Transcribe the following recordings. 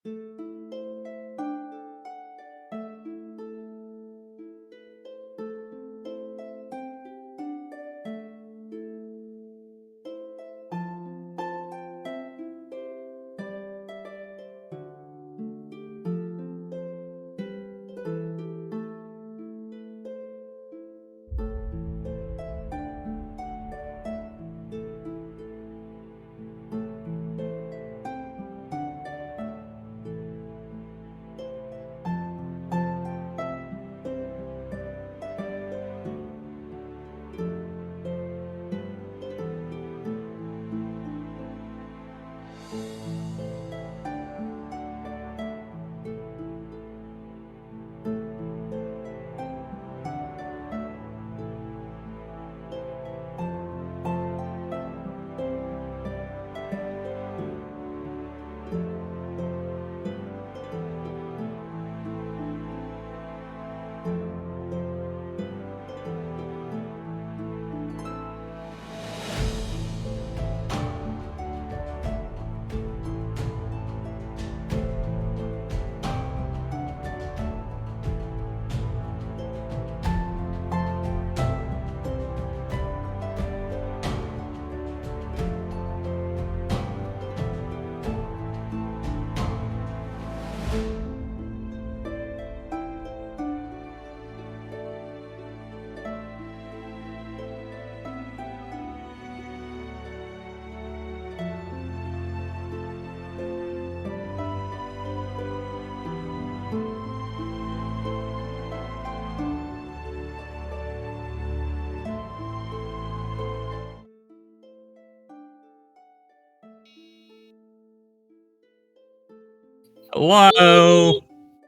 Hello.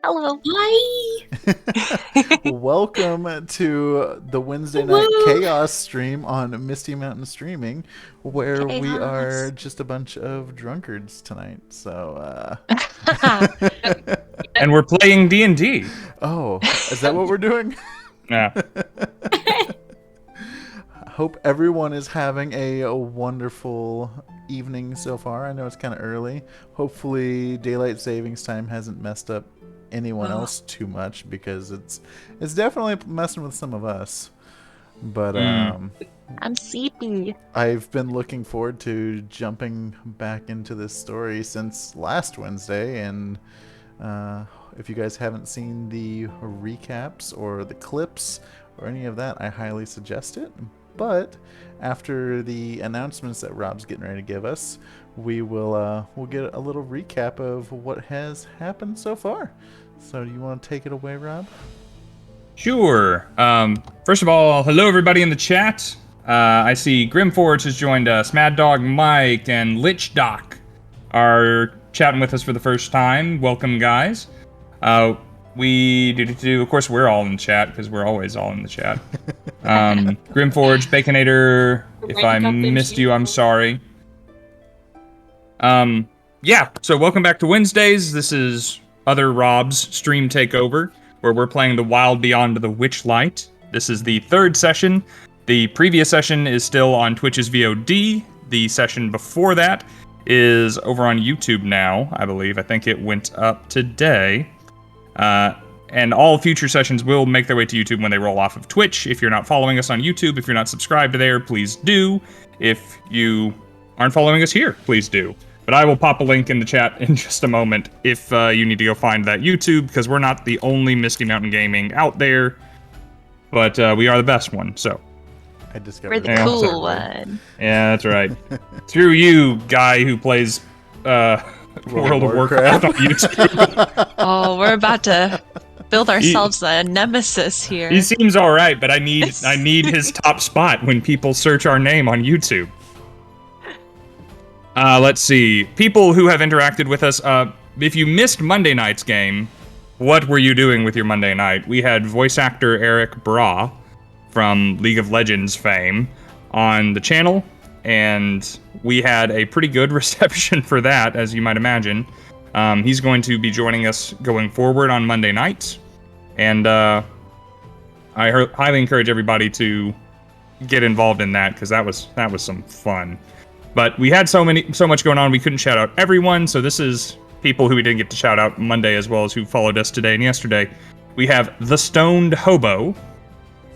Hello. Hi. Welcome to the Wednesday night chaos stream on Misty Mountain Streaming, where we are just a bunch of drunkards tonight. So, And we're playing D&D. Oh, is that what we're doing? Yeah. Hope everyone is having a wonderful evening so far. I know it's kind of early. Hopefully, daylight savings time hasn't messed up anyone else too much, because it's definitely messing with some of us. But I'm sleepy. I've been looking forward to jumping back into this story since last Wednesday, and if you guys haven't seen the recaps or the clips or any of that, I highly suggest it. But after the announcements that Rob's getting ready to give us, we'll get a little recap of what has happened so far. So do you want to take it away, Rob? Sure. First of all, hello everybody in the chat. I see Grimforge has joined us. Mad Dog Mike and Lich Doc are chatting with us for the first time. Welcome, guys. Of course, we're all in the chat, because we're always all in the chat. Grimforge, Baconator, if I missed you, I'm sorry. Yeah, so welcome back to Wednesdays. This is Other Rob's Stream Takeover, where we're playing the Wild Beyond the Witchlight. This is the third session. The previous session is still on Twitch's VOD. The session before that is over on YouTube now, I believe. I think it went up today. And all future sessions will make their way to YouTube when they roll off of Twitch. If you're not following us on YouTube, if you're not subscribed there, please do. If you aren't following us here, please do. But I will pop a link in the chat in just a moment if you need to go find that YouTube, because we're not the only Misty Mountain Gaming out there, but we are the best one, so. I discovered We're the cool one. Yeah, that's right. Through you, guy who plays World of Warcraft on YouTube. Oh, we're about to build ourselves a nemesis here. He seems all right, but I need his top spot when people search our name on YouTube. Let's see. People who have interacted with us. If you missed Monday night's game, what were you doing with your Monday night? We had voice actor Eric Bra from League of Legends fame on the channel, and we had a pretty good reception for that, as you might imagine. He's going to be joining us going forward on Monday nights, and I highly encourage everybody to get involved in that, because that was some fun. But we had so much going on, we couldn't shout out everyone, so this is people who we didn't get to shout out Monday, as well as who followed us today and yesterday. We have The Stoned Hobo.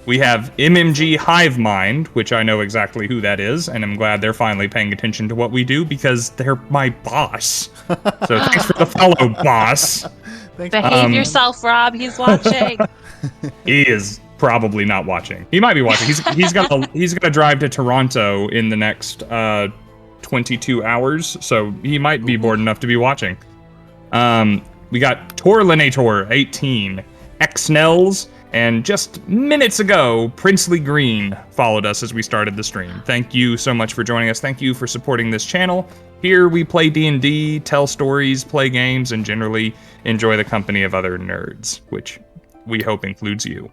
We have MMG Hive Mind, which I know exactly who that is, and I'm glad they're finally paying attention to what we do because they're my boss. So thanks for the follow, boss. Behave yourself, Rob. He's watching. He is probably not watching. He might be watching. He's gonna drive to Toronto in the next 22 hours, so he might be bored enough to be watching. We got Torlinator 18, Xnells, and just minutes ago, Princely Green followed us as we started the stream. Thank you so much for joining us. Thank you for supporting this channel. Here we play D&D, tell stories, play games, and generally enjoy the company of other nerds, which we hope includes you.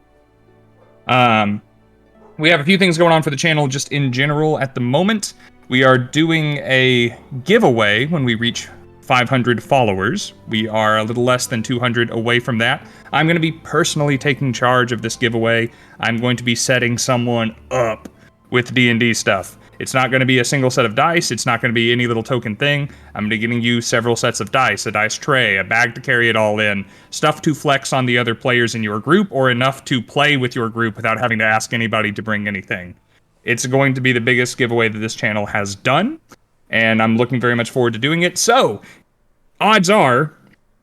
We have a few things going on for the channel just in general at the moment. We are doing a giveaway when we reach 500 followers. We are a little less than 200 away from that. I'm going to be personally taking charge of this giveaway. I'm going to be setting someone up with D&D stuff. It's not going to be a single set of dice. It's not going to be any little token thing. I'm going to be giving you several sets of dice, a dice tray, a bag to carry it all in, stuff to flex on the other players in your group, or enough to play with your group without having to ask anybody to bring anything. It's going to be the biggest giveaway that this channel has done, and I'm looking very much forward to doing it. So, odds are,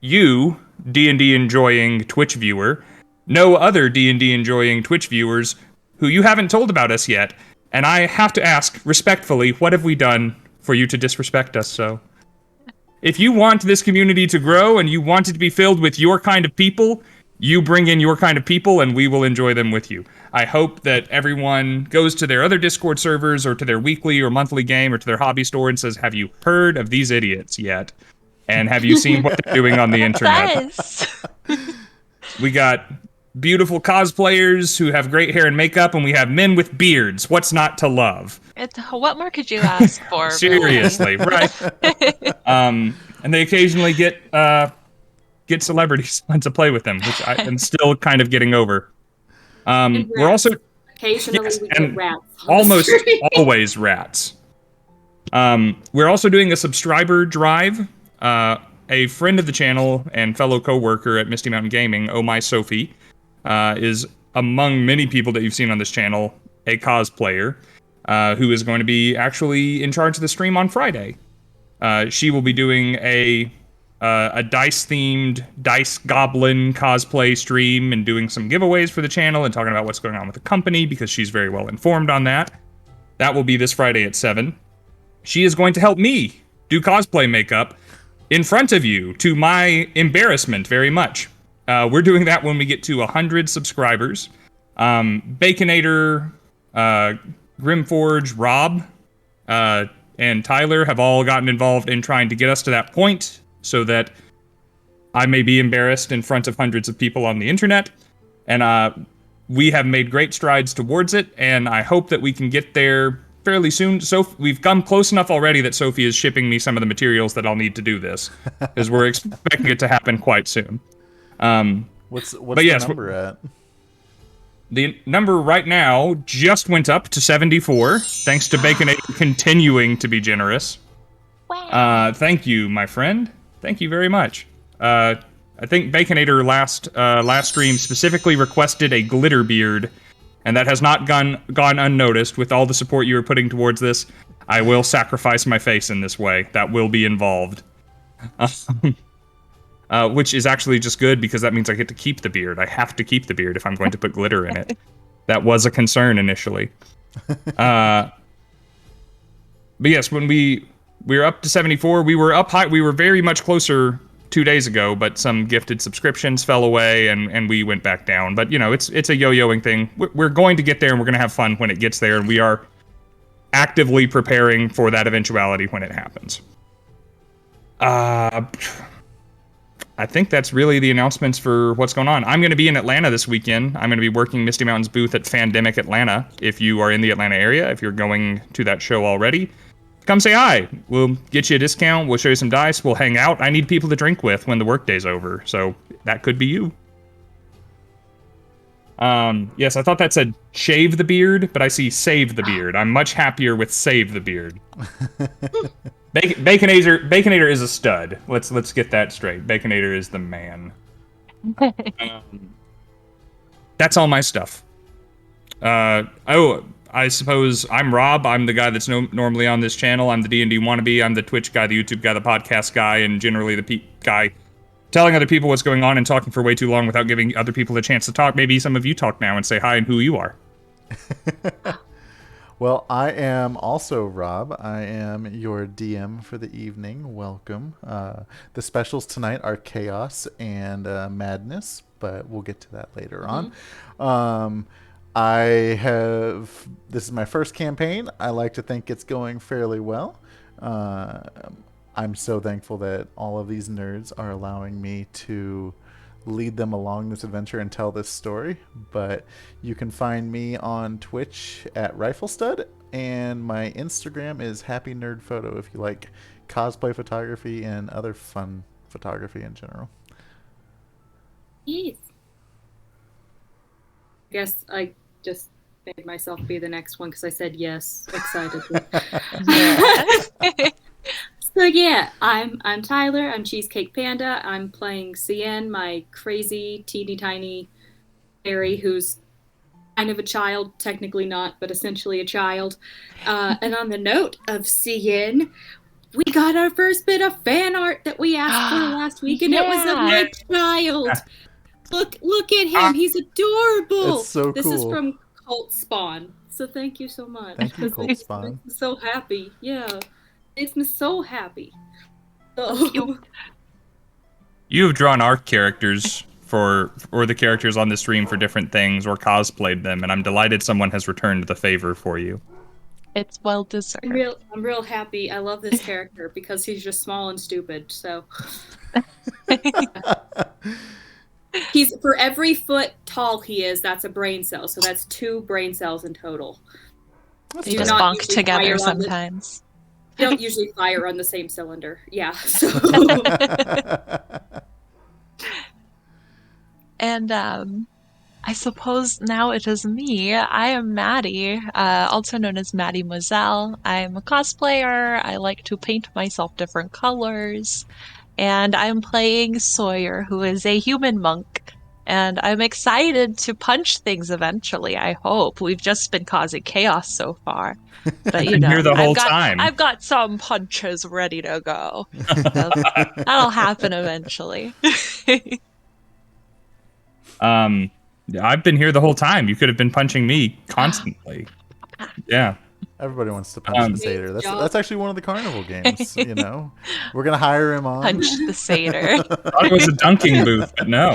you, D&D enjoying Twitch viewer, know other D&D enjoying Twitch viewers who you haven't told about us yet. And I have to ask, respectfully, what have we done for you to disrespect us so? If you want this community to grow and you want it to be filled with your kind of people, you bring in your kind of people and we will enjoy them with you. I hope that everyone goes to their other Discord servers or to their weekly or monthly game or to their hobby store and says, have you heard of these idiots yet? And have you seen what they're doing on the internet? Yes. We got beautiful cosplayers who have great hair and makeup, and we have men with beards. What's not to love? What more could you ask for? Seriously, right? And they occasionally get celebrities to play with them, which I am still kind of getting over. We're also occasionally we get rats. Almost always rats. We're also doing a subscriber drive. A friend of the channel and fellow coworker at Misty Mountain Gaming, Oh My Sophie, is among many people that you've seen on this channel, a cosplayer, who is going to be actually in charge of the stream on Friday. She will be doing a dice-themed Dice Goblin cosplay stream and doing some giveaways for the channel and talking about what's going on with the company because she's very well informed on that. That will be this Friday at 7. She is going to help me do cosplay makeup in front of you, to my embarrassment very much. We're doing that when we get to 100 subscribers. Baconator, Grimforge, Rob, and Tyler have all gotten involved in trying to get us to that point so that I may be embarrassed in front of hundreds of people on the internet. And we have made great strides towards it, and I hope that we can get there fairly soon. So we've come close enough already that Sophie is shipping me some of the materials that I'll need to do this, because we're expecting it to happen quite soon. What's the number at? The number right now just went up to 74, thanks to Baconator continuing to be generous. Wow. Thank you, my friend. Thank you very much. I think Baconator last stream specifically requested a glitter beard, and that has not gone unnoticed. With all the support you are putting towards this, I will sacrifice my face in this way. That will be involved. Which is actually just good, because that means I get to keep the beard. I have to keep the beard if I'm going to put glitter in it. That was a concern initially. But yes, when we were up to 74, we were up high. We were very much closer 2 days ago, but some gifted subscriptions fell away and we went back down. But, you know, it's a yo-yoing thing. We're going to get there, and we're going to have fun when it gets there, and we are actively preparing for that eventuality when it happens. I think that's really the announcements for what's going on. I'm going to be in Atlanta this weekend. I'm going to be working Misty Mountain's booth at Fandemic Atlanta. If you are in the Atlanta area, if you're going to that show already, come say hi. We'll get you a discount. We'll show you some dice. We'll hang out. I need people to drink with when the workday's over, so that could be you. Yes, I thought that said shave the beard, but I see save the beard. I'm much happier with save the beard. Baconator is a stud. Let's get that straight. Baconator is the man. That's all my stuff. I suppose I'm Rob. I'm the guy that's normally on this channel. I'm the D&D wannabe. I'm the Twitch guy, the YouTube guy, the podcast guy, and generally the guy telling other people what's going on and talking for way too long without giving other people a chance to talk. Maybe some of you talk now and say hi and who you are. Well, I am also Rob. I am your DM for the evening. Welcome. The specials tonight are Chaos and Madness, but we'll get to that later on. This is my first campaign. I like to think it's going fairly well. I'm so thankful that all of these nerds are allowing me to lead them along this adventure and tell this story. But you can find me on Twitch at RifleStud, and my Instagram is Happy Nerd Photo if you like cosplay photography and other fun photography in general. Yes. I guess I just made myself be the next one because I said yes excitedly. So yeah, I'm Tyler. I'm Cheesecake Panda. I'm playing Scinn, my crazy, teeny tiny fairy who's kind of a child, technically not, but essentially a child. And on the note of Scinn, we got our first bit of fan art that we asked for last week, and it was of my child. Look at him. He's adorable. It's so cool. This is from Cult Spawn. So thank you so much. Thank you, Cult Spawn. Makes me so happy. Yeah. Makes me so happy. So. You have drawn our characters or the characters on the stream for different things or cosplayed them, and I'm delighted someone has returned the favor for you. It's well deserved. I'm real happy. I love this character because he's just small and stupid. So. He's for every foot tall he is, that's a brain cell. So that's 2 brain cells in total. They just bonk together sometimes. They don't usually fire on the same cylinder. Yeah. So. And I suppose now it is me. I am Maddy, also known as Maddy Moselle. I'm a cosplayer. I like to paint myself different colors. And I'm playing Sawyer, who is a human monk. And I'm excited to punch things eventually, I hope. We've just been causing chaos so far. But you know, here the whole time. I've got some punches ready to go. That'll happen eventually. I've been here the whole time. You could have been punching me constantly. Yeah. Everybody wants to punch the satyr. That's actually one of the carnival games. You know, we're gonna hire him on. Punch the satyr. I thought it was a dunking booth, but no.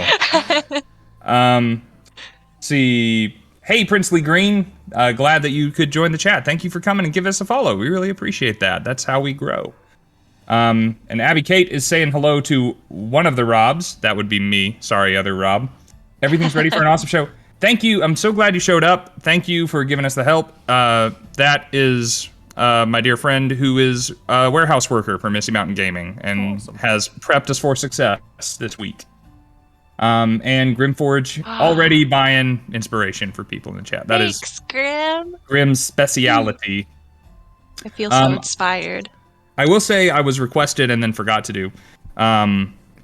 See, hey Princely Green, glad that you could join the chat. Thank you for coming and give us a follow. We really appreciate that. That's how we grow. And Abby Kate is saying hello to one of the Robs. That would be me. Sorry, other Rob. Everything's ready for an awesome show. Thank you. I'm so glad you showed up. Thank you for giving us the help. That is my dear friend who is a warehouse worker for Misty Mountain Gaming and has prepped us for success this week. And Grimforge already buying inspiration for people in the chat. That Thanks, is Grim. Grim's speciality. I feel so inspired. I will say I was requested and then forgot to do.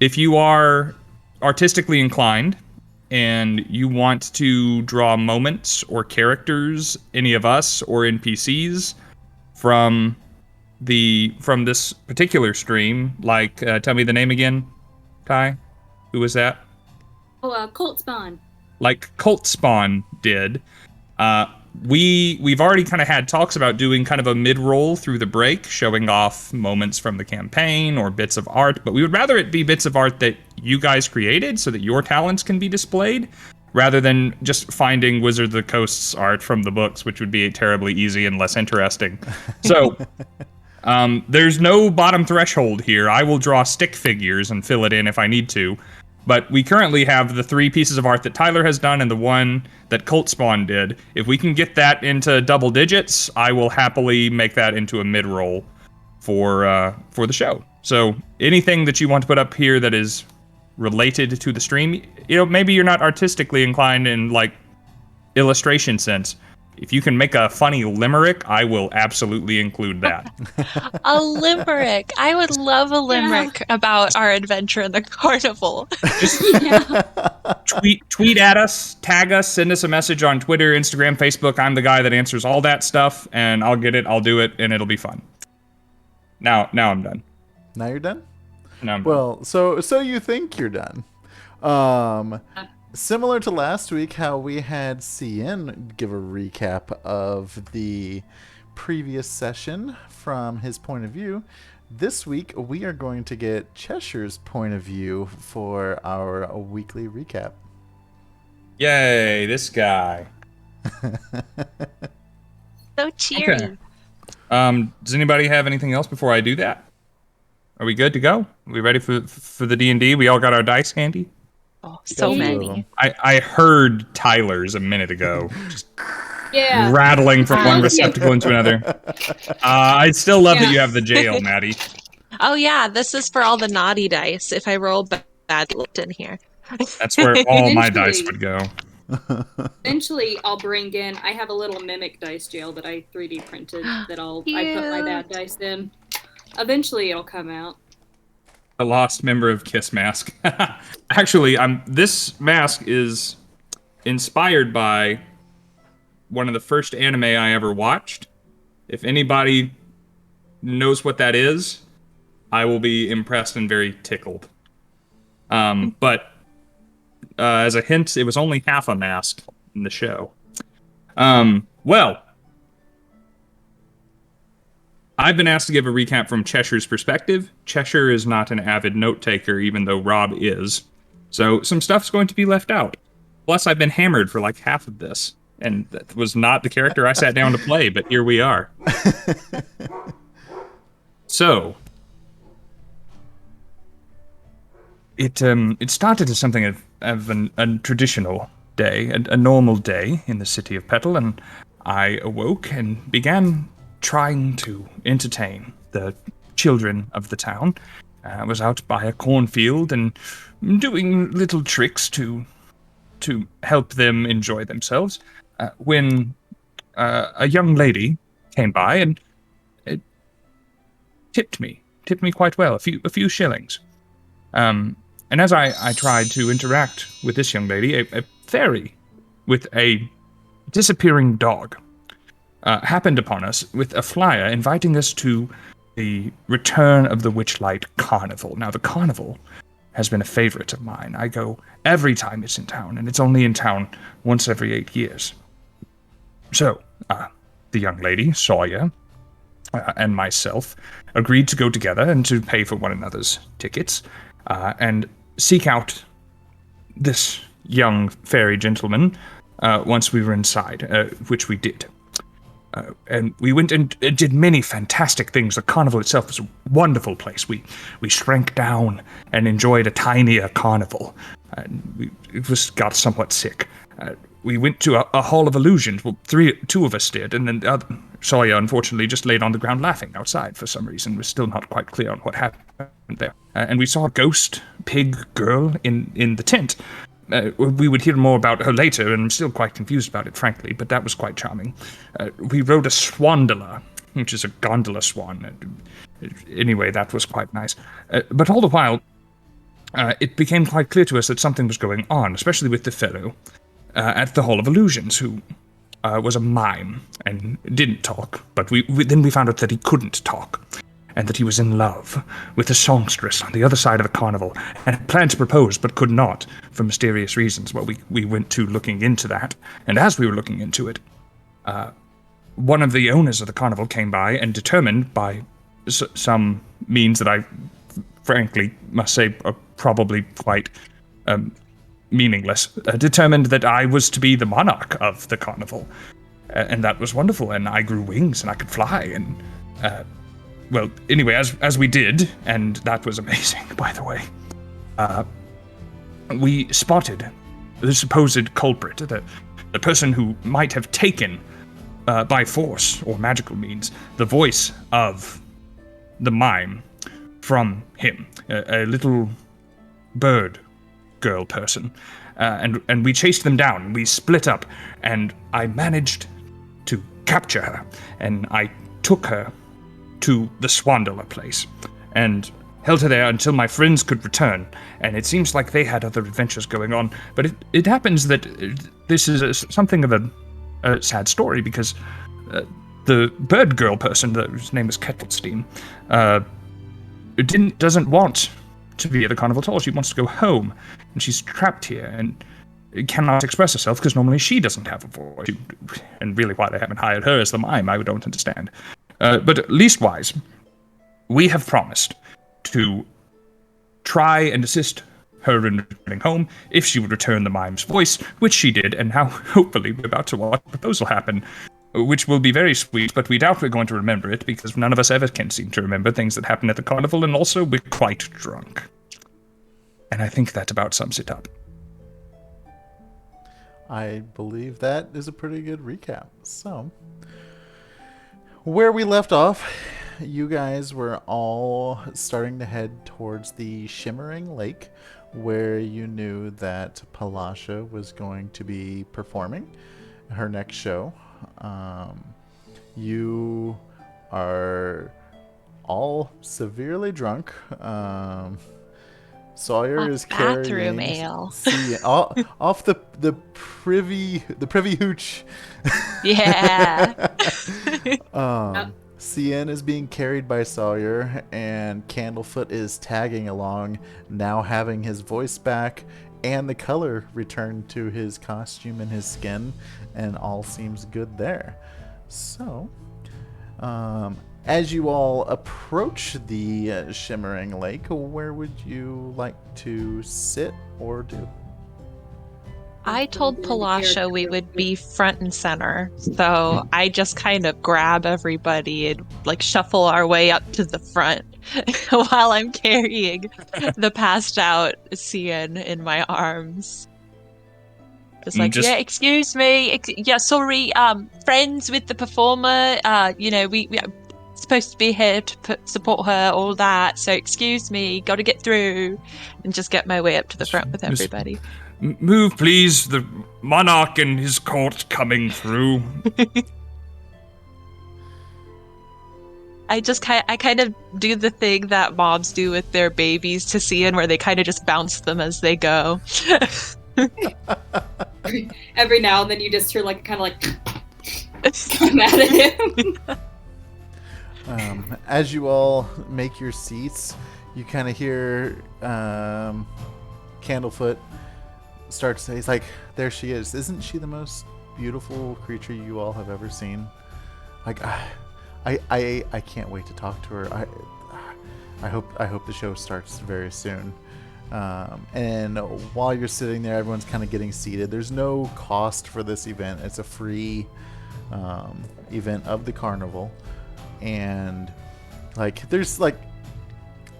If you are artistically inclined and you want to draw moments or characters, any of us or NPCs from this particular stream, like tell me the name again, Ty. Who was that? Oh, Cult Spawn. Like Cult Spawn did. We've already kind of had talks about doing kind of a mid-roll through the break, showing off moments from the campaign or bits of art, but we would rather it be bits of art that you guys created so that your talents can be displayed, rather than just finding Wizard of the Coast's art from the books, which would be terribly easy and less interesting. So, there's no bottom threshold here. I will draw stick figures and fill it in if I need to. But we currently have the 3 pieces of art that Tyler has done and the 1 that Cult Spawn did. If we can get that into double digits, I will happily make that into a mid-roll for the show. So anything that you want to put up here that is related to the stream, you know, maybe you're not artistically inclined in like illustration sense. if you can make a funny limerick, I will absolutely include that. A limerick. I would love a limerick about our adventure in the carnival. Just Yeah. tweet at us, tag us, send us a message on Twitter, Instagram, Facebook. I'm the guy that answers all that stuff, and I'll get it, I'll do it, and it'll be fun. Now I'm done. Now you're done? Now I'm done. Well, so you think you're done. Similar to last week, how we had Scinn give a recap of the previous session from his point of view, this week we are going to get Cheshire's point of view for our weekly recap. Yay, this guy. So cheery. Okay. Does anybody have anything else before I do that? Are we good to go? Are we ready for the D&D? We all got our dice handy? Oh, so Got two of many. them. I heard Tyler's a minute ago, just Yeah. rattling from one receptacle into another. I still love that you have the jail, Maddie. Oh yeah, this is for all the naughty dice. If I roll bad in here. That's where all my Eventually. dice would go. Eventually, I'll bring in. I have a little mimic dice jail that I 3D printed that I put my bad dice in. Eventually, it'll come out. A lost member of Kiss Mask. Actually, this mask is inspired by one of the first anime I ever watched. If anybody knows what that is, I will be impressed and very tickled. But as a hint, it was only half a mask in the show. Well, I've been asked to give a recap from Cheshire's perspective. Cheshire is not an avid note-taker, even though Rob is. So some stuff's going to be left out. Plus, I've been hammered for like half of this. And that was not the character I sat down to play, but here we are. So, it started as something of a traditional day, a normal day in the city of Petal, and I awoke and began trying to entertain the children of the town. I was out by a cornfield and doing little tricks to help them enjoy themselves, when a young lady came by and tipped me quite well, a few shillings. And as I tried to interact with this young lady, a fairy with a disappearing dog happened upon us with a flyer inviting us to the Return of the Witchlight Carnival. Now, the carnival has been a favorite of mine. I go every time it's in town, and it's only in town once every 8 years. So, the young lady, Sawyer, and myself agreed to go together and to pay for one another's tickets, and seek out this young fairy gentleman once we were inside, which we did. And we went and did many fantastic things. The carnival itself was a wonderful place. We shrank down and enjoyed a tinier carnival. It got somewhat sick. We went to a hall of illusions. Well, two of us did, and then Sawyer, unfortunately, just laid on the ground laughing outside for some reason. We're still not quite clear on what happened there. And we saw a ghost pig girl in the tent. We would hear more about her later, and I'm still quite confused about it, frankly, but that was quite charming. We rode a swandola, which is a gondola swan. Anyway, that was quite nice. But all the while, it became quite clear to us that something was going on, especially with the fellow at the Hall of Illusions, who was a mime and didn't talk, but then we found out that he couldn't talk, and that he was in love with a songstress on the other side of the carnival, and had planned to propose, but could not, for mysterious reasons. Well, we went to looking into that, and as we were looking into it, one of the owners of the carnival came by and determined by some means that I frankly must say are probably quite meaningless, determined that I was to be the monarch of the carnival. And that was wonderful, and I grew wings, and I could fly, and well, anyway, as we did, and that was amazing, by the way, we spotted the supposed culprit, the person who might have taken, by force or magical means, the voice of the mime from him, a little bird girl person, and we chased them down. We split up, and I managed capture her, and I took her to the Swandler place, and held her there until my friends could return, and it seems like they had other adventures going on, but it happens that this is something of a sad story, because the bird girl person, whose name is Kettlestein, doesn't want to be at the carnival at all. She wants to go home, and she's trapped here, and cannot express herself, because normally she doesn't have a voice, and really why they haven't hired her as the mime, I don't understand. But leastwise, we have promised to try and assist her in returning home if she would return the mime's voice, which she did, and now hopefully we're about to watch a proposal happen, which will be very sweet, but we doubt we're going to remember it, because none of us ever can seem to remember things that happen at the carnival, and also we're quite drunk. And I think that about sums it up. I believe that is a pretty good recap. So, where we left off, you guys were all starting to head towards the Shimmering Lake, where you knew that Palasha was going to be performing her next show. You are all severely drunk. Sawyer is bathroom carrying ale. off the privy hooch. Yeah. Scinn is being carried by Sawyer, and Candlefoot is tagging along, now having his voice back and the color returned to his costume and his skin, and all seems good there. So, as you all approach the Shimmering Lake, where would you like to sit or do? I told Palasha we would be front and center, so I just kind of grab everybody and like shuffle our way up to the front while I'm carrying the passed out Scinn in my arms. Just like, yeah, excuse me, sorry, friends with the performer, we are supposed to be here to support her, all that, so excuse me, gotta get through, and just get my way up to the front with everybody. Move, please. The monarch and his court coming through. I kind of do the thing that moms do with their babies to Scinn, where they kind of just bounce them as they go. Every now and then you just hear like kind of like come at him. As you all make your seats, you kind of hear Candlefoot start to say, he's like, there she is. Isn't she the most beautiful creature you all have ever seen? Like, I can't wait to talk to her. I hope the show starts very soon. And while you're sitting there, everyone's kind of getting seated. There's no cost for this event. It's a free event of the carnival. And like, there's like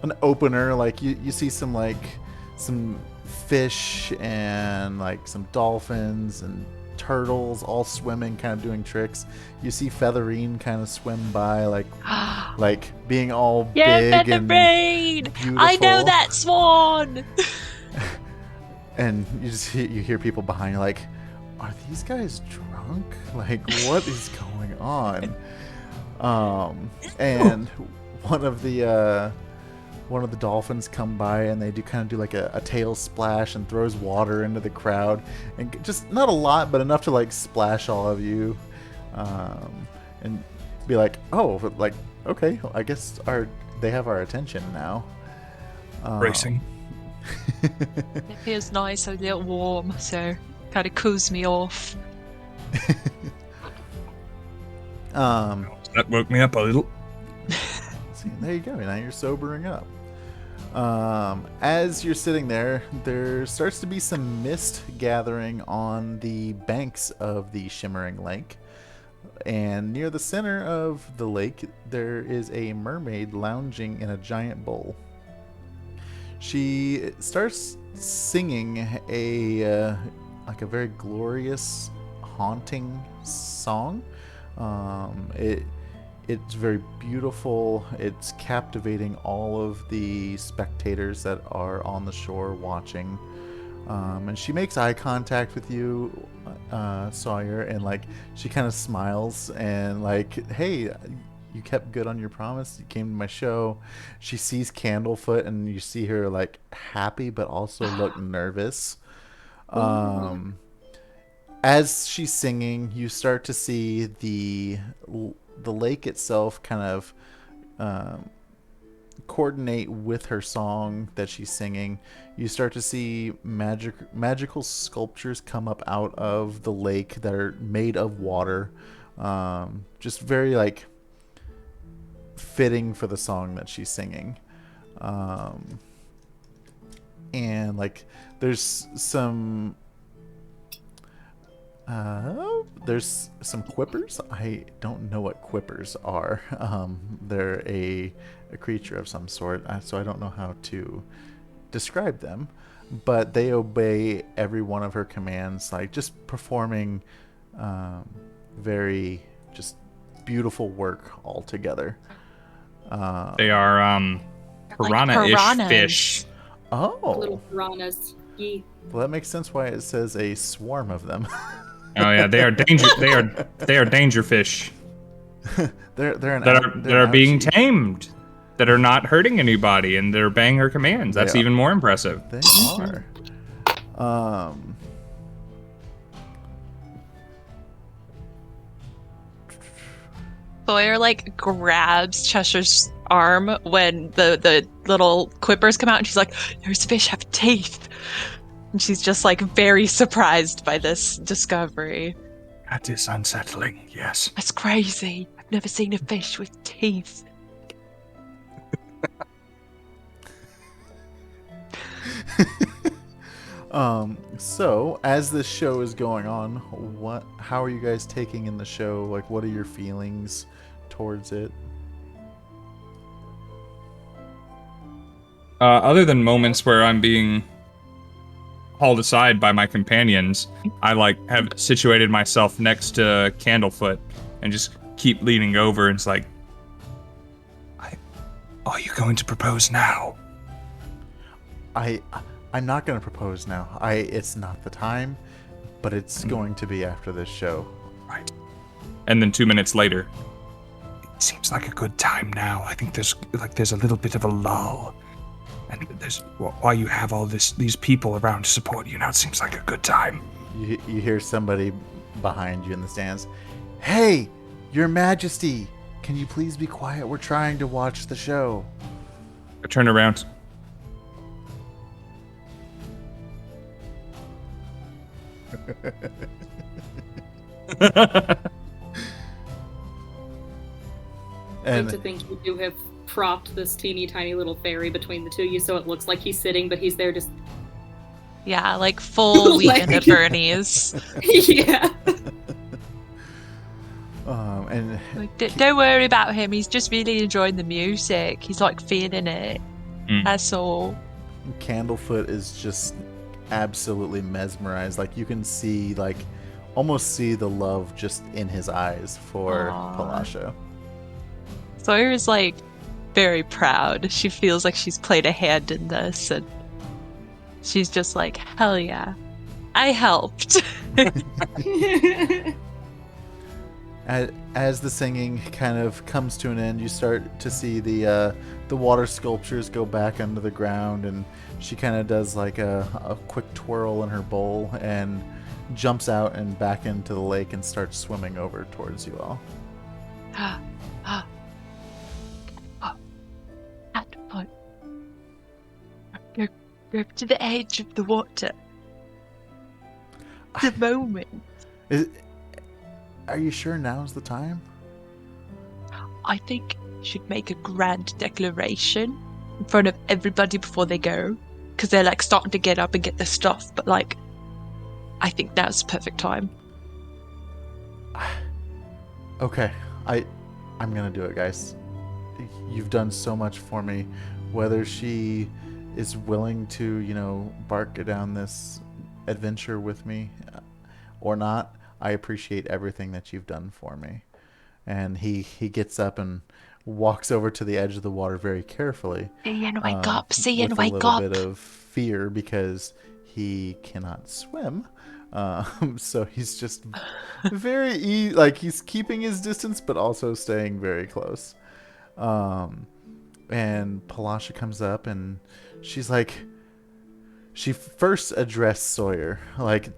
an opener, like you see some fish and like some dolphins and turtles all swimming, kind of doing tricks. You see Featherine kind of swim by, like being all big and beautiful. I know that swan. And you hear people behind you like, are these guys drunk? Like, what is going on? And one of the dolphins come by, and they do like a tail splash and throws water into the crowd, and just not a lot, but enough to like splash all of you, and be like, oh, like, okay, I guess they have our attention now. Racing. It feels nice, a little warm, so kind of cools me off. That woke me up a little. See, there you go. Now you're sobering up. As you're sitting there starts to be some mist gathering on the banks of the Shimmering Lake. And near the center of the lake, there is a mermaid lounging in a giant bowl. She starts singing a very glorious, haunting song. It's very beautiful. It's captivating all of the spectators that are on the shore watching. And she makes eye contact with you, Sawyer, and like she kind of smiles and like, hey, you kept good on your promise. You came to my show. She sees Candlefoot, and you see her like happy, but also look nervous. As she's singing, you start to see the lake itself kind of coordinate with her song that she's singing. You start to see magical sculptures come up out of the lake that are made of water, just very like fitting for the song that she's singing. And like there's some quippers. I don't know what quippers are. They're a creature of some sort, so I don't know how to describe them, but they obey every one of her commands, like just performing very just beautiful work altogether. They are piranha-ish piranhas. fish. Oh, Little piranhas. Yee. well, that makes sense why it says a swarm of them. Oh yeah, they are danger. They are danger fish they're that are being tamed, that are not hurting anybody, and they're obeying her commands. That's They are. even more impressive. They are. Sawyer like grabs Cheshire's arm when the little quippers come out, and she's like, "Those fish have teeth," and she's just like very surprised by this discovery. That is unsettling. Yes. That's crazy. I've never seen a fish with teeth. So as this show is going on, how are you guys taking in the show? Like, what are your feelings towards it? Other than moments where I'm being hauled aside by my companions, I have situated myself next to Candlefoot and just keep leaning over, and it's like, are you going to propose now? I'm not going to propose now. It's not the time, but it's going to be after this show. Right. And then 2 minutes later, it seems like a good time now. I think there's a little bit of a lull. And while you have all these people around to support you, now it seems like a good time. You hear somebody behind you in the stands. Hey, Your Majesty, can you please be quiet? We're trying to watch the show. I turn around. I like to think you do have propped this teeny tiny little fairy between the two of you, so it looks like he's sitting, but he's there just... Yeah, like full weekend at Bernie's. Yeah. And Like, don't worry about him. He's just really enjoying the music. He's like feeling it. That's all. Candlefoot is just absolutely mesmerized. Like, you can see, like, almost see the love just in his eyes for Palasha. Sawyer is like very proud. She feels like she's played a hand in this, and she's just like, hell yeah, I helped. As the singing kind of comes to an end, you start to see the water sculptures go back under the ground, and she kind of does like a quick twirl in her bowl and jumps out and back into the lake and starts swimming over towards you all. Go to the edge of the water. The moment. Are you sure now's the time? I think you should make a grand declaration in front of everybody before they go, because they're like starting to get up and get their stuff, but like, I think now's the perfect time. Okay, I'm gonna do it, guys. You've done so much for me. Whether she is willing to, bark down this adventure with me or not, I appreciate everything that you've done for me. And he gets up and walks over to the edge of the water very carefully. Cian, wake up! With Cian, a wake little up! bit of fear because he cannot swim. So he's just very like he's keeping his distance, but also staying very close. And Palasha comes up and she's like, she first addressed Sawyer, like,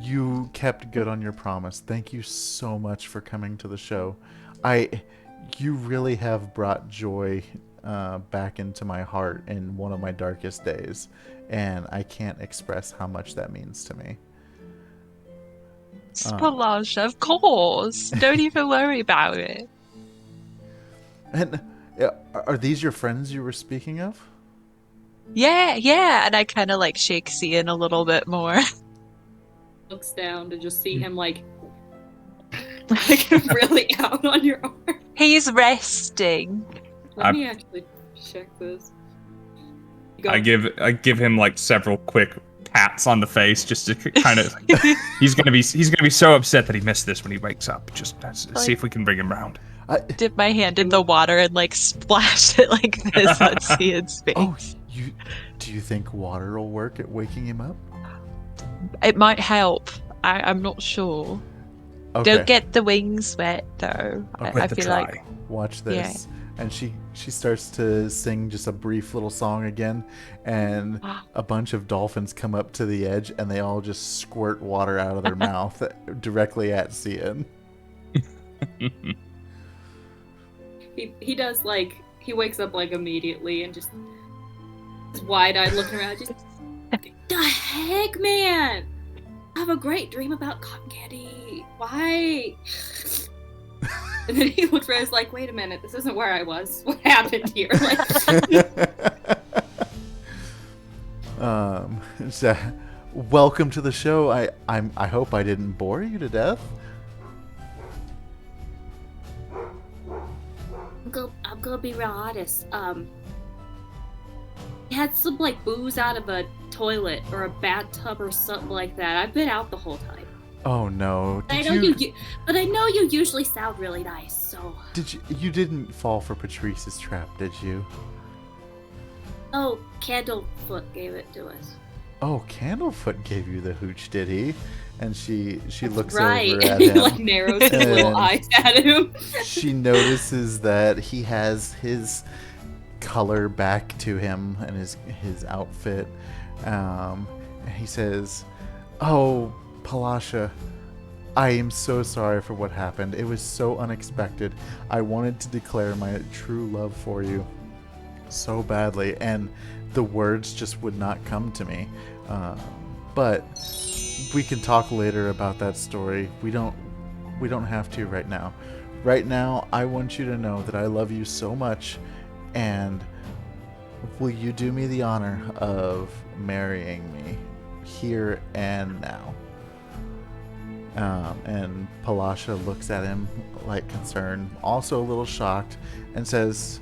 you kept good on your promise. Thank you so much for coming to the show. You really have brought joy back into my heart in one of my darkest days, and I can't express how much that means to me. Palasha, of course. Don't even worry about it. And are these your friends you were speaking of? Yeah, and I kind of like shake Scinn a little bit more. Looks down to just see him like really out on your arm. He's resting. Let me actually check this. I give him like several quick pats on the face just to kind of. he's gonna be so upset that he missed this when he wakes up. Just see if we can bring him round. Dip my hand in the water and like splash it like this on Scien's face. Oh, do you think water will work at waking him up? It might help. I'm not sure. Okay. Don't get the wings wet though. I feel like. Watch this. Yeah. And she starts to sing just a brief little song again, and a bunch of dolphins come up to the edge and they all just squirt water out of their mouth directly at Scinn. He does like he wakes up like immediately and just wide-eyed looking around, just the heck, man! I have a great dream about cotton candy. Why? And then he looks around and is like, wait a minute, this isn't where I was. What happened here? So, welcome to the show. I hope I didn't bore you to death. I'm gonna be real honest. He had some like booze out of a toilet or a bathtub or something like that. I've been out the whole time. Oh no! But I know you usually sound really nice. So you didn't fall for Patrice's trap, did you? Oh, Candlefoot gave it to us. Oh, Candlefoot gave you the hooch, did he? And she looks right. over at He him. like narrows his little eyes at him. She notices that he has his color back to him and his outfit. He says, "Oh, Palasha, I am so sorry for what happened. It was so unexpected. I wanted to declare my true love for you so badly, and the words just would not come to me. But we can talk later about that story. We don't have to right now. Right now, I want you to know that I love you so much, and will you do me the honor of marrying me here and now?" And Palasha looks at him like concerned, also a little shocked, and says,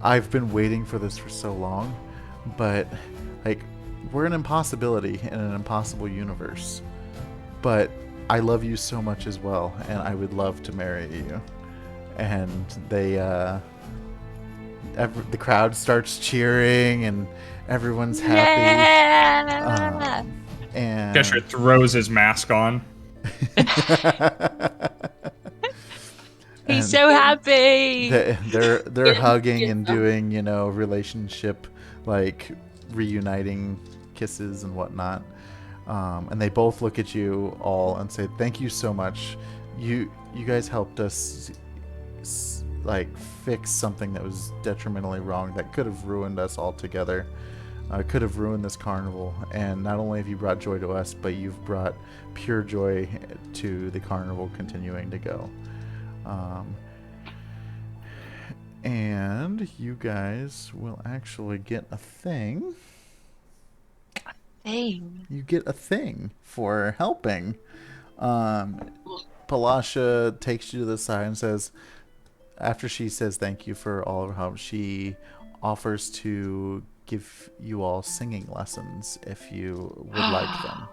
"I've been waiting for this for so long, but like we're an impossibility in an impossible universe. But I love you so much as well, and I would love to marry you." And they, the crowd starts cheering, and everyone's happy. Yeah! And Cheshire throws his mask on. He's so happy. They're hugging and doing, relationship, like reuniting kisses and whatnot. And they both look at you all and say, "Thank you so much. You guys helped us like fix something that was detrimentally wrong that could have ruined us all together. Could have ruined this carnival. And not only have you brought joy to us, but you've brought pure joy to the carnival continuing to go. And you guys will actually get a thing. You get a thing for helping. Palasha takes you to the side and says, after she says thank you for all of her help, she offers to give you all singing lessons if you would like them.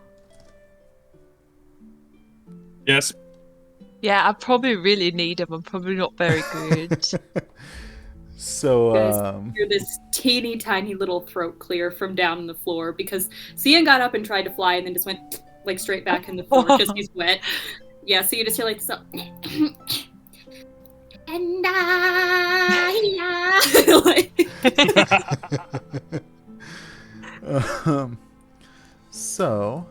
Yes. Yeah, I probably really need him. I'm probably not very good. So, You guys hear this teeny tiny little throat clear from down on the floor because Cian got up and tried to fly and then just went like straight back in the floor because he's wet. Yeah, so you just hear like so. And so,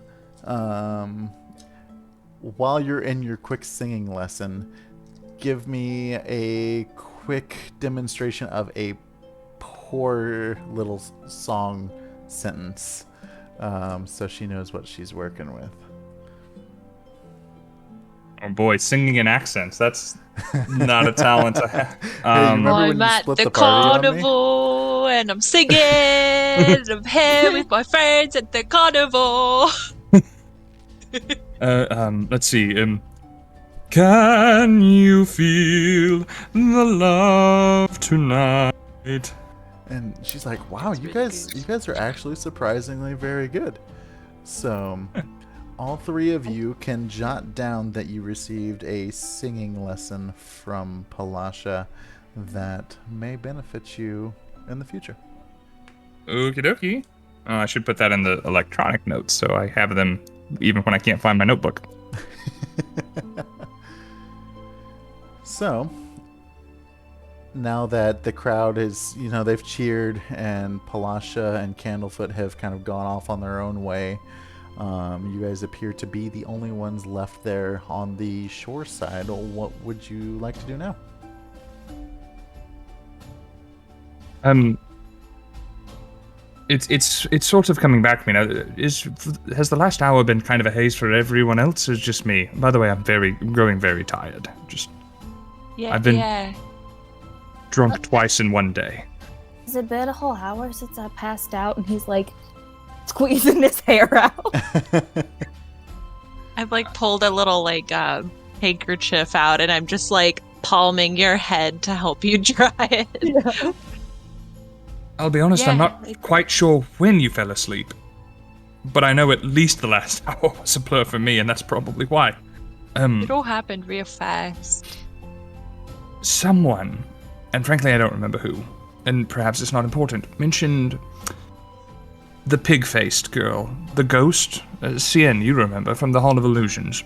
while you're in your quick singing lesson, give me a quick demonstration of a poor little song sentence, so she knows what she's working with. Oh boy, singing in accents. That's not a talent I have. Hey, you remember when I'm you at split the the party on me? carnival and I'm singing. And I'm here with my friends at the carnival. Let's see. Can you feel the love tonight? And she's like, "Wow, That's you really guys, good. you guys are actually surprisingly very good." So, all three of you can jot down that you received a singing lesson from Palasha that may benefit you in the future. Okie dokie. I should put that in the electronic notes so I have them even when I can't find my notebook. So, now that the crowd is, they've cheered and Palasha and Candlefoot have kind of gone off on their own way, you guys appear to be the only ones left there on the shore side. What would you like to do now? It's sort of coming back to me now. Has the last hour been kind of a haze for everyone else, or just me? By the way, I'm growing very tired. Yeah, I've been yeah. drunk twice in one day. Has it been a whole hour since I passed out? And he's like squeezing his hair out. I've like pulled a little handkerchief out and I'm just like palming your head to help you dry it. Yeah. I'll be honest, I'm Yeah, not quite sure when you fell asleep. But I know at least the last hour was a blur for me, and that's probably why. It all happened real fast. Someone, and frankly I don't remember who, and perhaps it's not important, mentioned the pig-faced girl, the ghost, Scinn, you remember, from the Hall of Illusions.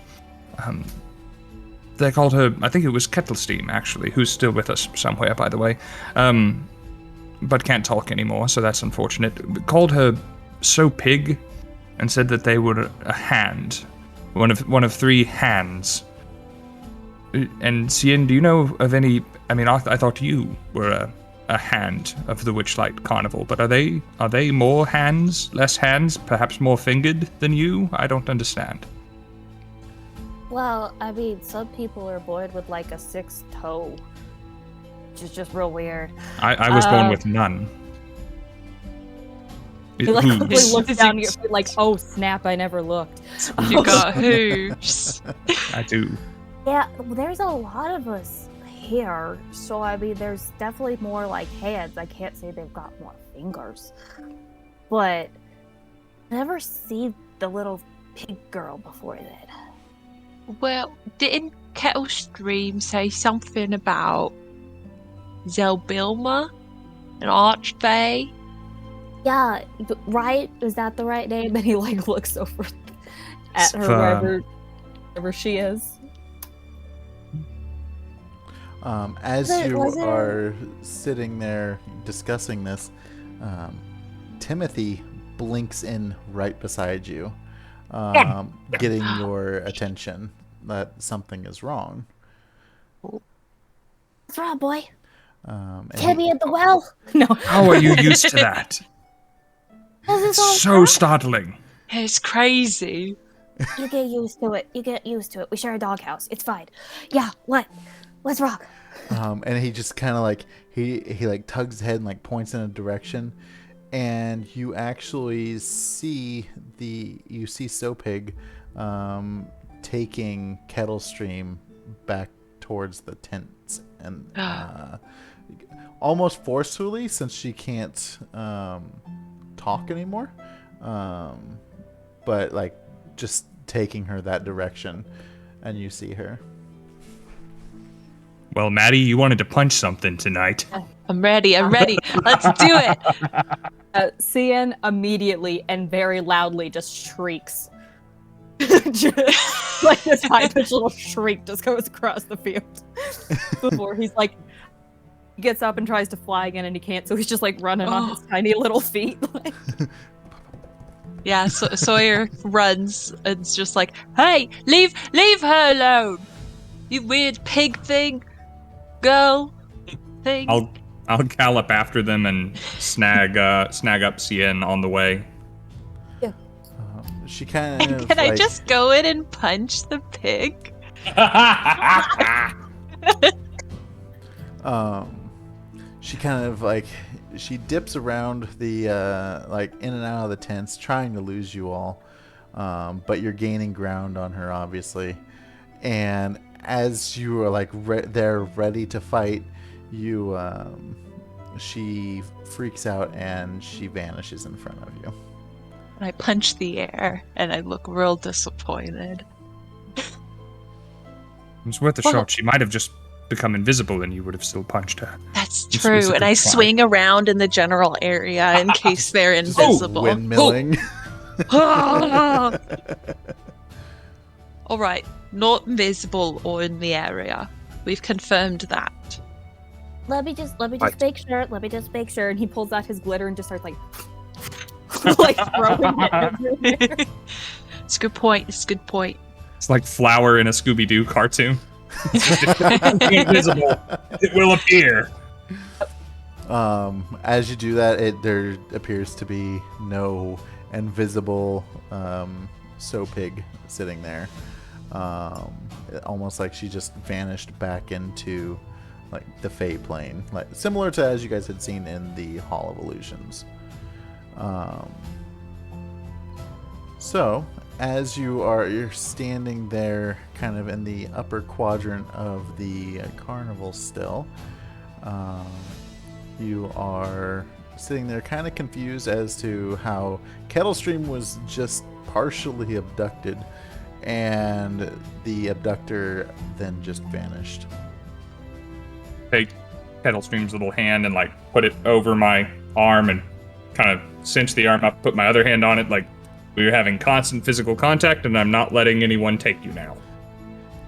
They called her, I think it was Kettlesteam, actually, who's still with us somewhere, by the way, but can't talk anymore, so that's unfortunate. Called her So Pig, and said that they were a hand, one of three hands. And Scinn, do you know of any? I mean, I thought you were a hand of the Witchlight Carnival, but are they more hands, less hands, perhaps more fingered than you? I don't understand. Well, I mean, some people are born with like a sixth toe, which is just real weird. I was born with none. He like Hooves. quickly looks down at your feet like, oh snap, I never looked. You got hooves. I do. Yeah, there's a lot of us here, so I mean, there's definitely more like hands. I can't say they've got more fingers, but I never seen the little pig girl before that. Well, didn't Kettlestream say something about Zelbilma, an archfey? Yeah, right? Is that the right name? And he like looks over at her Sva. wherever she is. As you Was it- are sitting there discussing this, Timothy blinks in right beside you, getting your attention that something is wrong. What's wrong, boy? And Timmy at the well? No. How are you used to that? This is all So startling. It's crazy. You get used to it. You get used to it. We share a doghouse. It's fine. Yeah, what? What's wrong? and he just kind of like he like tugs his head and like points in a direction, and you actually see Sopig taking Kettlestream back towards the tents, and almost forcefully, since she can't talk anymore, but like just taking her that direction, and you see her. Well, Maddy, you wanted to punch something tonight. I'm ready. Let's do it. Scinn immediately and very loudly just shrieks. Like this high-pitched little shriek just goes across the field. Before he's like, he gets up and tries to fly again and he can't, so he's just like running on his tiny little feet. Yeah, Sawyer runs and it's just like, hey, leave her alone, you weird pig thing, girl thing. I'll gallop after them and snag up Scinn on the way. She kind of. Can I just go in and punch the pig? She kind of like she dips around the like in and out of the tents, trying to lose you all, but you're gaining ground on her obviously. And as you are like they're ready to fight, you she freaks out and she vanishes in front of you. I punch the air and I look real disappointed. It's worth a shot. She might have just become invisible and you would have still punched her. That's true. And I swing around in the general area in case they're invisible. Windmilling. All right, not invisible or in the area. We've confirmed that. Let me just make sure. Let me just make sure. And he pulls out his glitter and just starts like like throwing it everywhere. It's a good point. It's like Flower in a Scooby-Doo cartoon. Invisible, it will appear. As you do that, there appears to be no invisible sow pig sitting there. Almost like she just vanished back into like the Fey plane, like similar to as you guys had seen in the Hall of Illusions. So as you're standing there kind of in the upper quadrant of the carnival still, you are sitting there kind of confused as to how Kettlestream was just partially abducted and the abductor then just vanished. Take Kettlestream's little hand and like put it over my arm and kind of cinch the arm up, put my other hand on it, like we were having constant physical contact and I'm not letting anyone take you now.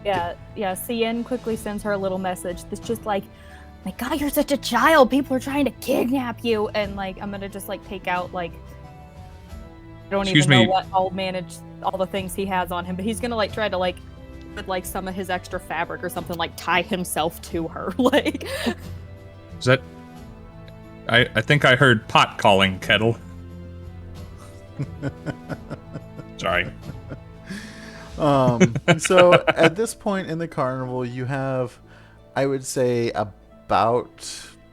Yeah, Scinn quickly sends her a little message that's just like, my God, you're such a child, people are trying to kidnap you, and like I'm gonna just like take out like I don't even know what I'll manage all the things he has on him, but he's gonna like try to like with like some of his extra fabric or something, like tie himself to her. Like is that I think I heard pot calling, Kettle. Sorry. So at this point in the carnival, you have, I would say, about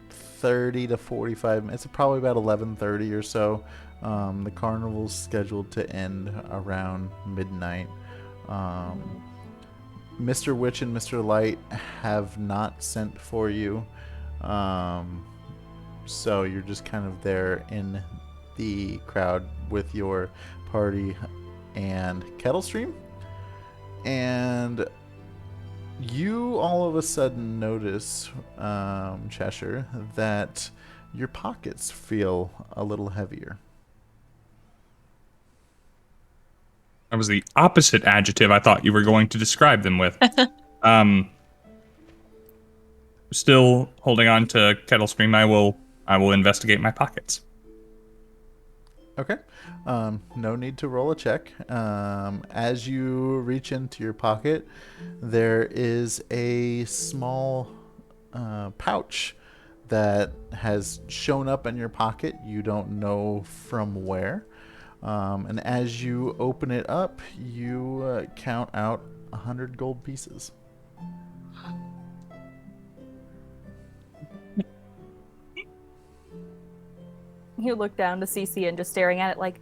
30 to 45 minutes. It's probably about 11:30 or so. The carnival's scheduled to end around midnight. Mr. Witch and Mr. Light have not sent for you. So you're just kind of there in the crowd with your party and Kettlestream. And you all of a sudden notice, Cheshire, that your pockets feel a little heavier. That was the opposite adjective I thought you were going to describe them with. Still holding on to Kettlestream, I will investigate my pockets. Okay. No need to roll a check. As you reach into your pocket, there is a small pouch that has shown up in your pocket. You don't know from where. And as you open it up, you count out 100 gold pieces. You look down to CC and just staring at it like,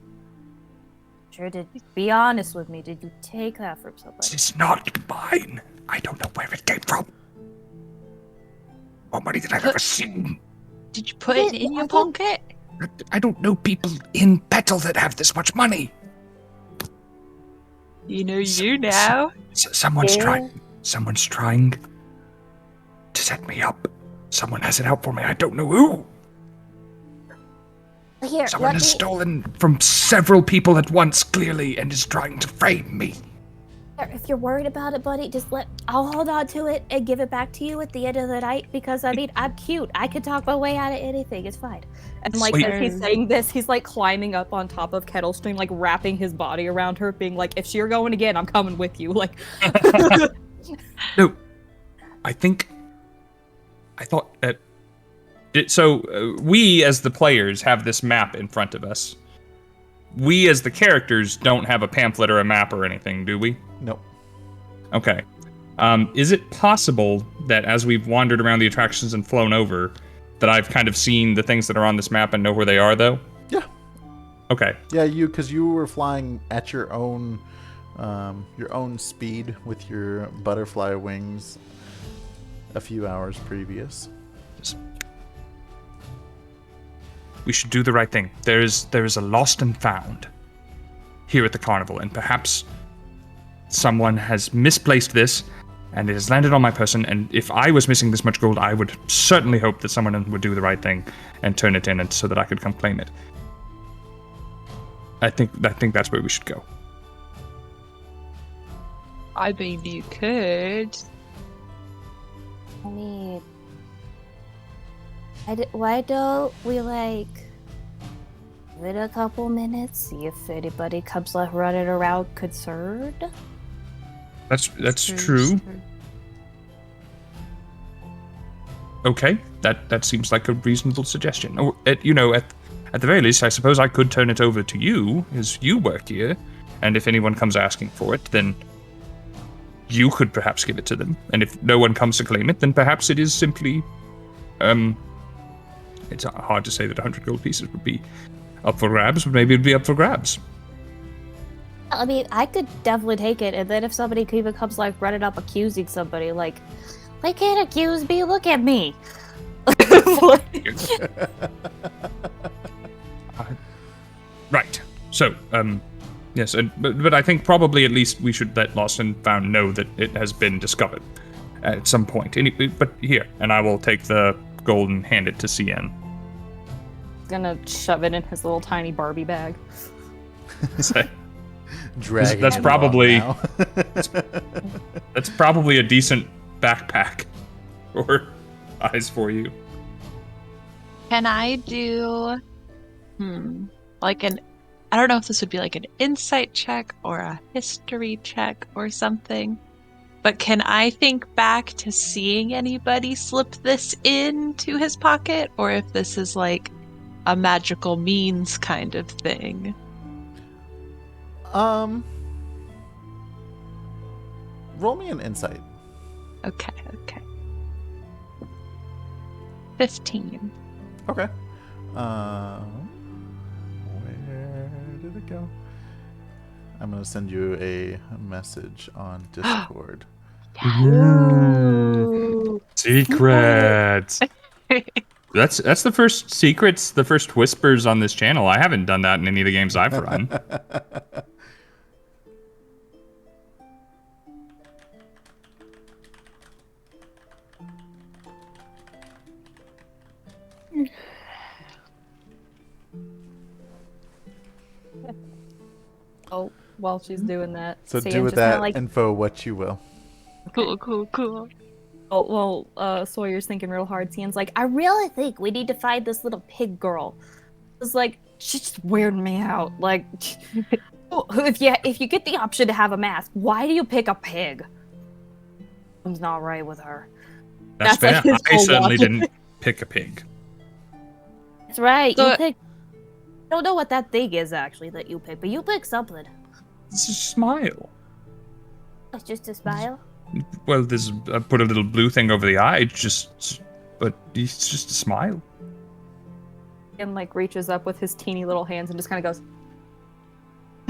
sure, be honest with me. Did you take that from somebody? It's not mine. I don't know where it came from. More money than I've ever seen. Did you put it in your pocket? I don't know people in Petal that have this much money. You know you now. Someone's trying to set me up. Someone has it out for me. I don't know who. Here, Someone has stolen from several people at once, clearly, and is trying to frame me. If you're worried about it, buddy, I'll hold on to it and give it back to you at the end of the night, because, I mean, I'm cute. I can talk my way out of anything. It's fine. And, like, Sweet. as he's saying this, he's, like, climbing up on top of Kettlestream, like, wrapping his body around her, being like, if you're going again, I'm coming with you. Like, No, I thought that... we, as the players, have this map in front of us. We, as the characters, don't have a pamphlet or a map or anything, do we? Nope. Okay. Is it possible that as we've wandered around the attractions and flown over, that I've kind of seen the things that are on this map and know where they are, though? Yeah. Okay. Yeah, because you were flying at your own speed with your butterfly wings a few hours previous. We should do the right thing. There is a lost and found here at the carnival, and perhaps someone has misplaced this, and it has landed on my person, and if I was missing this much gold, I would certainly hope that someone would do the right thing and turn it in, and so that I could come claim it. I think that's where we should go. I mean, you could. I mean, why don't we, like, give it a couple minutes, see if anybody comes like running around concerned? That's true. Okay, that seems like a reasonable suggestion. Or, at the very least, I suppose I could turn it over to you, as you work here, and if anyone comes asking for it, then you could perhaps give it to them. And if no one comes to claim it, then perhaps it is simply, it's hard to say that 100 gold pieces would be up for grabs, but maybe it'd be up for grabs. I mean, I could definitely take it, and then if somebody even comes, like, running up accusing somebody, like, they can't accuse me, look at me. Right. So, yes, but I think probably at least we should let Lost and Found know that it has been discovered at some point. But here, and I will take the gold and hand it to CN. he's gonna shove it in his little tiny Barbie bag. Dragging That's him probably along now. that's probably a decent backpack or eyes for you. Can I do, like I don't know if this would be like an insight check or a history check or something, but can I think back to seeing anybody slip this into his pocket, or if this is like a magical means kind of thing? Roll me an insight. Okay. 15. Okay. Where did it go? I'm gonna send you a message on Discord. Secrets. That's the first secrets, the first whispers on this channel. I haven't done that in any of the games I've run. Oh, while she's doing that. So Sam's do with just kinda that like, info what you will. Cool. oh, well, Sawyer's thinking real hard. Cian's like, I really think we need to find this little pig girl. It's like, she's just weirding me out. Like, if you get the option to have a mask, why do you pick a pig? Something's not right with her. That's fair. like his I whole certainly logic. didn't pick a pig. That's right, So- you pick... I don't know what that thing is, actually, that you pick, but you pick something. It's a smile. It's just a smile. Well, I put a little blue thing over the eye, but it's just a smile. And like reaches up with his teeny little hands and just kind of goes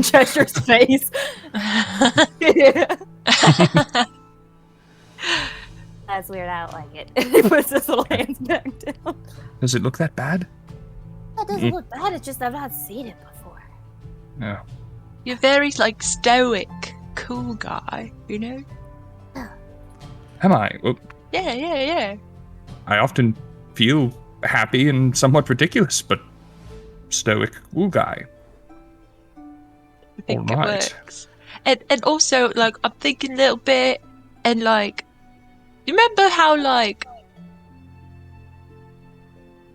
Cheshire's face. Yeah. That's weird, I don't like it. He puts his little hands back down. Does it look that bad? That doesn't look bad, it's just I've not seen it before. No. You're very like stoic, cool guy, you know? Am I? Well, Yeah. I often feel happy and somewhat ridiculous, but stoic cool guy. I think it Alright. works. And also, like, I'm thinking a little bit, and like, you remember how, like,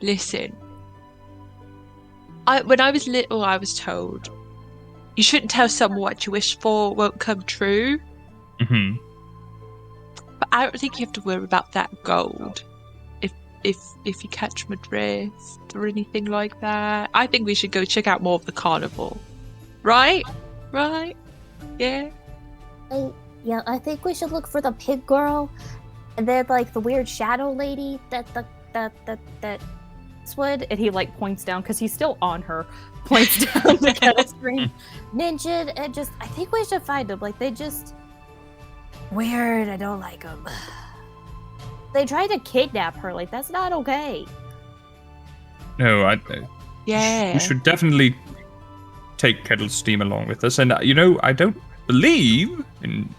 listen, when I was little, I was told you shouldn't tell someone what you wish for won't come true. Mm-hmm. But I don't think you have to worry about that gold. If you catch my drift or anything like that. I think we should go check out more of the carnival. Right? Yeah. Yeah, I think we should look for the pig girl, and then like the weird shadow lady that Wood, and he like points down because he's still on her. Points down the kettle screen. Ninja, and just I think we should find them. Like they just weird. I don't like them. They tried to kidnap her. Like that's not okay. No, Yeah. we should definitely take Kettle Steam along with us. And, I don't believe, and,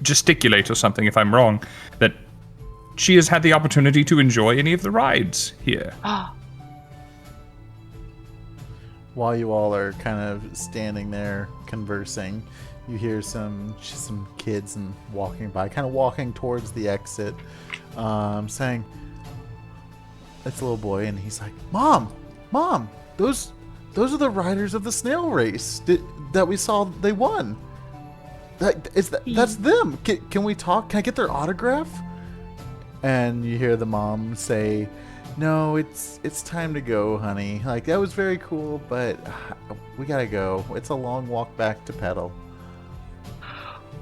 gesticulate or something if I'm wrong, that she has had the opportunity to enjoy any of the rides here. While you all are kind of standing there conversing, you hear some kids and walking by, kind of walking towards the exit, saying, it's a little boy, and he's like, Mom, those are the riders of the snail race that we saw. They won. That's them. Can we talk? Can I get their autograph? And you hear the mom say, no, it's time to go, honey. Like, that was very cool, but we gotta go. It's a long walk back to Petal.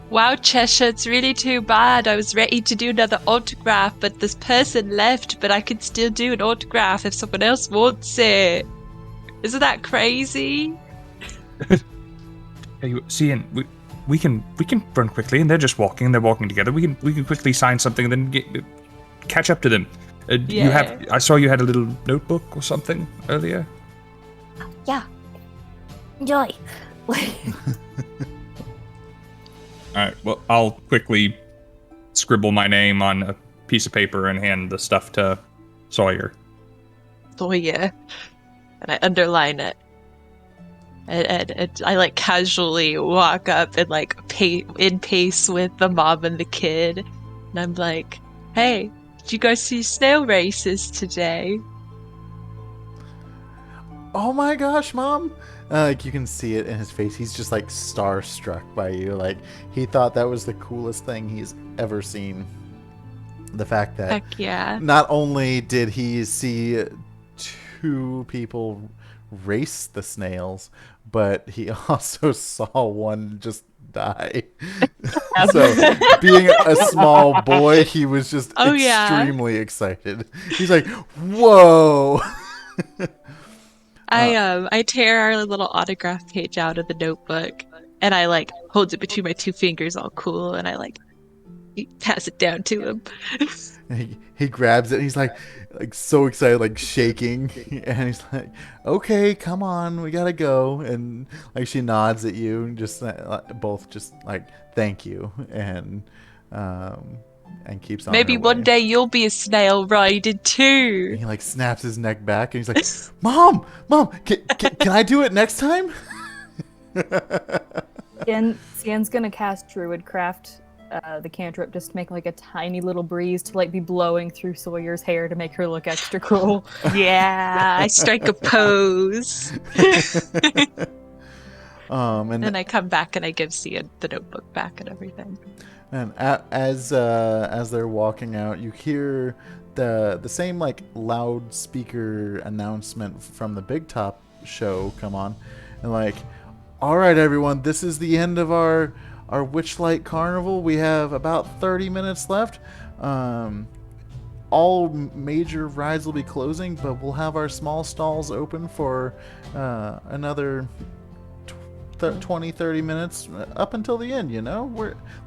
Wow, Cheshire, it's really too bad. I was ready to do another autograph, but this person left, but I could still do an autograph if someone else wants it. Isn't that crazy? Hey, Scinn, we can run quickly, and they're just walking. They're walking together. We can quickly sign something and then catch up to them. Yeah. I saw you had a little notebook or something earlier. Yeah. Enjoy. All right. Well, I'll quickly scribble my name on a piece of paper and hand the stuff to Sawyer. And I underline it. And I like casually walk up and like in pace with the mom and the kid. And I'm like, hey, did you guys see snail races today? Oh my gosh, Mom! Like, you can see it in his face. He's just like starstruck by you. Like, he thought that was the coolest thing he's ever seen. The fact that Heck yeah. not only did he see two people race the snails, but he also saw one just die. So, being a small boy, he was just extremely excited. He's like, whoa! I tear our little autograph page out of the notebook, and I like hold it between my two fingers all cool, and I like pass it down to him. He grabs it, and he's like so excited, like shaking, and he's like, okay, come on, we gotta go. And like she nods at you and just both just like thank you, and keeps on Maybe her one way. day you'll be a snail rider too. And he like snaps his neck back, and he's like, mom, can I do it next time? Scien's gonna cast Druidcraft, the cantrip, just to make like a tiny little breeze to like be blowing through Sawyer's hair to make her look extra cool. Yeah, I strike a pose. And then I come back and I give Cien the notebook back and everything. And as they're walking out, you hear the same like loudspeaker announcement from the Big Top show come on, and like, all right, everyone, this is the end of our Witchlight Carnival. We have about 30 minutes left. All major rides will be closing, but we'll have our small stalls open for another 20-30 minutes up until the end.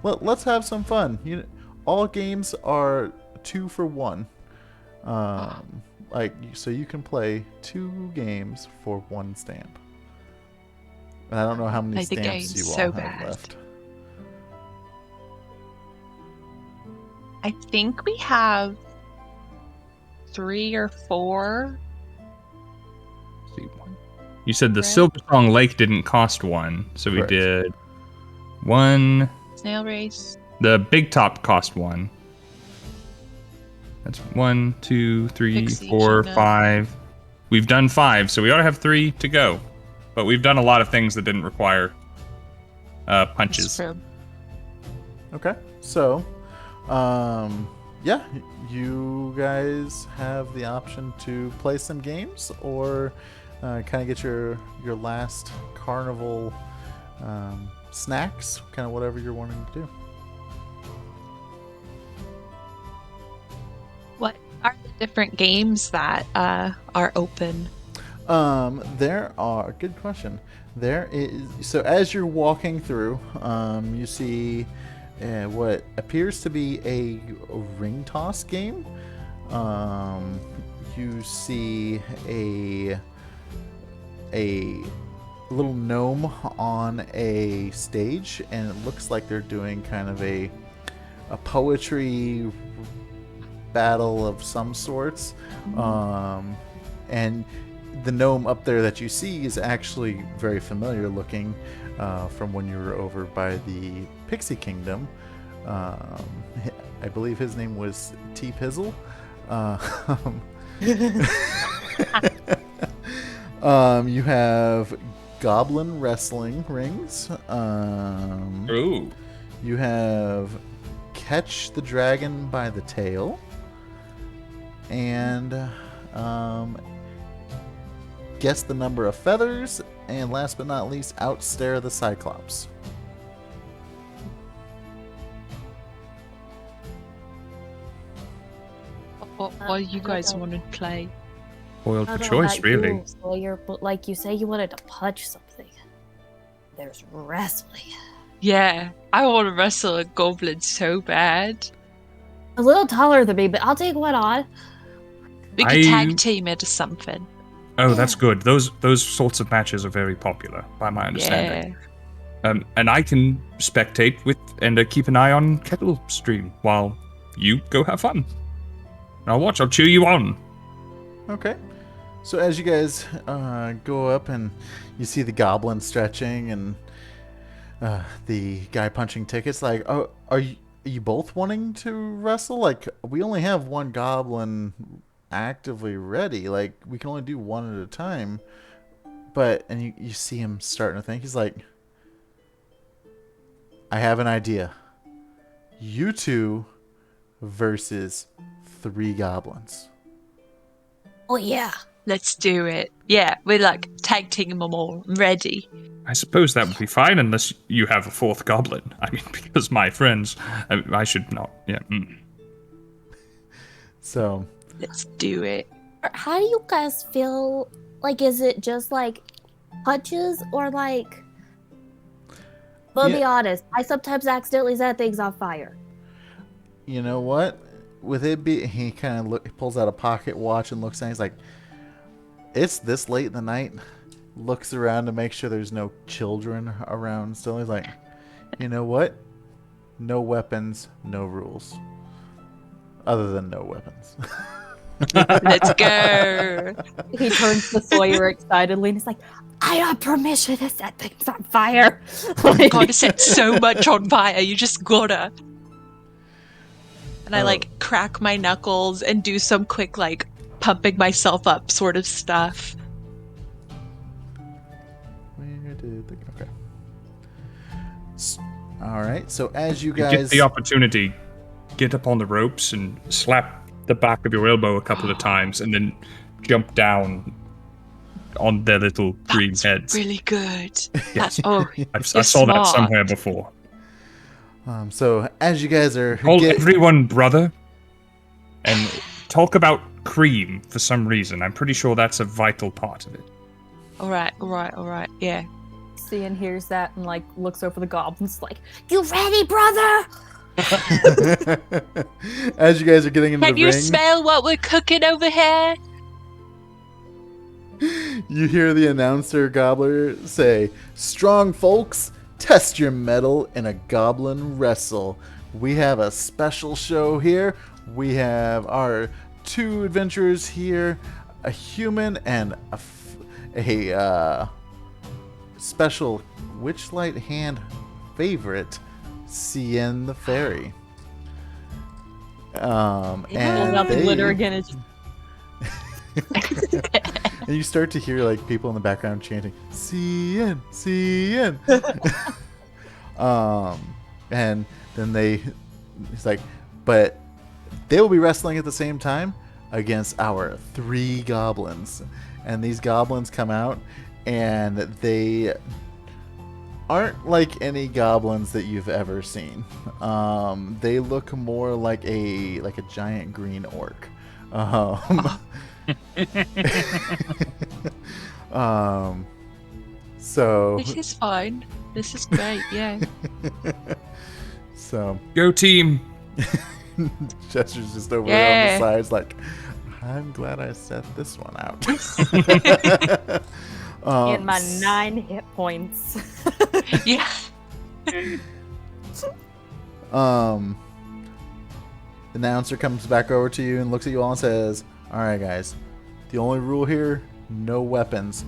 Let's have some fun. All games are 2 for 1, so you can play 2 games for 1 stamp. And I don't know how many stamps you all have left. I think we have 3 or 4. Let's see, one. You said the Right. Silversong Lake didn't cost 1, so we Correct. did 1. Snail race. The big top cost 1. That's 1, 2, 3, Pixie 4, Gina. 5. We've done 5, so we ought to have 3 to go. But we've done a lot of things that didn't require That's punches. true. Okay, so, yeah, you guys have the option to play some games or kind of get your last carnival snacks, kind of whatever you're wanting to do. What are the different games that are open? There are, good question. There is, so as you're walking through, you see what appears to be a ring toss game. You see a little gnome on a stage, and it looks like they're doing kind of a poetry battle of some sorts. And the gnome up there that you see is actually very familiar looking from when you were over by the Pixie Kingdom. I believe his name was T. Pizzle. You have goblin wrestling rings. Ooh. You have catch the dragon by the tail. And guess the number of feathers, and last but not least, outstare the Cyclops. What do you guys want to play? Spoiled I for don't know choice, about really. you, Sawyer, but like you say, you wanted to punch something. There's wrestling. Yeah, I want to wrestle a goblin so bad. A little taller than me, but I'll take one on. We could I- tag team it or something. Oh, that's good. Those sorts of matches are very popular, by my understanding. Yeah. And I can spectate with and keep an eye on Kettle Stream while you go have fun. I'll watch. I'll cheer you on. Okay. So as you guys go up and you see the goblin stretching and the guy punching tickets, like, oh, are you both wanting to wrestle? Like, we only have one goblin actively ready. Like, we can only do one at a time. But, and you see him starting to think. He's like, I have an idea. You two versus 3 goblins. Oh yeah. Let's do it. Yeah, we're like tag teaming them all. I'm ready. I suppose that would be fine unless you have a 4th goblin. I mean, because my friends, I should not. Yeah. So, Let's do it. How do you guys feel? Like, is it just like punches or like? Well, be honest. I sometimes accidentally set things on fire. you know what? With it be, he kind of pulls out a pocket watch and looks at it. He's like, it's this late in the night. Looks around to make sure there's no children around still. He's like, you know what? No weapons, no rules. Other than no weapons. Let's go. He turns to Sawyer excitedly and he's like, I have permission to set things on fire. Like, Gotta set so much on fire. You just gotta. And I like crack my knuckles and do some quick like pumping myself up sort of stuff. Where did the... Okay. All right. So as you You get guys... the opportunity, get up on the ropes and slap the back of your elbow a couple of times, and then jump down on their little green That's heads. really good. Yes. That's, oh, I you're saw that smart. somewhere before. So as you guys are... Call everyone brother, and talk about cream for some reason. I'm pretty sure that's a vital part of it. All right. Yeah. Cian hears that and like looks over the goblins like, you ready, brother? As you guys are getting into Can the you ring, smell what we're cooking over here? you hear the announcer gobbler say, "Strong folks, test your mettle in a goblin wrestle. we have a special show here. We have our 2 adventurers here, a human and a special Witchlight hand favorite, Scinn the fairy. And Pulls out the glitter again. It's and you start to hear like people in the background chanting "Scinn, Scinn." And then it's like, but they will be wrestling at the same time against our 3 goblins, and these goblins come out, and they aren't like any goblins that you've ever seen. They look more like a giant green orc. So This is fine. This is great, yeah. So Go team. Chester's just over there on the sides like, I'm glad I set this one out. in my 9 hit points. Yeah. The announcer comes back over to you and looks at you all and says, alright guys, the only rule here, no weapons.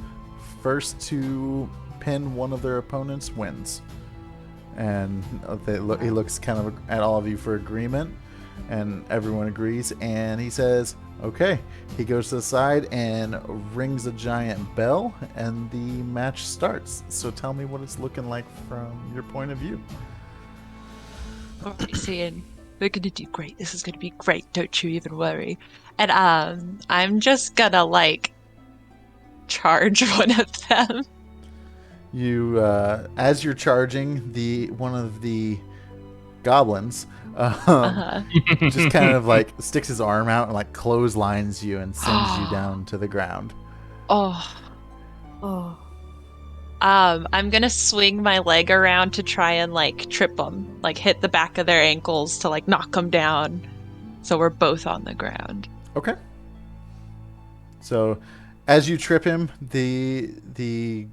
First to pin one of their opponents wins. And he looks kind of at all of you for agreement, and everyone agrees, and he says, okay. He goes to the side and rings a giant bell, and the match starts. So tell me what it's looking like from your point of view. Alright, Scinn, we're gonna do great. This is gonna be great. Don't you even worry. And I'm just gonna charge one of them. You, as you're charging, one of the goblins just kind of sticks his arm out and clotheslines you and sends you down to the ground. Oh. I'm gonna swing my leg around to try and trip them, hit the back of their ankles to knock them down, so we're both on the ground. Okay. So, as you trip him, the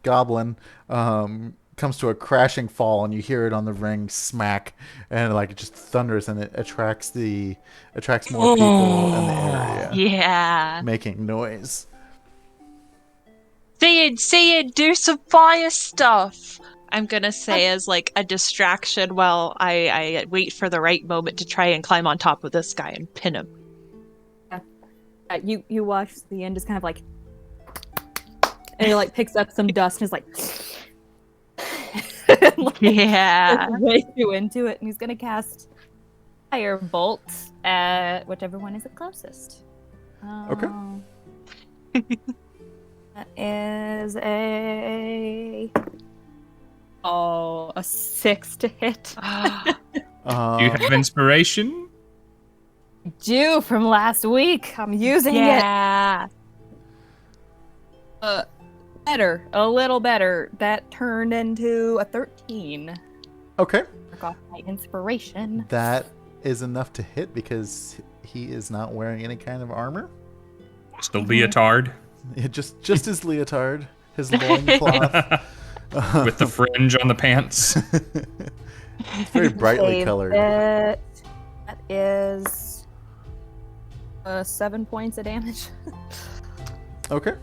goblin comes to a crashing fall, and you hear it on the ring smack, and it just thunders, and it attracts more people in the area. Yeah. Making noise. Scinn, do some fire stuff. I'm gonna say as a distraction while I wait for the right moment to try and climb on top of this guy and pin him. You watch the end just kind of and he picks up some dust and is Yeah. way too into it, and he's gonna cast fire bolt at whichever one is the closest. Okay. That is a 6 to hit. You have inspiration? Due from last week. I'm using Yeah. it. Better, a little better. That turned into a 13. Okay. Took off my inspiration. That is enough to hit because he is not wearing any kind of armor. Still leotard. Just his leotard, his loincloth. With the fringe on the pants. It's very brightly colored. That is 7 points of damage. Okay.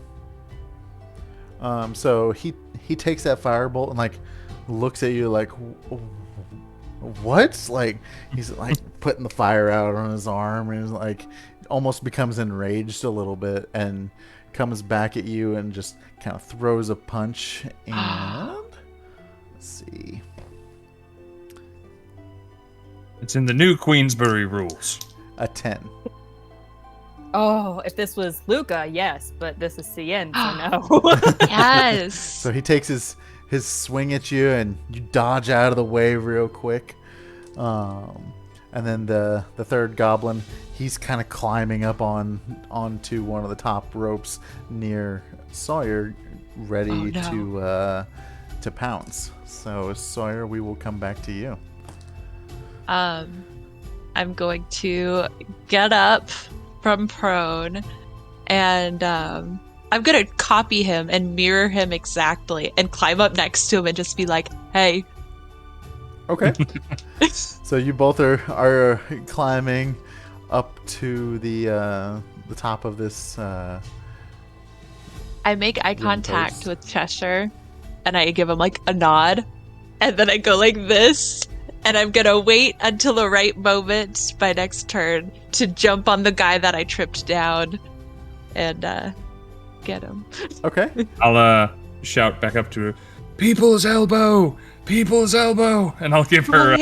So he takes that firebolt and looks at you what? He's putting the fire out on his arm and almost becomes enraged a little bit and comes back at you and just kind of throws a punch and let's see. It's in the new Queensbury rules. A 10. Oh, if this was Luca, yes, but this is Scinn, so no. Yes. So he takes his swing at you and you dodge out of the way real quick. And then the third goblin, he's kind of climbing up onto one of the top ropes near Sawyer, ready to pounce. So Sawyer, we will come back to you. I'm going to get up from prone, and I'm gonna copy him and mirror him exactly, and climb up next to him and just be like, "Hey, Okay. So you both are climbing up to the top of this. I make eye Ring contact post. with Cheshire, and I give him like a nod, and then I go like this, and I'm gonna wait until the right moment, my next turn, to jump on the guy that I tripped down, and get him. Okay. I'll shout back up to her, "People's elbow! People's elbow!" And I'll give her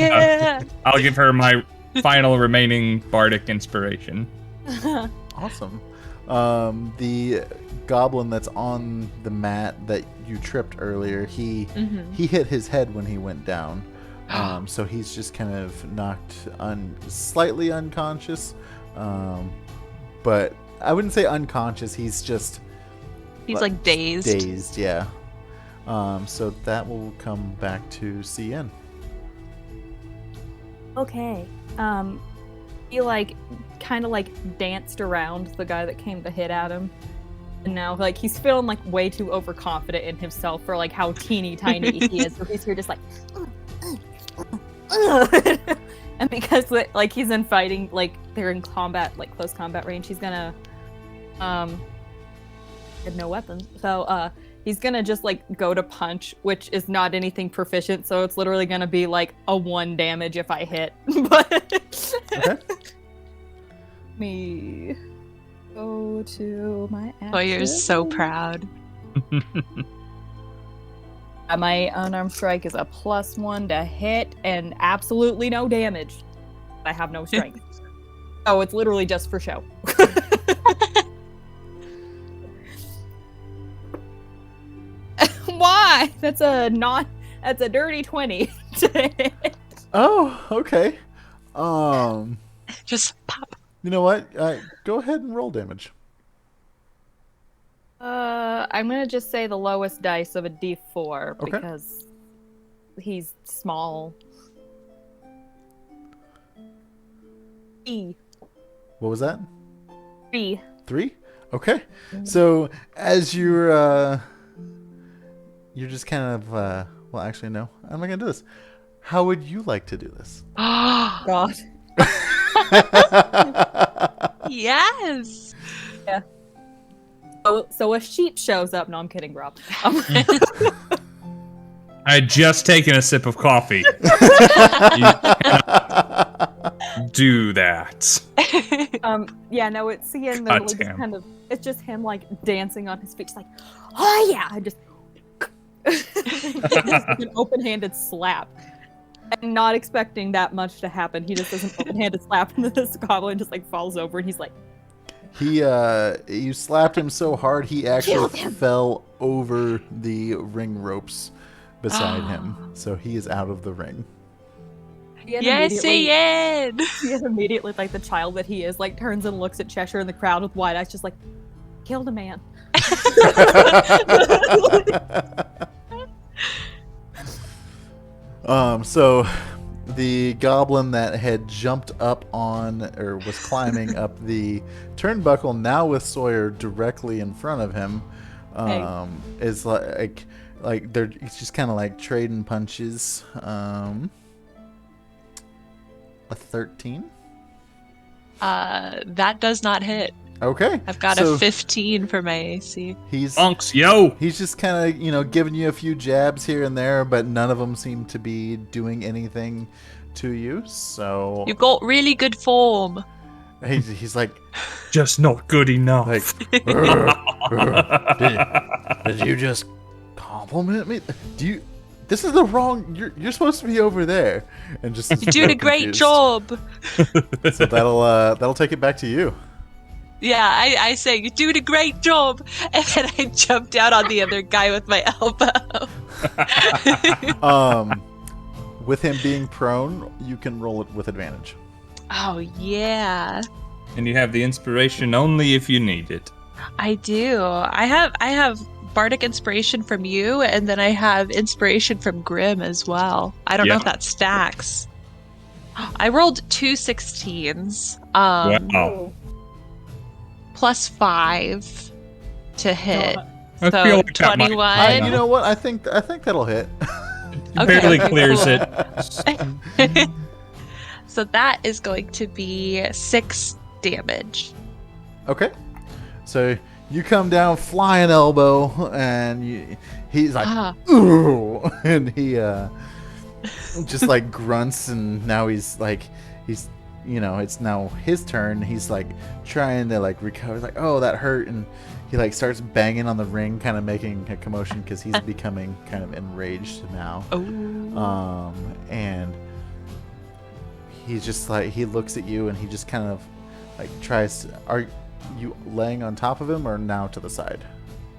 I'll give her my final remaining bardic inspiration. Awesome. The goblin that's on the mat that you tripped earlier, he hit his head when he went down. So he's just kind of knocked slightly unconscious. But I wouldn't say unconscious, he's just like dazed. Dazed, yeah. So that will come back to CN. Okay. He like kind of like danced around the guy that came to hit at him. And now like he's feeling like way too overconfident in himself for like how teeny tiny he is. So he's here just like and because like he's in fighting, like they're in combat, like close combat range, he's gonna have no weapons. So he's gonna just like go to punch, which is not anything proficient, so it's literally gonna be like a 1 damage if I hit. But Okay. me go to my Sawyer's so proud. My unarmed strike is a +1 to hit and absolutely no damage. I have no strength. Oh, it's literally just for show. Why? That's a dirty 20 to hit. Oh, okay. Just pop. You know what? Go ahead and roll damage. I'm gonna just say the lowest dice of a D4 Okay. because he's small. E. What was that? 3. 3? Okay. So as you're just kind of well, actually no. I'm not gonna do this. How would you like to do this? God. Yes. Yeah. So a sheep shows up. No, I'm kidding, Rob. I had just taken a sip of coffee. You cannot do that. Yeah, no, it's seeing God literally just damn. kind of. It's just him like dancing on his feet, just like, oh yeah, I just. Just an open-handed slap, and not expecting that much to happen. He just does an open-handed slap, and this goblin just like falls over, and he's like, You slapped him so hard he actually fell over the ring ropes beside him. So he is out of the ring. Yes, Ian. He immediately, like the child that he is, like turns and looks at Cheshire in the crowd with wide eyes, just like, killed a man. So the goblin that had jumped up on or was climbing up the turnbuckle, now with Sawyer directly in front of him, is like they're just kind of like trading punches. A 13. That does not hit. Okay. I've got so a 15 for my AC. He's Unks, yo! He's just kind of, giving you a few jabs here and there, but none of them seem to be doing anything to you. So You've got really good form. he's like, Just not good enough. like, did you just compliment me? This is the wrong. You're supposed to be over there, and just You're doing a great job. So that'll take it back to you. Yeah, I say, you're doing a great job. And then I jump down on the other guy with my elbow. With him being prone, you can roll it with advantage. Oh, yeah. And you have the inspiration only if you need it. I do. I have bardic inspiration from you, and then I have inspiration from Grim as well. I don't know if that stacks. I rolled 2 16s. Wow. Plus 5 to hit. I So feel like that might- 21. You know what? I think that'll hit. Okay, Barely okay, clears cool. it. So that is going to be 6 damage. Okay. So you come down flying elbow, and he's like, Ah. ooh, and he just like grunts, and now he's it's now his turn. He's like trying to like recover, like, oh, that hurt, and he like starts banging on the ring, kind of making a commotion because he's becoming kind of enraged now. Oh. And he's just like, he looks at you and he just kind of like tries to, are you laying on top of him or now to the side?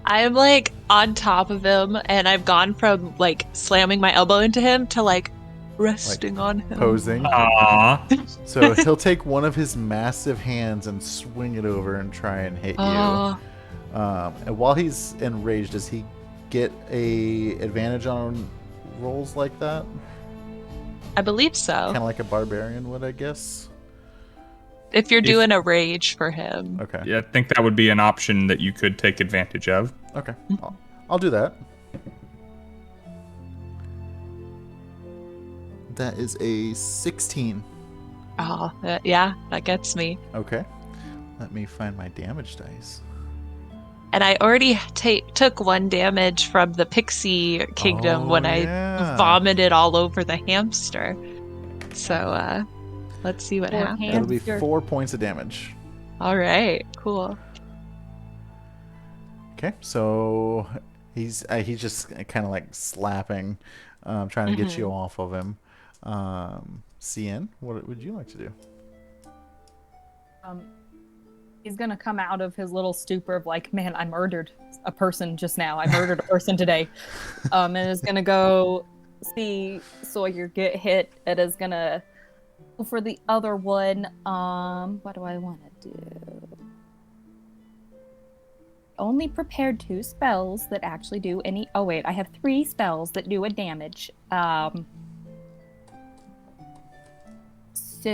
I'm like on top of him, and I've gone from like slamming my elbow into him to like resting on him. Posing. Aww. So he'll take one of his massive hands and swing it over and try and hit you. And while he's enraged, does he get a advantage on rolls like that? I believe so. Kind of like a barbarian would, I guess. If you're doing a rage for him. Okay. Yeah, I think that would be an option that you could take advantage of. Okay. I'll do that. That is a 16. Oh, yeah, that gets me. Okay. Let me find my damage dice. And I already took 1 damage from the pixie kingdom when I vomited all over the hamster. So, let's see what happens. That'll be 4 points of damage. All right, cool. Okay, so he's just kind of like slapping, trying to get you off of him. Scinn, what would you like to do? He's gonna come out of his little stupor of like, man, I murdered a person just now. I murdered a person today. And is gonna go see Sawyer get hit. It is gonna go for the other one. What do I want to do? Only prepared 2 spells that actually do any. Oh wait, I have 3 spells that do a damage. So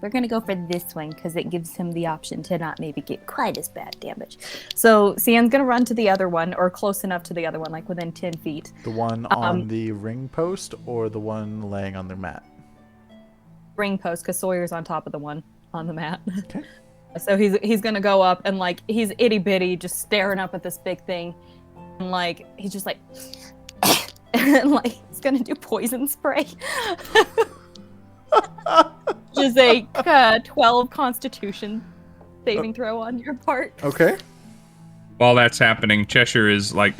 we're gonna go for this one because it gives him the option to not maybe get quite as bad damage. So Scien's gonna run to the other one, or close enough to the other one, like within 10 feet. The one on the ring post or the one laying on their mat? Ring post, because Sawyer's on top of the one on the mat. Okay. So he's gonna go up and like he's itty bitty, just staring up at this big thing, and like he's just like, and like he's gonna do poison spray. Which is a 12 Constitution saving throw on your part. Okay. While that's happening, Cheshire is like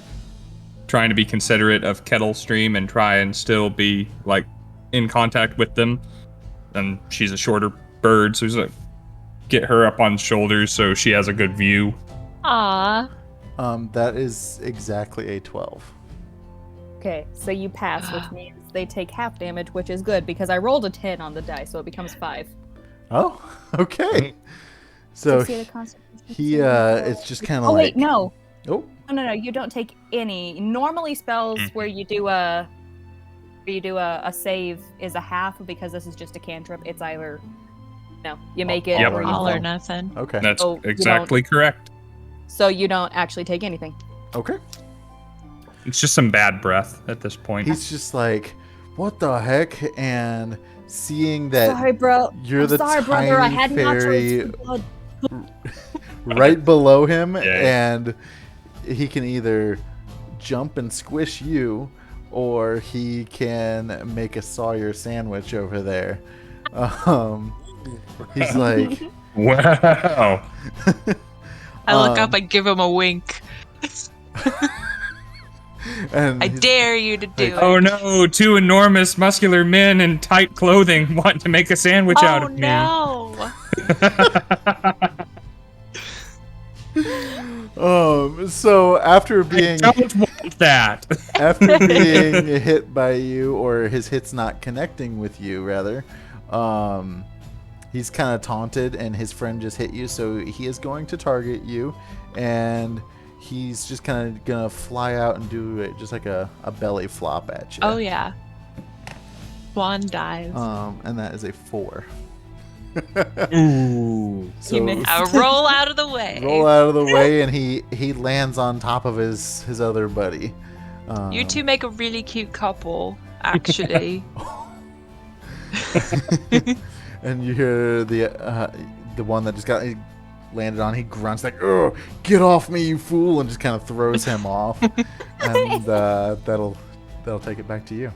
trying to be considerate of Kettle Stream and try and still be like in contact with them. And she's a shorter bird, so he's like, get her up on shoulders so she has a good view. Aww. That is exactly a 12. Okay, so you pass, which means they take half damage, which is good because I rolled a 10 on the die, so it becomes 5. Oh, okay. So he it's just kind of like. Oh wait, no. Oh. No, you don't take any. Normally, spells where you do a save is a half, because this is just a cantrip. It's either you make it or you all don't. or nothing. Okay. That's exactly correct. So you don't actually take anything. Okay. It's just some bad breath at this point. He's just like, what the heck? And seeing that Sorry, bro. you're I'm the sorry, tiny brother. I had fairy nachos for blood. right below him, Yeah. and he can either jump and squish you, or he can make a Sawyer sandwich over there. He's like, Wow. I look up and give him a wink. and I he's- dare you to do it. Oh no, 2 enormous muscular men in tight clothing want to make a sandwich out of me. No. So after I being don't want that. after being hit by you, or his hit's not connecting with you, rather, he's kind of taunted, and his friend just hit you, so he is going to target you, and he's just kind of gonna fly out and do it, just like a belly flop at you. Oh yeah. Swan dive. And that is a 4. Ooh. So Roll out of the way. roll out of the way, and he lands on top of his other buddy. You two make a really cute couple, actually. And you hear the one that just got landed on. He grunts like, "Oh, get off me, you fool!" and just kind of throws him off. And that'll take it back to you.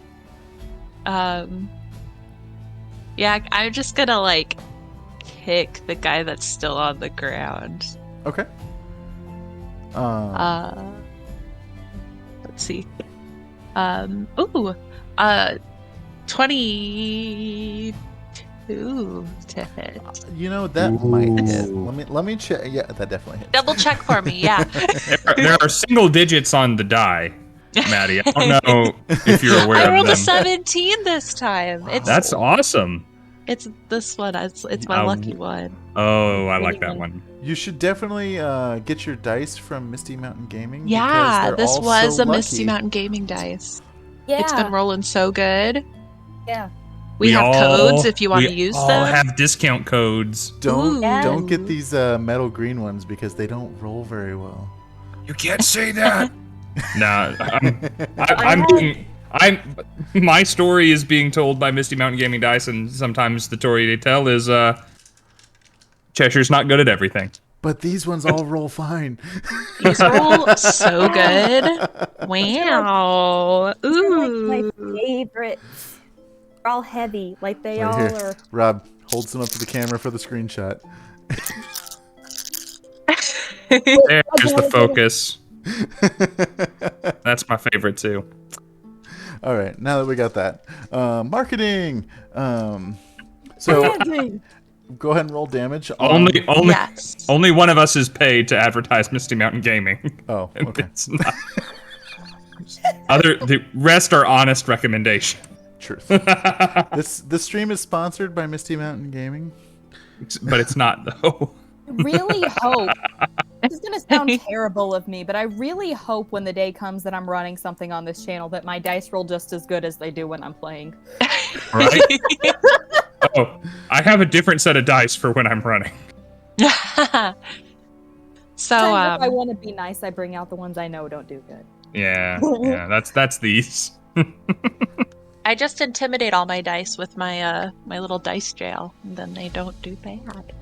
Yeah, I'm just gonna like kick the guy that's still on the ground. Okay. Let's see. 22 to hit. You know that might hit. Let me check. Yeah, that definitely hits. Double check for me, yeah. There are single digits on the die, Maddie. I don't know if you're aware I of rolled them. a 17 this time. It's That's awesome. It's this one. It's my lucky one. Oh, I like that one. You should definitely get your dice from Misty Mountain Gaming. Yeah, because this they're all was so a Misty lucky. Mountain Gaming dice. Yeah. It's been rolling so good. Yeah. We have codes if you want to use all them. have discount codes. Don't get these metal green ones because they don't roll very well. You can't say that. Nah, my story is being told by Misty Mountain Gaming Dice, and sometimes the story they tell is Cheshire's not good at everything. But these ones all roll fine. These roll so good. Wow. Ooh. Like my favorite. They're all heavy. Like they all Here, are. Rob, hold some up to the camera for the screenshot. There's the focus. That's my favorite too. All right, now that we got that, marketing. So go ahead and roll damage. Yes. Only one of us is paid to advertise Misty Mountain Gaming. Oh, okay. It's not. The rest are honest recommendation. Truth. This stream is sponsored by Misty Mountain Gaming, but it's not though. Really hope. This is going to sound terrible of me, but I really hope when the day comes that I'm running something on this channel that my dice roll just as good as they do when I'm playing. Right? Oh, I have a different set of dice for when I'm running. So, Sometimes if I want to be nice, I bring out the ones I know don't do good. Yeah, that's these. I just intimidate all my dice with my my little dice jail, and then they don't do bad.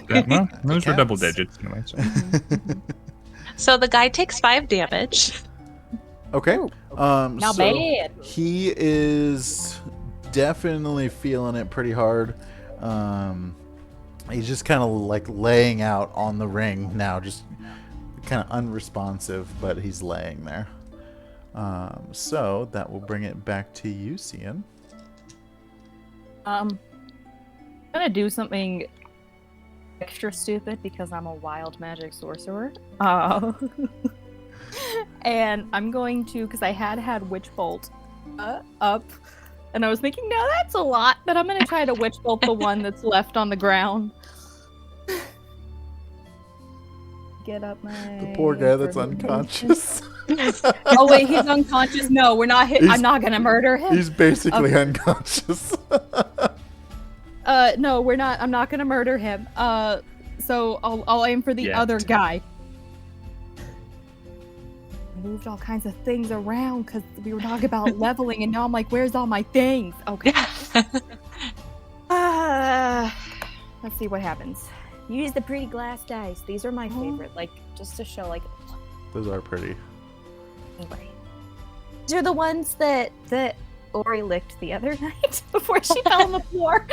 Well, those were double digits anyway. So. So the guy takes 5 damage. Okay. Not so bad. He is definitely feeling it pretty hard. He's just kind of like laying out on the ring now, just kind of unresponsive, but he's laying there. So that will bring it back to you, Scinn. I'm gonna do something extra stupid because I'm a wild magic sorcerer. And I'm going to, because I had Witch Bolt up, and I was thinking, no, that's a lot, but I'm gonna try to Witch Bolt the one that's left on the ground. Get up my... The poor guy that's unconscious. Oh wait, he's unconscious. No, we're not. I'm not gonna murder him. He's basically unconscious. No, we're not. I'm not gonna murder him. So I'll aim for the other guy. Moved all kinds of things around because we were talking about leveling, and now I'm like, where's all my things? Okay. Let's see what happens. Use the pretty glass dice. These are my favorite. Like, just to show, like... Those are pretty. Anyway. These are the ones that Ori licked the other night before she fell on the floor.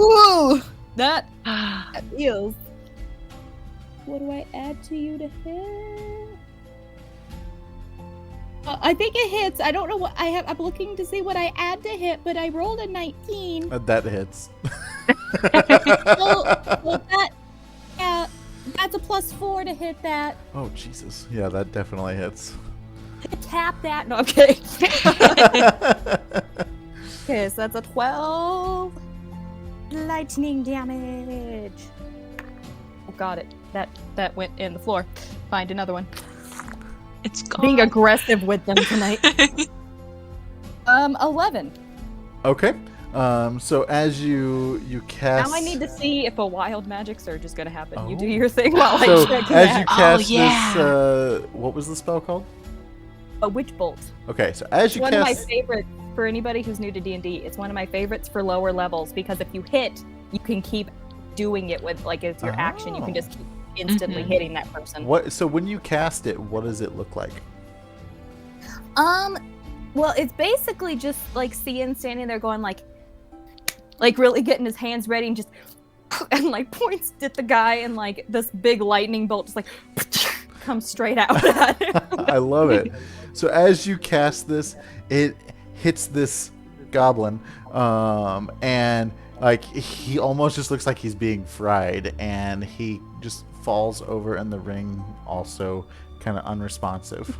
Ooh! That feels... What do I add to you to hit? I think it hits. I don't know what I have. I'm looking to see what I add to hit, but I rolled a 19. That hits. Well, that's a +4 to hit that. Oh, Jesus. Yeah, that definitely hits. Tap that. No, okay. Okay, so that's a 12 lightning damage. Oh, got it. That went in the floor. Find another one. It's gone. Being aggressive with them tonight. 11. Okay. So as you cast, Now I need to see if a wild magic surge is going to happen. You do your thing while So I check as you that. cast yeah. this, what was the spell called? A witch bolt. Okay, so as you One of my cast, favorites for anybody who's new to D&D. It's one of my favorites for lower levels because if you hit, you can keep doing it with like it's your action. You can just keep instantly hitting that person. what? So when you cast it, what does it look like? Well, it's basically just like Cian standing there going like really getting his hands ready and just and like points at the guy and like this big lightning bolt just like comes straight out at him. I love it. So as you cast this, it hits this goblin, and like he almost just looks like he's being fried, and he just falls over in the ring, also kind of unresponsive.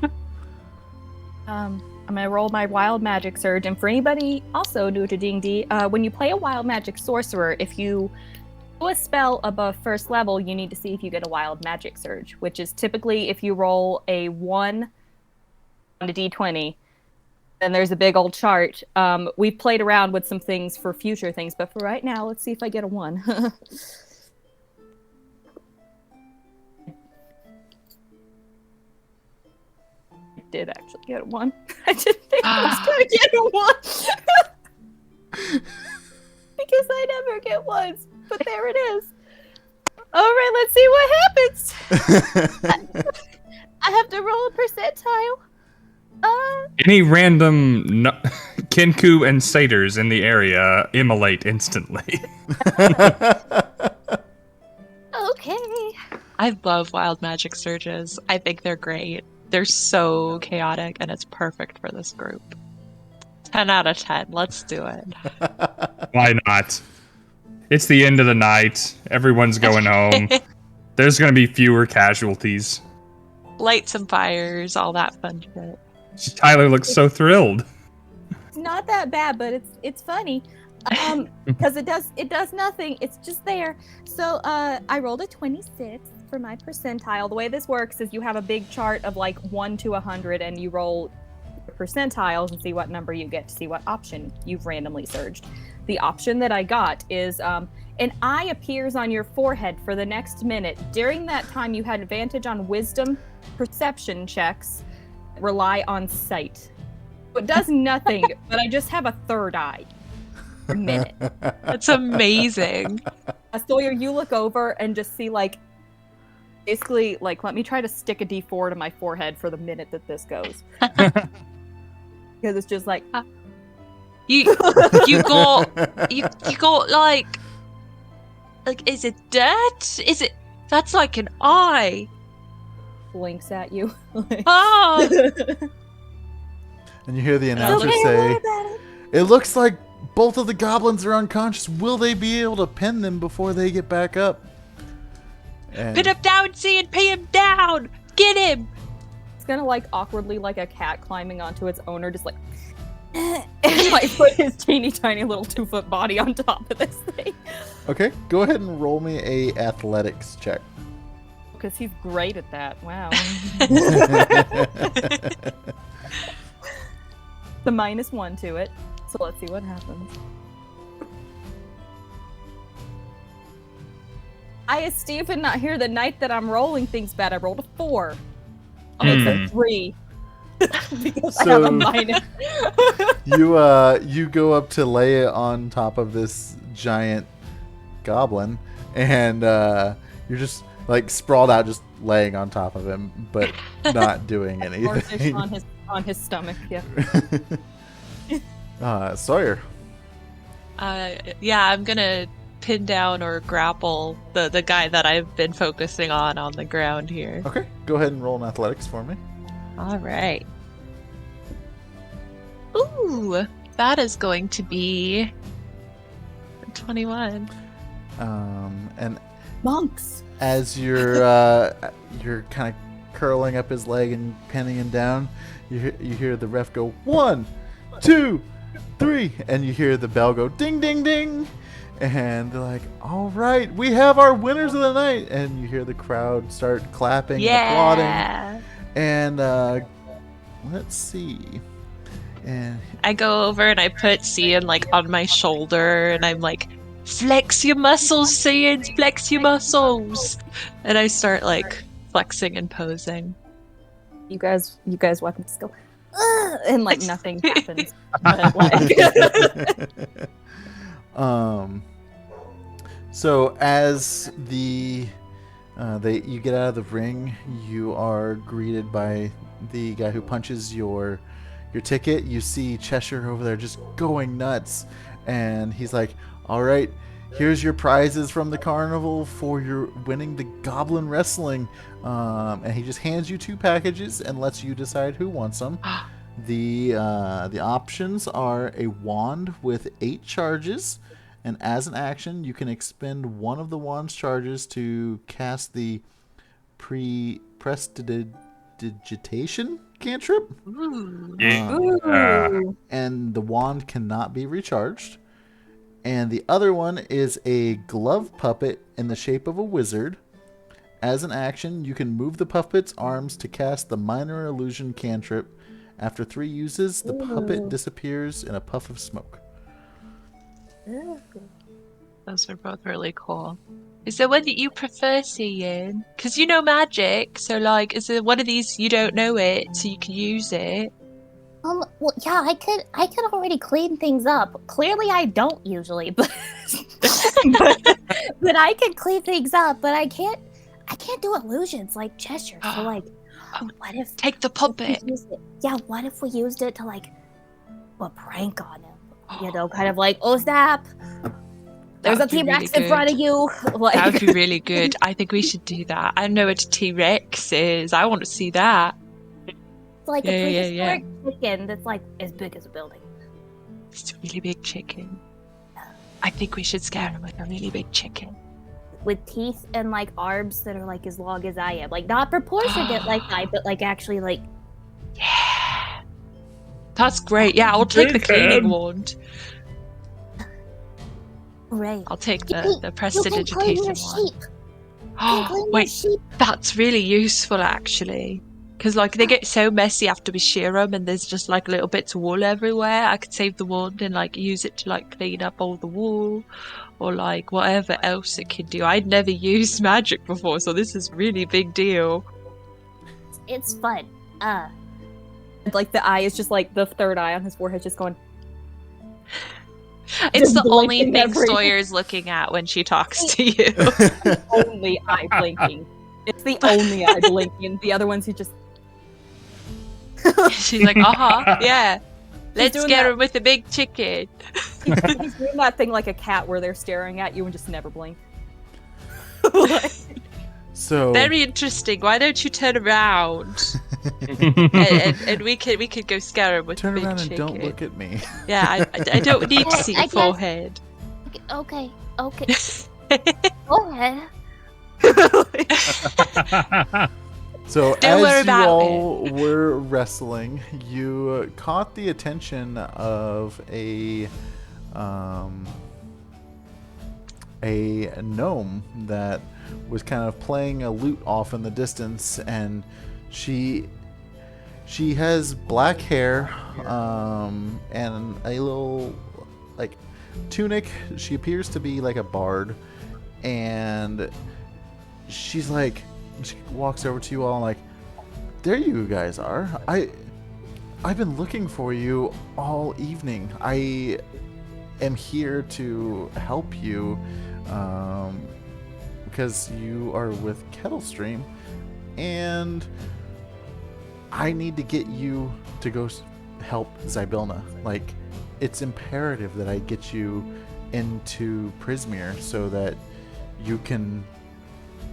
I'm gonna roll my wild magic surge, and for anybody also new to D&D, when you play a wild magic sorcerer, if you do a spell above first level, you need to see if you get a wild magic surge, which is typically if you roll a 1 on a d20, then there's a big old chart. We've played around with some things for future things, but for right now, let's see if I get a 1. Did actually get a 1. I didn't think I was gonna get a 1 because I never get ones, but there it is. All right, let's see what happens. I have to roll a percentile. Any random Kinku and satyrs in the area immolate instantly. Okay. I love wild magic surges. I think they're great. They're so chaotic, and it's perfect for this group. 10 out of 10. Let's do it. Why not? It's the end of the night. Everyone's going home. There's going to be fewer casualties. Light some fires, all that fun shit. Tyler looks so thrilled. It's not that bad, but it's funny. Because it does nothing. It's just there. So I rolled a 26 for my percentile. The way this works is you have a big chart of like 1 to 100, and you roll percentiles and see what number you get to see what option you've randomly surged. The option that I got is an eye appears on your forehead for the next minute. During that time, you had advantage on wisdom perception checks. Rely on sight. It does nothing, but I just have a third eye. For a minute. That's amazing. Sawyer, you look over and just see like basically like let me try to stick a D4 to my forehead for the minute that this goes. Because it's just like you got like is it dirt? Is it that's like an eye? Blinks at you. Oh. And you hear the announcer say, "It looks like both of the goblins are unconscious. Will they be able to pin them before they get back up?" And Pin him down, see and pin him down. Get him. It's gonna like awkwardly like a cat climbing onto its owner, just like and like put his teeny tiny little 2-foot body on top of this thing. Okay, go ahead and roll me a athletics check. Because he's great at that. Wow. The -1 to it. So let's see what happens. I as Stephen not here the night that I'm rolling things bad. I rolled a 4. It's a 3. Because I have a minus. You go up to lay it on top of this giant goblin, and you're just like sprawled out, just laying on top of him, but not doing anything. on his stomach, yeah. Sawyer. Yeah, I'm gonna pin down or grapple the guy that I've been focusing on the ground here. Okay, go ahead and roll an athletics for me. All right. Ooh, that is going to be 21. And Monks. as you're kind of curling up his leg and pinning him down, you hear the ref go 1, 2, 3, and you hear the bell go ding, ding, ding, and they're like, "All right, we have our winners of the night," and you hear the crowd start clapping, and applauding, and let's see. And I go over and I put Cian like on my shoulder, and I'm like, "Flex your muscles, Cian, flex your muscles," and I start like flexing and posing. You guys watch him just go, "Ugh," and like nothing happens. But, like... So as you get out of the ring, you are greeted by the guy who punches your ticket. You see Cheshire over there just going nuts, and he's like, "All right, here's your prizes from the carnival for your winning the goblin wrestling." And he just hands you 2 packages and lets you decide who wants them. The options are a wand with 8 charges, and as an action, you can expend one of the wand's charges to cast the prestidigitation cantrip. And the wand cannot be recharged. And the other one is a glove puppet in the shape of a wizard. As an action, you can move the puppet's arms to cast the minor illusion cantrip. After 3 uses, the puppet disappears in a puff of smoke. Those are both really cool. Is there one that you prefer, Cian? Because you know magic, so like, is there one of these you don't know it, so you can use it? Well, yeah, I could already clean things up. Clearly, I don't usually, but but I can clean things up. But I can't do illusions like Cheshire. So like, what if take the puppet? What if we used it to like do a prank on him? You know, kind of like, oh snap, there's a T-Rex in front of you. Like... That would be really good. I think we should do that. I know what a T-Rex is. I want to see that. It's like a prehistoric chicken that's like as big as a building. It's a really big chicken. I think we should scare him with a really big chicken. With teeth and like arms that are like as long as I am. Like not proportionate like I, but like actually like... Yeah. That's great. Yeah, I'll take the cleaning wand. Right. I'll take the prestidigitation one. Oh, wait, that's really useful actually. Because like they get so messy after we shear them, and there's just like little bits of wool everywhere. I could save the wand and like use it to like clean up all the wool, or like whatever else it can do. I'd never used magic before, so this is really big deal. It's fun. Like the eye is just like the third eye on his forehead, just going. It's the only thing Sawyer's looking at when she talks to you. Only eye blinking. It's the only eye blinking. The other ones he just. She's like, yeah. Let's get her with a big chicken. He's doing that thing like a cat where they're staring at you and just never blink. So very interesting. Why don't you turn around? and we could go scare him with turn a big around chicken. And don't look at me. Yeah, I don't need to see your forehead. Okay. Go ahead. So don't worry as you about all were wrestling, you caught the attention of a gnome that was kind of playing a lute off in the distance, and she has black hair and a little like tunic. She appears to be like a bard, and she walks over to you all like, there you guys are. I've been looking for you all evening. I am here to help you because you are with Kettlestream, and I need to get you to go help Zybilna. Like, it's imperative that I get you into Prismere so that you can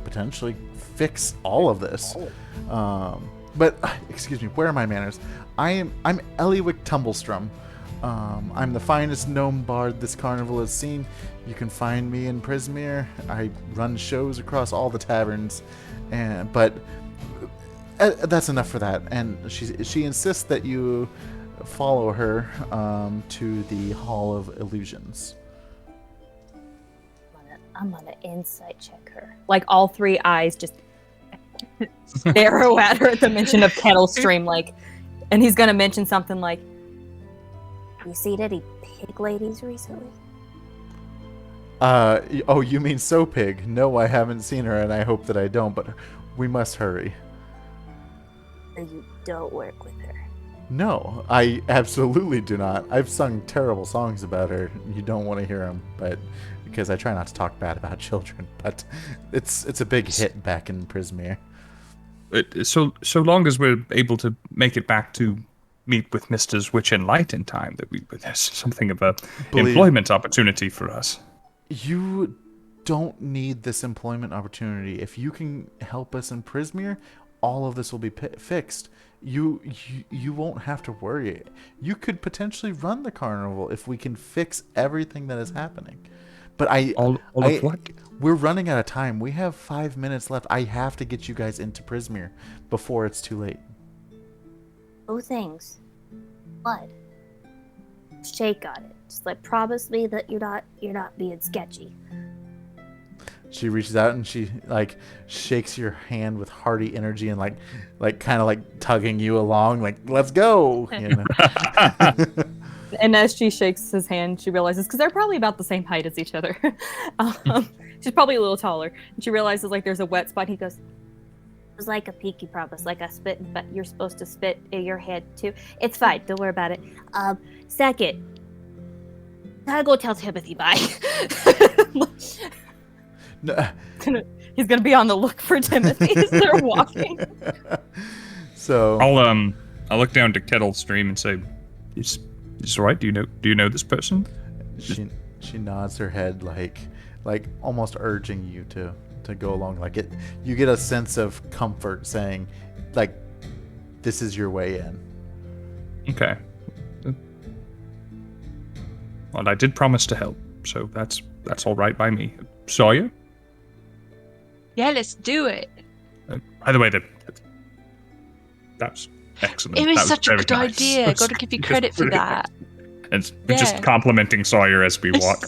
potentially fix all of this. But excuse me, where are my manners? I'm Eliwick Tumblestrum. I'm the finest gnome bard this carnival has seen. You can find me in Prismere. I run shows across all the taverns, but that's enough for that. And she insists that you follow her to the Hall of Illusions. I'm gonna insight check her. Like all 3 eyes just stare at her at the mention of Kettlestream, like, and he's gonna mention something like, You seen any pig ladies recently? Oh, you mean So Pig? No, I haven't seen her, and I hope that I don't, but we must hurry. You don't work with her. No, I absolutely do not. I've sung terrible songs about her. You don't want to hear them, but because I try not to talk bad about children, but it's a big hit back in Prismere. So long as we're able to make it back to meet with Mr. Witch and Light in time, there's something of a employment opportunity for us. You don't need this employment opportunity. If you can help us in Prismere, all of this will be fixed. You won't have to worry. You could potentially run the carnival if we can fix everything that is happening. But All of what? We're running out of time. We have 5 minutes left. I have to get you guys into Prismere before it's too late. Two things. One, shake on it. Just like promise me that you're not being sketchy. She reaches out and she like shakes your hand with hearty energy and like kind of like tugging you along, like let's go. You know? And as she shakes his hand, she realizes, because they're probably about the same height as each other. She's probably a little taller. And she realizes like there's a wet spot. He goes, it was like a pinky promise, like I spit, but you're supposed to spit in your hand too. It's fine. Don't worry about it. Second, gotta go tell Timothy bye. No. He's gonna be on the look for Timothy as they're walking. So I'll look down to Kettle Stream and say, "Is all right? Do you know this person?" She nods her head like almost urging you to go along. Like it, you get a sense of comfort saying, like, this is your way in. Okay. Well, I did promise to help, so that's all right by me. Sawyer? Yeah, let's do it. By the way, that was excellent. It was That such a very good nice. idea. Got to give you credit for that. And we're just complimenting Sawyer as we walk.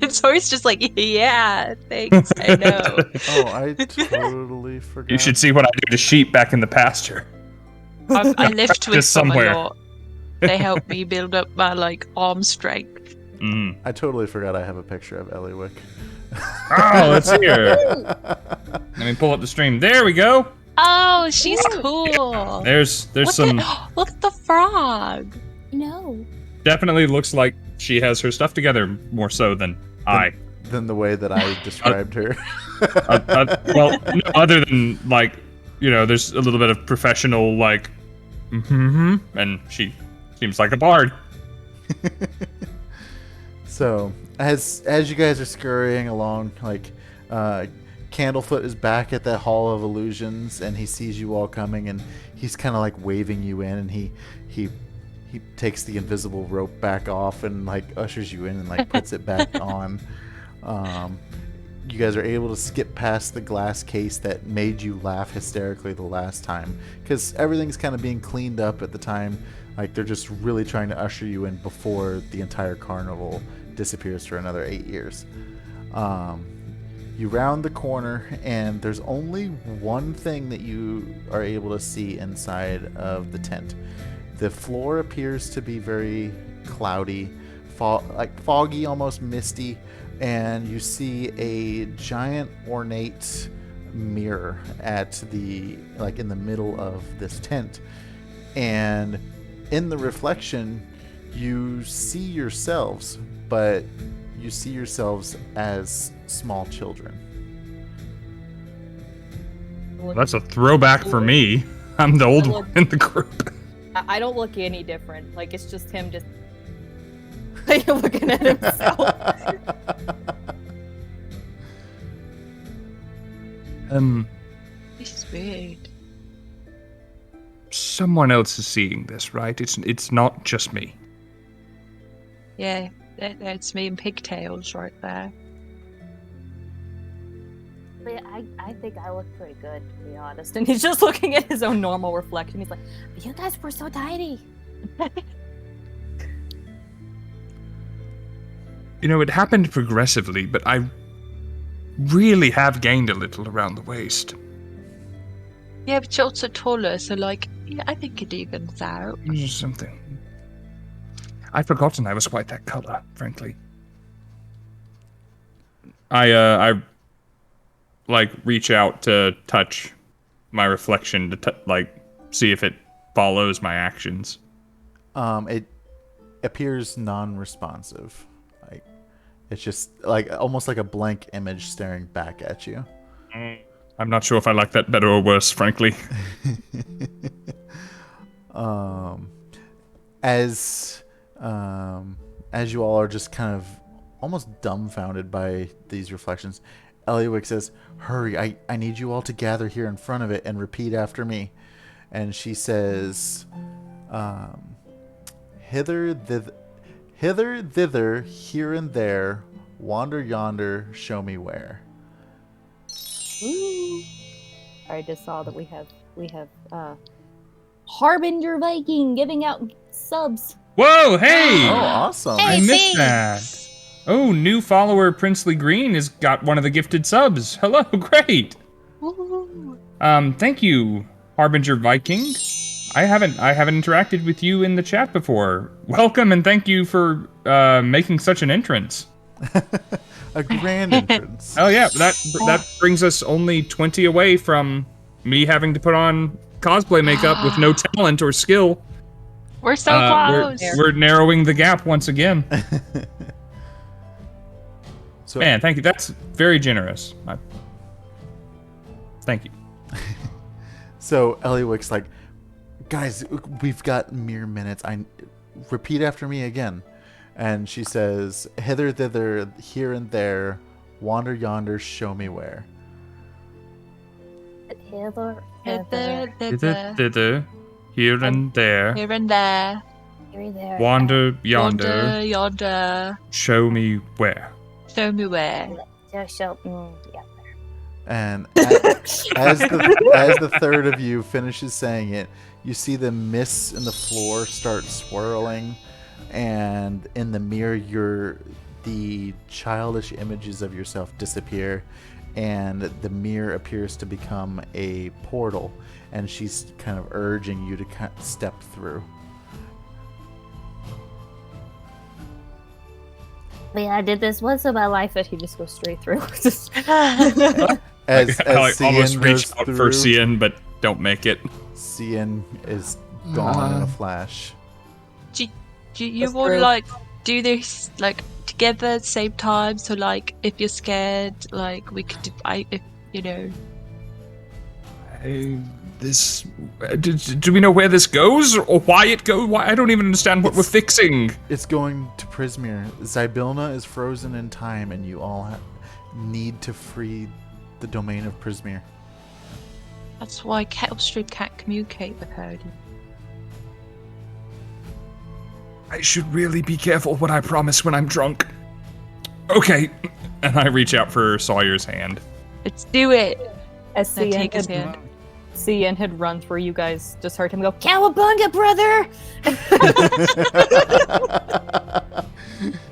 And Sawyer's just like, yeah, thanks, I know. Oh, I totally forgot. You should see what I do to sheep back in the pasture. I lift with Just them somewhere. a lot. They help me build up my arm strength. Mm. I totally forgot I have a picture of Eliwick. Oh, let's see her. Let me pull up the stream. There we go. Oh, she's cool. There's some. Look at the frog. No. Definitely looks like she has her stuff together more so than I. Than the way that I described her. Well, no, other than there's a little bit of professional and she seems like a bard. So as you guys are scurrying along, Candlefoot is back at the Hall of Illusions, and he sees you all coming, and he's kind of like waving you in, and he takes the invisible rope back off and ushers you in and puts it back on. You guys are able to skip past the glass case that made you laugh hysterically the last time, because everything's kind of being cleaned up at the time. They're just really trying to usher you in before the entire carnival disappears for another 8 years. You round the corner, and there's only one thing that you are able to see inside of the tent. The floor appears to be very cloudy, foggy, almost misty, and you see a giant ornate mirror at in the middle of this tent. And in the reflection, you see yourselves, but you see yourselves as small children. Well, that's a throwback for me. I'm the old one in the group. I don't look any different. It's just him just looking at himself. This is weird. Someone else is seeing this, right? It's not just me. Yeah, that's me in pigtails right there. I think I look pretty good, to be honest. And he's just looking at his own normal reflection. He's like, "You guys were so tiny." It happened progressively, but I really have gained a little around the waist. Yeah, but you're also taller, so yeah, I think it evens out. There's something. I'd forgotten I was quite that color, frankly. I like reach out to touch my reflection to like see if it follows my actions. It appears non-responsive. Like it's just like almost like a blank image staring back at you. I'm not sure if I like that better or worse, frankly. As you all are just kind of almost dumbfounded by these reflections, Eliwick says, "Hurry, I need you all to gather here in front of it and repeat after me." And she says, hither, thither, here and there, wander yonder, show me where. Ooh. I just saw that we have Harbinger Viking giving out subs. Whoa, hey! Oh, awesome. I missed that. Oh, new follower Princely Green has got one of the gifted subs. Hello, great. Woo. Thank you, Harbinger Viking. I haven't interacted with you in the chat before. Welcome and thank you for making such an entrance. A grand entrance. Oh yeah, that brings us only 20 away from me having to put on cosplay makeup with no talent or skill. We're so close. We're narrowing the gap once again. So, Man, thank you. That's very generous. Thank you. So Eliwick's like, guys, we've got mere minutes. Repeat after me again. And she says, hither, thither, here and there, wander yonder, show me where. Hither, Thither, here and there, Here and there. here, there. wander yonder, Yonder, yonder. show me where. Show me where. Just show, yeah. And as the third of you finishes saying it, you see the mists in the floor start swirling, and in the mirror, the childish images of yourself disappear, and the mirror appears to become a portal, and she's kind of urging you to step through. Yeah, I did this once in my life, and he just goes straight through. As I almost Cian reach goes out for through, Cian, but don't make it. Cian is gone in a flash. Do you That's want to true. like do this like together at the same time? So like, if you're scared, like we could, if you know. Do we know where this goes or why it goes? Why I don't even understand what we're fixing. It's going to Prismere. Zybilna is frozen in time, and you all need to free the domain of Prismere. That's why Kettlestream can't communicate with her. I should really be careful what I promise when I'm drunk. Okay, and I reach out for Sawyer's hand. Let's do it. As Now take his hand. Cian had run through, you guys just heard him go, "Cowabunga, brother!"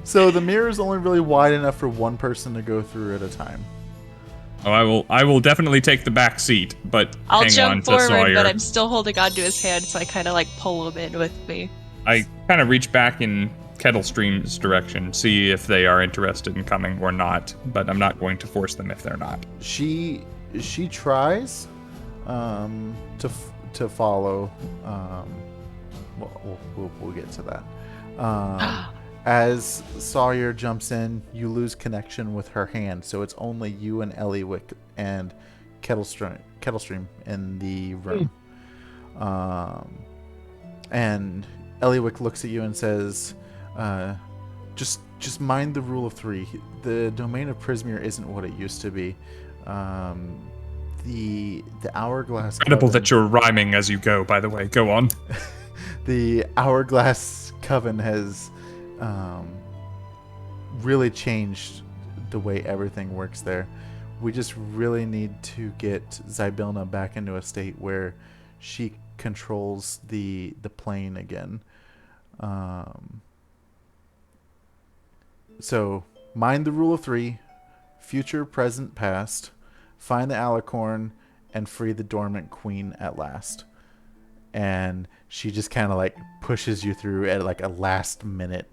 So the mirror is only really wide enough for one person to go through at a time. Oh, I will definitely take the back seat, but I'll hang on jump to forward, Sawyer. but I'm still holding onto his hand, so I kind of like pull him in with me. I kind of reach back in Kettlestream's direction, see if they are interested in coming or not, but I'm not going to force them if they're not. She tries to follow. We'll get to that. As Sawyer jumps in, you lose connection with her hand, so it's only you and Eliwick and Kettlestream in the room. And Eliwick looks at you and says, just mind the rule of three. The domain of Prismere isn't what it used to be. The hourglass. Incredible coven, that you're rhyming as you go, by the way. Go on. the hourglass coven has really changed the way everything works there. We just really need to get Zybilna back into a state where she controls the plane again. So mind the rule of three: future, present, past. Find the alicorn and free the dormant queen at last. and she just kind of like pushes you through at like a last minute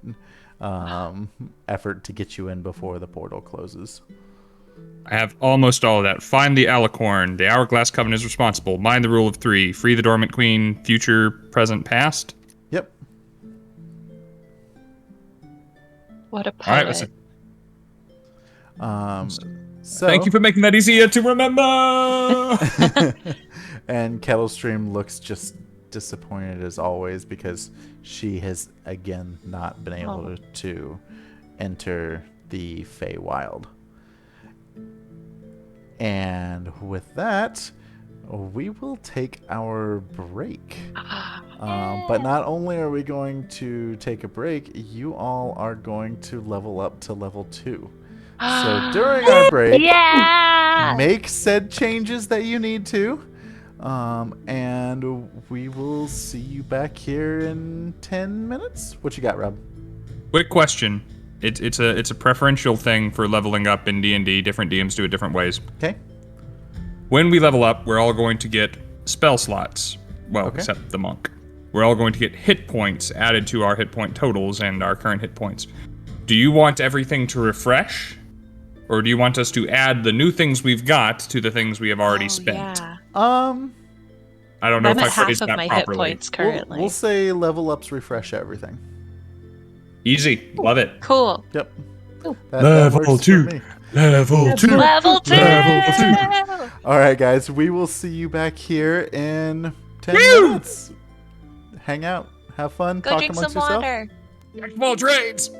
effort to get you in before the portal closes. I have almost all of that. Find the alicorn. The Hourglass Coven is responsible. Mind the rule of 3. Free the dormant queen. Future, present, past. Yep. What a All right, poet. listen. So Thank you for making that easier to remember. And Kettlestream looks just disappointed as always because she has again not been able to enter the Feywild. And with that, we will take our break. But not only are we going to take a break, you all are going to level up to level 2. So during our break, make said changes that you need to. And we will see you back here in 10 minutes. What you got, Rob? Quick question. It's a preferential thing for leveling up in D&D. Different DMs do it different ways. Okay. When we level up, we're all going to get spell slots. Well, Okay. except the monk. We're all going to get hit points added to our hit point totals and our current hit points. Do you want everything to refresh? Or do you want us to add the new things we've got to the things we have already spent? Yeah. I don't know I'm if I at half phrased of that my properly. hit points currently. We'll say level ups refresh everything. Easy. Love it. Cool. Yep. Ooh. That works for me. Level 2. Level 2! All right, guys. We will see you back here in 10 Woo! minutes. Hang out. Have fun. Go Talk drink amongst some yourself. water. Small trades.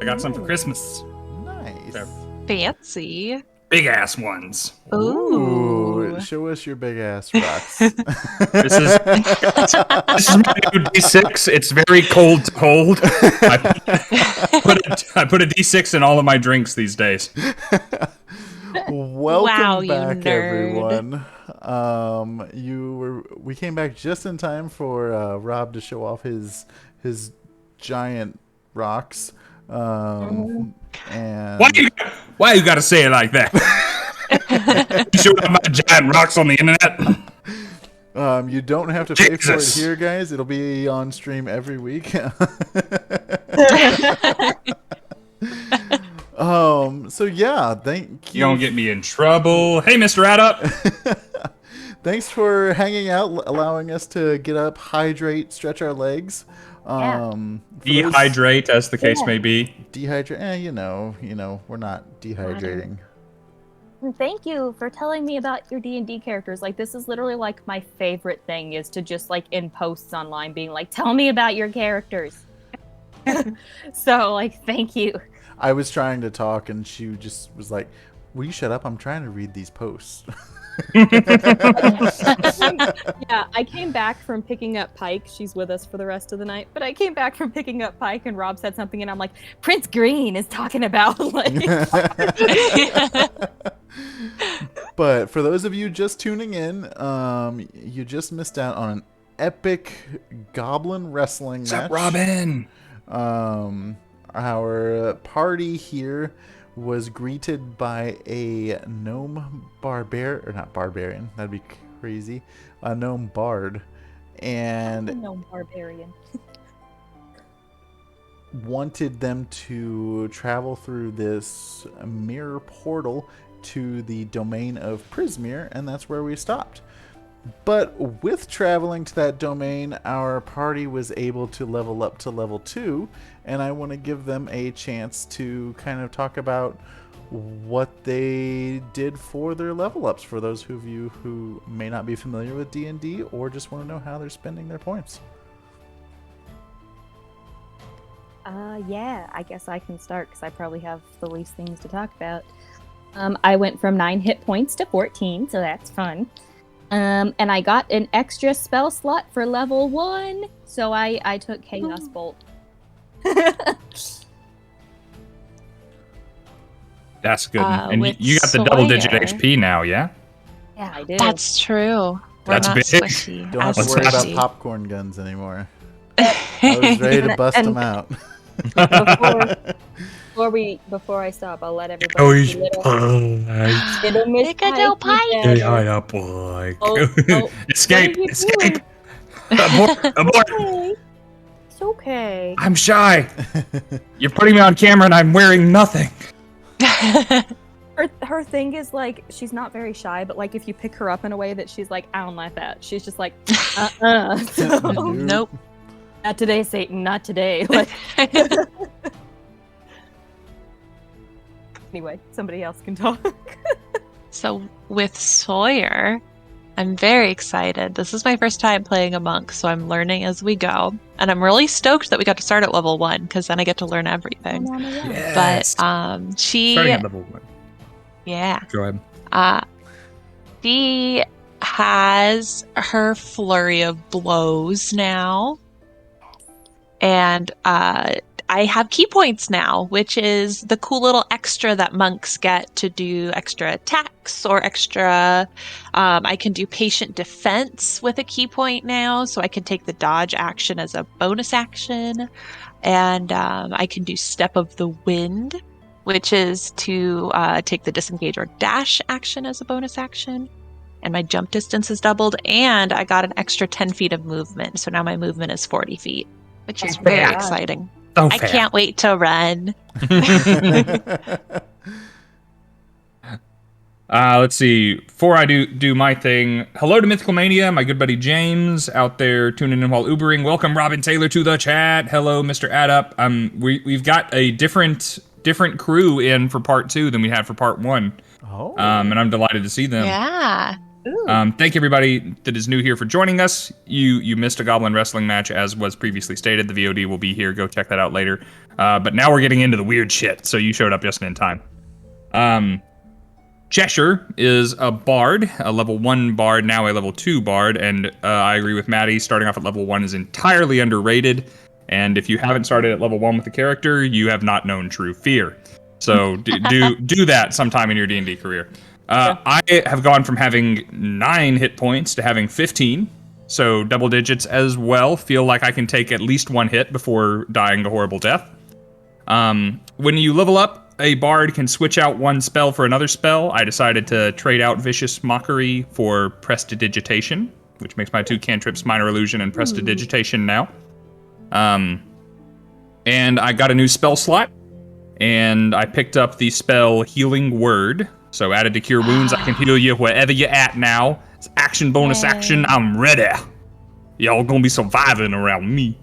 I got some for Christmas. Nice. There. Fancy. Big ass ones. Ooh. Show us your big ass rocks. This is my new D6. It's very cold to hold. I put a D6 in all of my drinks these days. Welcome Wow, you back, nerd. everyone. We came back just in time for Rob to show off his giant rocks. And Why you gotta say it like that? You showed up my giant rocks on the internet. You don't have to pay for it Jesus. here, guys. It'll be on stream every week. So yeah, thank you. You don't get me in trouble. Hey, Mr. Adup. Thanks for hanging out, allowing us to get up, hydrate, stretch our legs. Dehydrate, as the case may be. Dehydrate. You know, we're not dehydrating. And thank you for telling me about your D&D characters. Like, this is literally like my favorite thing is to just like in posts online being like, tell me about your characters. So like, thank you. I was trying to talk and she just was like, will you shut up? I'm trying to read these posts. Yeah, I came back from picking up Pike. She's with us for the rest of the night. But I came back from picking up Pike and Rob said something and I'm like, Prince Green is talking about like But for those of you just tuning in, you just missed out on an epic goblin wrestling What's match. up, Robin? Our party here was greeted by a gnome barbarian, that'd be crazy, a gnome bard, and no barbarian. wanted them to travel through this mirror portal to the domain of Prismere, and that's where we stopped. But with traveling to that domain, our party was able to level up to level 2, and I want to give them a chance to kind of talk about what they did for their level ups, for those of you who may not be familiar with D&D or just want to know how they're spending their points. Yeah, I guess I can start because I probably have the least things to talk about. I went from 9 hit points to 14, so that's fun. And I got an extra spell slot for level 1, so I took Chaos Bolt. That's good. And you got the double-digit Sawyer. HP now, yeah? Yeah, I did. That's true. We're That's not big. squishy. Don't have to As worry about squishy. popcorn guns anymore. I was ready to bust And- them out. Before I stop, I'll let everybody. Oh, he's Little Miss Piccadilly Pike. Pike. Escape! What are you Escape! doing? Abort! Okay. It's okay. I'm shy. You're putting me on camera and I'm wearing nothing. Her thing is like she's not very shy, but like if you pick her up in a way that she's like, I don't like that. She's just like, So, Nope. not today, Satan. Not today. Like, anyway, somebody else can talk. So with Sawyer, I'm very excited. This is my first time playing a monk, so I'm learning as we go. And I'm really stoked that we got to start at level 1, because then I get to learn everything. Yes. But she... Starting at level 1. Yeah. Go ahead. She has her flurry of blows now. And I have key points now, which is the cool little extra that monks get to do extra attacks or extra... I can do patient defense with a key point now, so I can take the dodge action as a bonus action. And I can do Step of the Wind, which is to take the disengage or dash action as a bonus action. And my jump distance is doubled, and I got an extra 10 feet of movement, so now my movement is 40 feet, which is very fair. exciting. So I can't wait to run. Let's see. Before I do my thing, hello to Mythical Mania, my good buddy James out there tuning in while Ubering. Welcome Robin Taylor to the chat. Hello, Mr. Adup. We've got a different crew in for part 2 than we had for part 1. Oh. And I'm delighted to see them. Yeah. Ooh. Thank you everybody that is new here for joining us. You missed a goblin wrestling match as was previously stated. The VOD will be here. Go check that out later. But now we're getting into the weird shit, so you showed up just in time. Cheshire is a bard, a level 1 bard, now a level 2 bard, and I agree with Maddie, starting off at level 1 is entirely underrated, and if you haven't started at level 1 with the character, you have not known true fear. So do that sometime in your D&D career. I have gone from having 9 hit points to having 15, so double digits as well. Feel like I can take at least 1 hit before dying a horrible death. When you level up, a bard can switch out 1 spell for another spell. I decided to trade out Vicious Mockery for Prestidigitation, which makes my 2 cantrips Minor Illusion and Prestidigitation now. And I got a new spell slot, and I picked up the spell Healing Word. So added to Cure Wounds, I can heal you wherever you're at now. It's action, bonus action, I'm ready. Y'all gonna be surviving around me.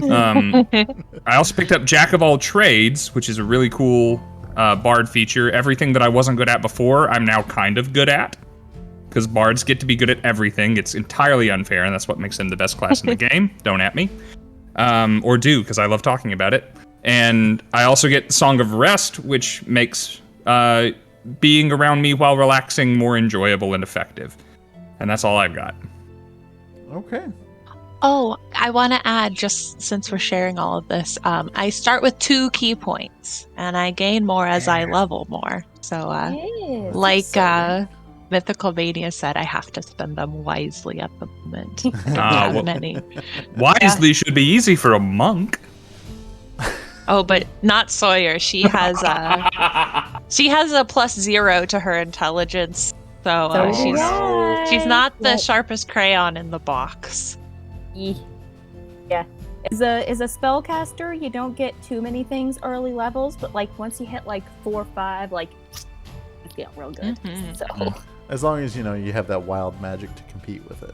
I also picked up Jack of All Trades, which is a really cool bard feature. Everything that I wasn't good at before, I'm now kind of good at. Because bards get to be good at everything. It's entirely unfair, and that's what makes them the best class in the game. Don't at me. Or do, because I love talking about it. And I also get Song of Rest, which makes being around me while relaxing more enjoyable and effective. And that's all I've got. Okay. Oh, I want to add, just since we're sharing all of this, I start with 2 key points, and I gain more as I level more. So, Yes. like Mythical Mania said, I have to spend them wisely at the moment. I don't have many. Wisely should be easy for a monk. Oh, but not Sawyer. She has a +0 to her intelligence, so she's not the sharpest crayon in the box. Yeah. As a spellcaster, you don't get too many things early levels, but like once you hit like 4 or 5, like you feel real good. Mm-hmm. So As long as you have that wild magic to compete with it.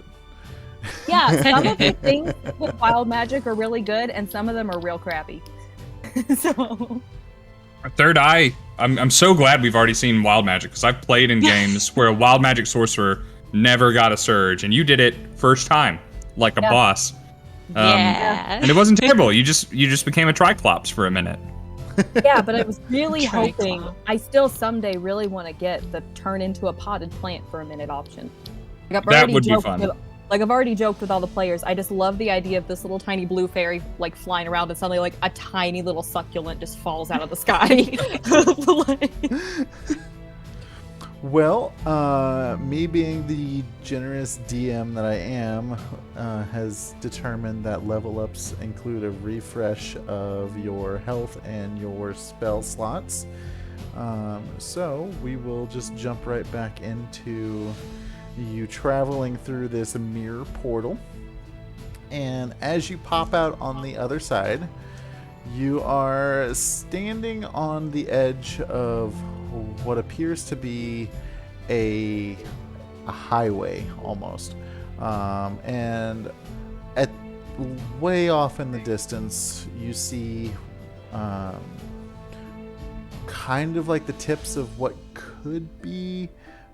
yeah, some of the things with wild magic are really good, and some of them are real crappy. So Third Eye, I'm so glad we've already seen wild magic, because I've played in games where a wild magic sorcerer never got a surge, and you did it first time, like a boss. Yeah. And it wasn't terrible. You just became a Triclops for a minute. yeah, but I was really Triclops. hoping. I still someday really want to get the turn into a potted plant for a minute option. Like, That would be fun. I've already joked with all the players. I just love the idea of this little tiny blue fairy like flying around, and suddenly like a tiny little succulent just falls out of the sky. Well, me being the generous DM that I am, has determined that level ups include a refresh of your health and your spell slots. So we will just jump right back into you traveling through this mirror portal. And as you pop out on the other side, you are standing on the edge of what appears to be a highway almost, and at way off in the distance you see kind of like the tips of what could be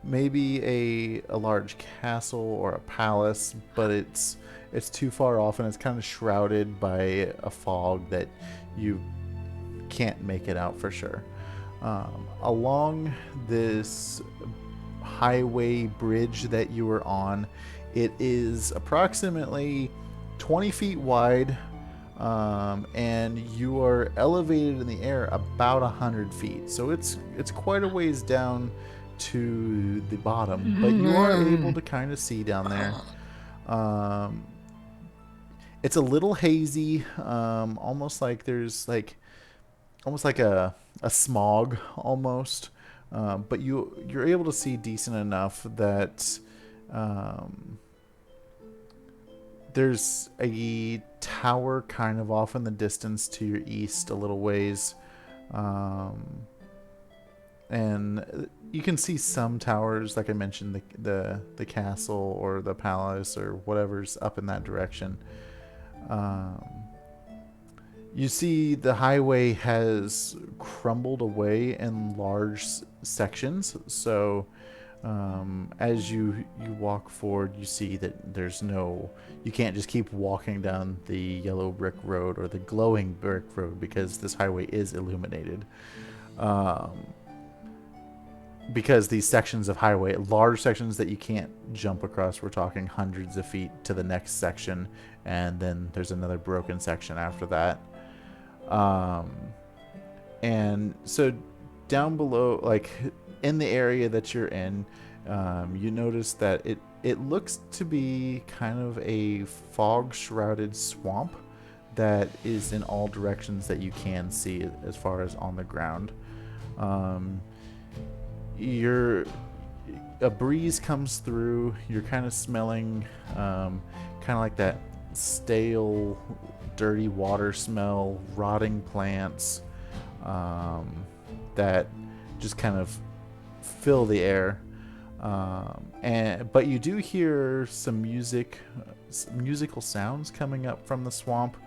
maybe a large castle or a palace, but it's too far off and it's kind of shrouded by a fog that you can't make it out for sure. Along this highway bridge that you are on, it is approximately 20 feet wide, and you are elevated in the air about 100 feet. So it's quite a ways down to the bottom, but you are able to kind of see down there. It's a little hazy, almost like there's almost like a smog almost, but you're able to see decent enough that there's a tower kind of off in the distance to your east a little ways, and you can see some towers, like I mentioned, the castle or the palace or whatever's up in that direction. You see the highway has crumbled away in large sections, so As you walk forward, you see that you can't just keep walking down the yellow brick road or the glowing brick road because this highway is illuminated. Because these sections of highway, large sections that you can't jump across, we're talking hundreds of feet to the next section, and then there's another broken section after that. And so down below, like in the area that you're in, you notice that it looks to be kind of a fog-shrouded swamp that is in all directions that you can see as far as on the ground. A breeze comes through. You're kind of smelling kind of like that stale, dirty water smell, rotting plants that just kind of fill the air. But you do hear some musical sounds coming up from the swamp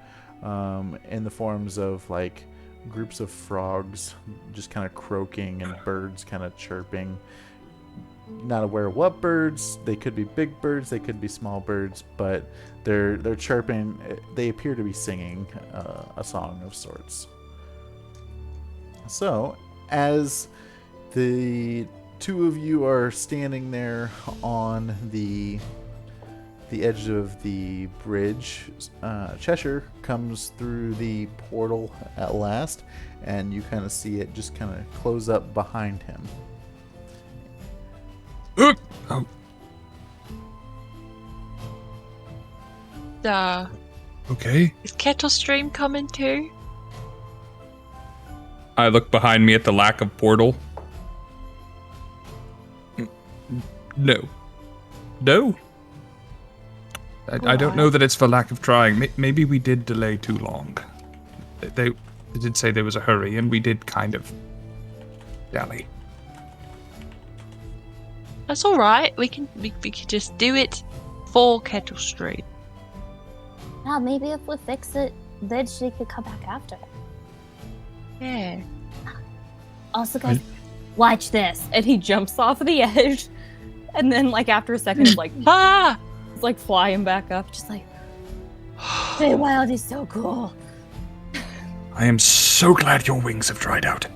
in the forms of like groups of frogs just kind of croaking and birds kind of chirping. Not aware of what birds. They could be big birds, they could be small birds, but they're chirping. They appear to be singing a song of sorts. So as the two of you are standing there on the edge of the bridge, Cheshire comes through the portal at last, and you kind of see it just kind of close up behind him. Oh. Okay. Is Kettle Stream coming too? I look behind me at the lack of portal. No. I don't know that it's for lack of trying. Maybe we did delay too long. They did say there was a hurry, and we did kind of dally. That's all right. We can just do it for Kettle Stream. Yeah, maybe if we fix it, then she could come back after. Yeah. Also, guys, watch this. And he jumps off the edge, and then like after a second, it's like it's like flying back up, just like Feywild is so cool. I am so glad your wings have dried out.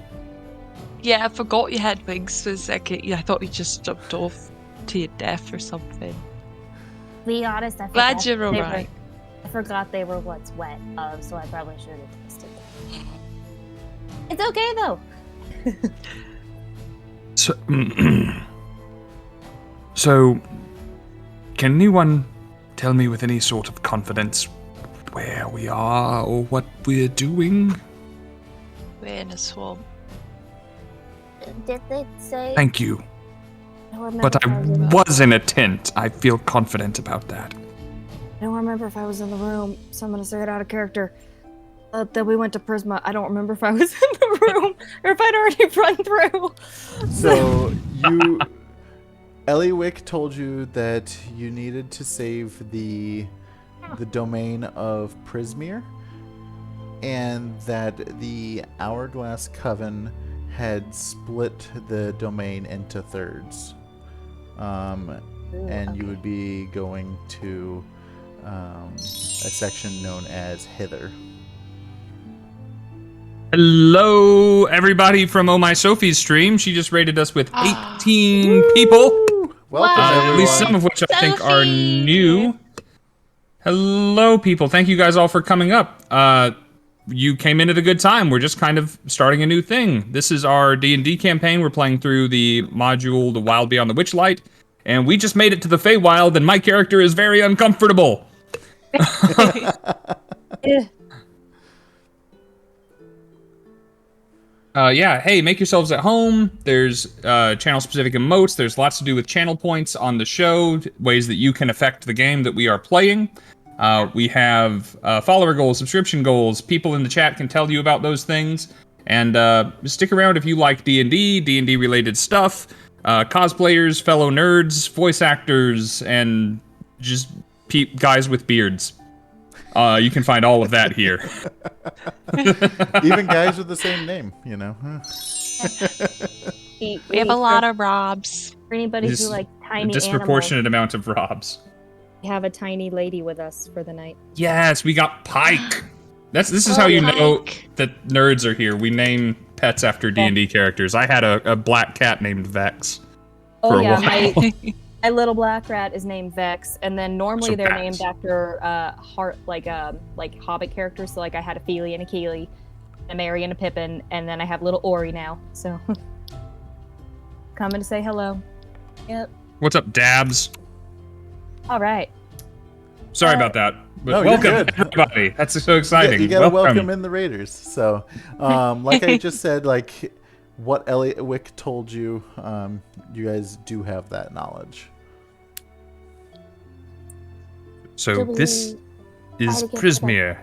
Yeah, I forgot you had wings for a second. Yeah, I thought you just jumped off to your death or something. Be honest, Glad you're alright. I forgot they were what's wet, so I probably should have tasted them. It's okay though. So, can anyone tell me with any sort of confidence where we are or what we're doing? We're in a swamp. Did they say? Thank you. I don't remember But if I was in was in a tent. I feel confident about that. I don't remember if I was in the room, so I'm gonna say it out of character. That we went to Prisma. I don't remember if I was in the room or if I'd already run through. So Eliwick told you that you needed to save the domain of Prismere, and that the Hourglass Coven had split the domain into thirds. And you would be going to a section known as Hither. Hello, everybody from Oh My Sophie's stream. She just rated us with 18 people. Welcome, At least everyone. some of which I think are Sophie! new. Hello, people. Thank you guys all for coming up. You came in at a good time. We're just kind of starting a new thing. This is our D&D campaign. We're playing through the module, The Wild Beyond the Witchlight. And we just made it to the Feywild, and my character is very uncomfortable. Yeah, hey, make yourselves at home. There's channel-specific emotes. There's lots to do with channel points on the show, ways that you can affect the game that we are playing. We have follower goals, subscription goals. People in the chat can tell you about those things. And stick around if you like D&D, D&D-related stuff, cosplayers, fellow nerds, voice actors, and just guys with beards. You can find all of that here. Even guys with the same name, you know. We have a lot of Robs. For anybody Just who likes a tiny disproportionate amount of Robs. we have a tiny lady with us for the night. Yes, we got Pike. This is how you know Pike. that nerds are here. We name pets after D&D characters. I had a black cat named Vex Oh for a yeah, while. my little black rat is named Vex, and then normally So they're bats. named after like Hobbit characters. So like I had a Feely and a Keely, a Merry and a Pippin, and then I have little Ori now. So coming to say hello. Yep. What's up, Dabs? All right. Sorry about that. But No, you're welcome, good. everybody. That's so exciting. You gotta welcome in the Raiders. So, like I just said, like what Elliot Wick told you, you guys do have that knowledge. So Do we this try is to get to Prismere.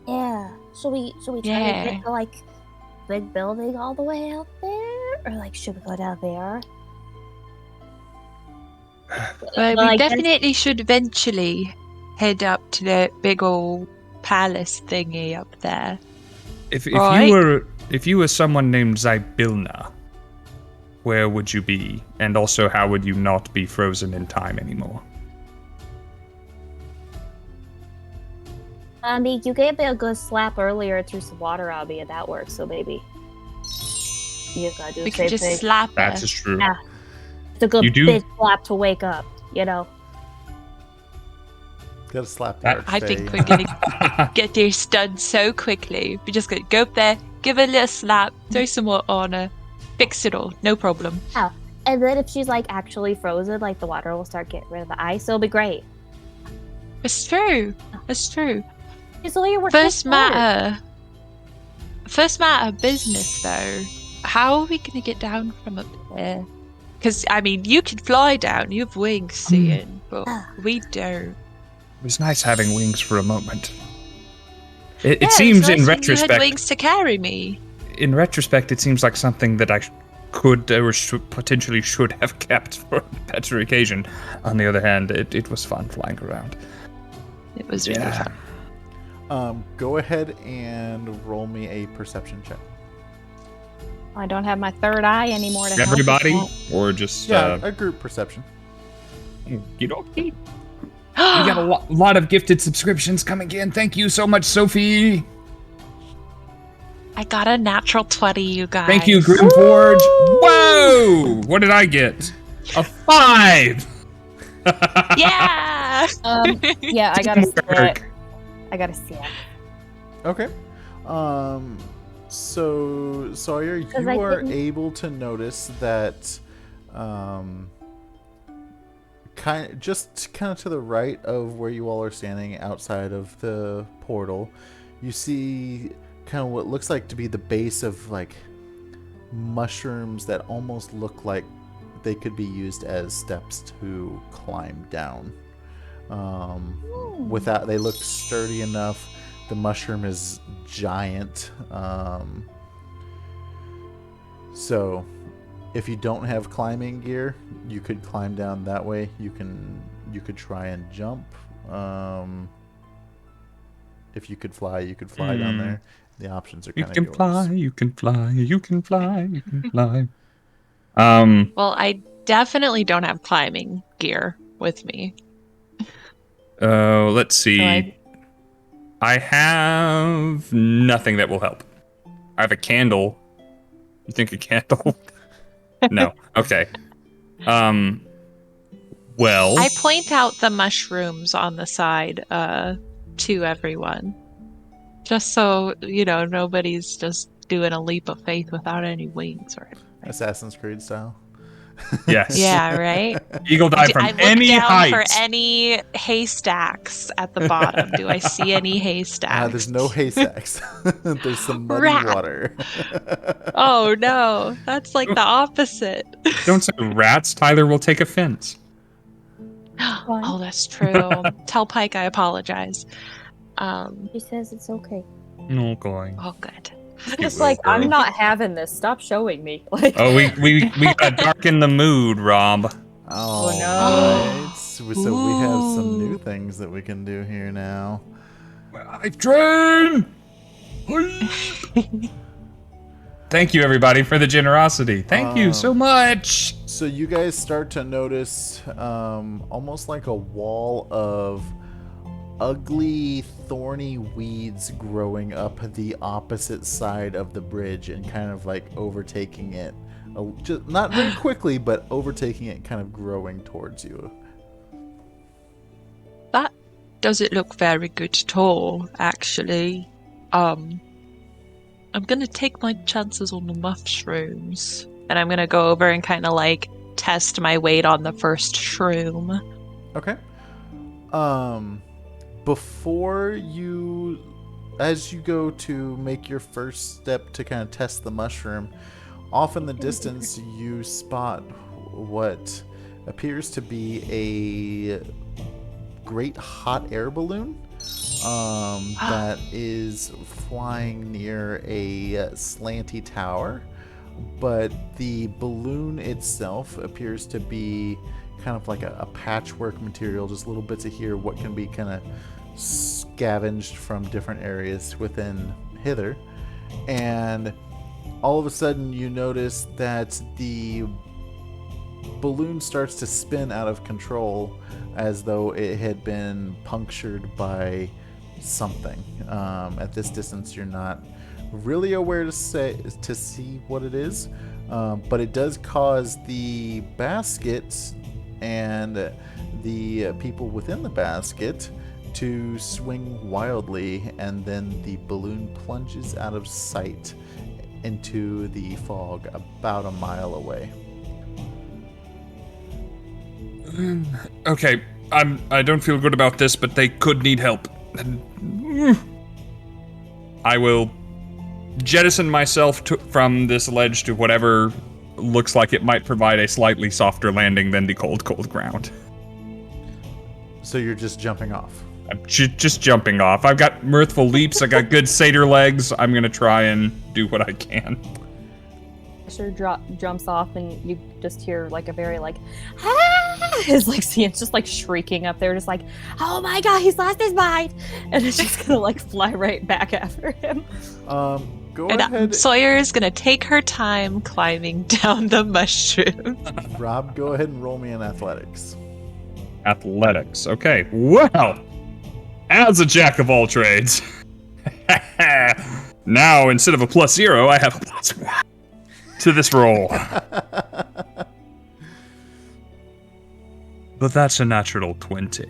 Yeah. Should we try to get to like big building all the way out there, or like should we go down there? Well, Well, we I guess- definitely should eventually head up to the big old palace thingy up there. If Right. you were someone named Zybilna, where would you be? And also, how would you not be frozen in time anymore? I mean, you gave me a good slap earlier through some water on me, and that worked. So maybe you gotta do We the could same just thing. slap her. That is true. Yeah. It's a good You do- bitch slap to wake up. You know. Gotta slap That- the I think archfey. we're gonna get this done so quickly. We're just gonna go up there, give her a little slap, throw some water on her, fix it all, no problem. And then if she's like actually frozen, like the water will start getting rid of the ice. It'll be great. It's true. It's true. So you were First matter of business though. How are we gonna get down from up there? Because I mean, you can fly down. You have wings, Ian, but we don't. It was nice having wings for a moment. It Yeah, it seems was nice in when you had retrospect, wings to carry me. in retrospect, it seems like something that I could or potentially should have kept for a better occasion. On the other hand, it was fun flying around. It was really fun. Go ahead and roll me a perception check. I don't have my third eye anymore to help with Everybody, that. or just Yeah, a group perception. you know. We got a lot of gifted subscriptions coming in. Thank you so much, Sophie. I got a natural 20, you guys. Thank you, Grimforge. Whoa! What did I get? A 5. Yeah. Yeah, I got a Teamwork. set. I got a set. Okay. So Sawyer, you 'Cause I are didn't- able to notice that, kind of to the right of where you all are standing outside of the portal, you see kind of what looks like to be the base of like mushrooms that almost look like they could be used as steps to climb down. Without, they look sturdy enough. The mushroom is giant. So if you don't have climbing gear, you could climb down that way. You could try and jump. If you could fly, you could fly down there. The options are You kind of can fly, you can fly, you can fly, you can fly. Well, I definitely don't have climbing gear with me. Let's see. So I have nothing that will help. I have a candle. You think a candle? No. Okay. Well, I point out the mushrooms on the side to everyone. Just so, nobody's just doing a leap of faith without any wings or anything. Assassin's Creed style. yes. Yeah, right? Eagle die from I look any down height. for any haystacks at the bottom. Do I see any haystacks? There's no haystacks. There's some muddy Rat. water. Oh no, that's like the opposite. Don't say rats. Tyler will take offense. Oh, that's true. Tell Pike I apologize. She says it's okay. No going. Oh, good. Just like I'm not having this. Stop showing me. Like, Oh, we gotta darken the mood, Rob. All no. right. So we have some new things that we can do here now. I've trained. Thank you, everybody, for the generosity. Thank you so much. So you guys start to notice almost like a wall of ugly, thorny weeds growing up the opposite side of the bridge and kind of like overtaking it. Just, not very quickly, but overtaking it, kind of growing towards you. That doesn't look very good at all, actually. I'm gonna take my chances on the mushrooms. And I'm gonna go over and kind of like test my weight on the first shroom. Okay. Before you, as you go to make your first step to kind of test the mushroom, off in the distance you spot what appears to be a great hot air balloon that is flying near a slanty tower, but the balloon itself appears to be kind of like a patchwork material, just little bits of here, what can be kind of scavenged from different areas within hither. And all of a sudden you notice that the balloon starts to spin out of control as though it had been punctured by something. At this distance you're not really aware to see what it is, but it does cause the basket and the people within the basket to swing wildly, and then the balloon plunges out of sight into the fog about a mile away. Okay, I don't feel good about this, but they could need help. I will jettison myself from this ledge to whatever looks like it might provide a slightly softer landing than the cold ground. So you're just jumping off? I'm just jumping off. I've got mirthful leaps, I got good satyr legs. I'm gonna try and do what I can. Cheshire jumps off, and you just hear like a very like, ah! His like Cian's just like shrieking up there, just like, oh my god, he's lost his mind, and it's just gonna like fly right back after him. Go and ahead. Sawyer is gonna take her time climbing down the mushroom. Rob, go ahead and roll me an athletics. Athletics. Okay. Well, as a jack of all trades, now instead of a +0, I have a +1 to this roll. But that's a natural 20.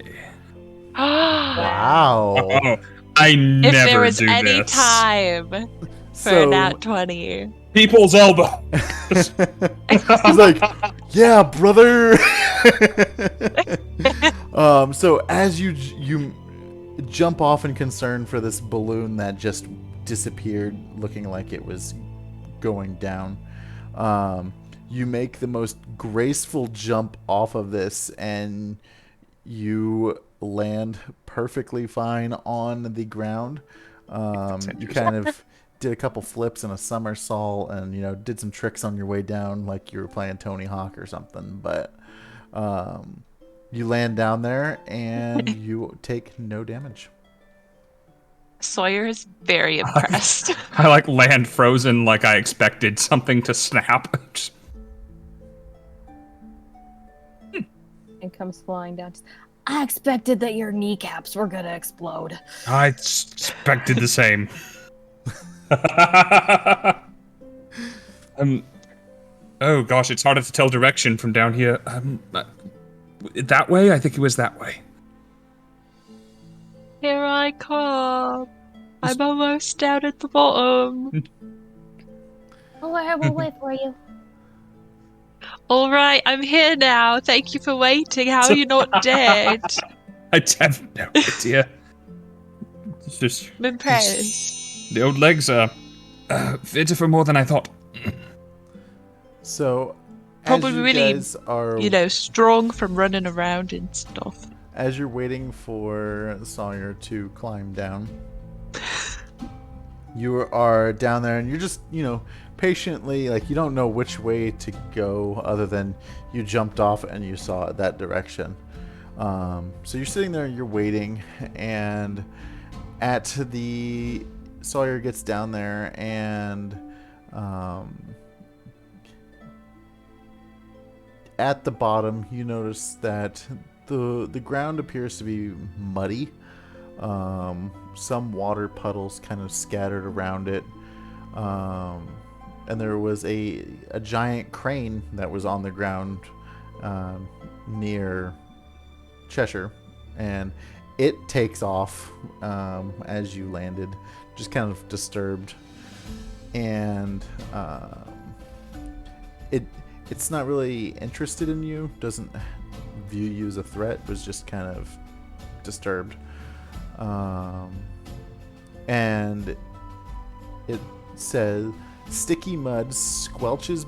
Wow. Oh, I never If there was do any this. time for nat 20. People's elbow. He's like, yeah, brother. So as you jump off in concern for this balloon that just disappeared, looking like it was going down, you make the most graceful jump off of this, and you land perfectly fine on the ground. You kind of did a couple flips and a somersault, and did some tricks on your way down like you were playing Tony Hawk or something, but you land down there and you take no damage. Sawyer is very impressed. I like land frozen, like I expected something to snap. And comes flying down. I expected that your kneecaps were gonna explode. I expected the same. Oh gosh, it's harder to tell direction from down here. That way? I think it was that way. Here I come. I'm almost down at the bottom. We'll wait for you. All right, I'm here now. Thank you for waiting. How are you not dead? I have no idea. It's just, I'm impressed. the old legs are fitter for more than I thought. So, Probably as you really, guys are, strong from running around and stuff. as you're waiting for Sawyer to climb down, you are down there, and you're just, patiently, like, you don't know which way to go other than you jumped off and you saw that direction. So you're sitting there and you're waiting, and Sawyer gets down there, at the bottom, you notice that the ground appears to be muddy. Some water puddles kind of scattered around it. And there was a giant crane that was on the ground near Cheshire, and it takes off as you landed, just kind of disturbed, and it's not really interested in you, doesn't view you as a threat, was just kind of disturbed, and it says, "Sticky mud squelches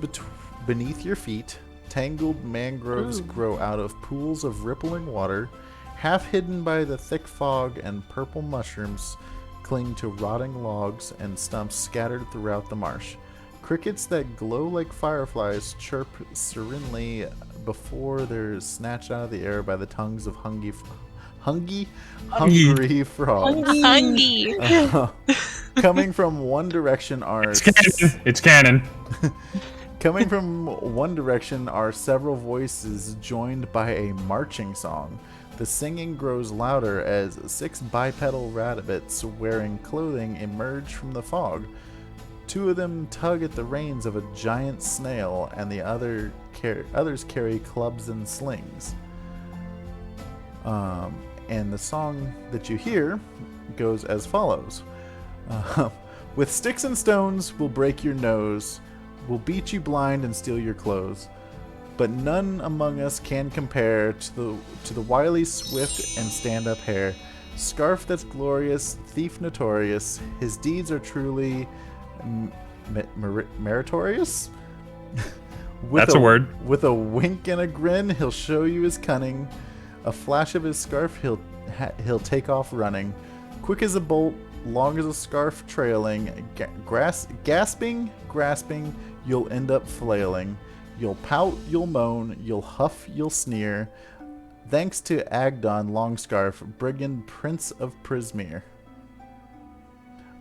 beneath your feet. Tangled mangroves grow out of pools of rippling water. Half hidden by the thick fog, and purple mushrooms cling to rotting logs and stumps scattered throughout the marsh. Crickets that glow like fireflies chirp serenely before they're snatched out of the air by the tongues of hungry frogs. Hungry. Coming from one direction are... It's canon. Coming from one direction are several voices joined by a marching song. The singing grows louder as 6 bipedal rabbits wearing clothing emerge from the fog. 2 of them tug at the reins of a giant snail, and the others carry clubs and slings. And the song that you hear goes as follows. With sticks and stones, we'll break your nose. We'll beat you blind and steal your clothes. But none among us can compare to the wily, swift, and stand-up hare. Scarf that's glorious, thief notorious. His deeds are truly meritorious. That's a word. With a wink and a grin, he'll show you his cunning. A flash of his scarf, he'll take off running. Quick as a bolt, long as a scarf trailing. Gasping, grasping, you'll end up flailing. You'll pout, you'll moan, you'll huff, you'll sneer. Thanks to Agdon Longscarf, brigand prince of Prismere.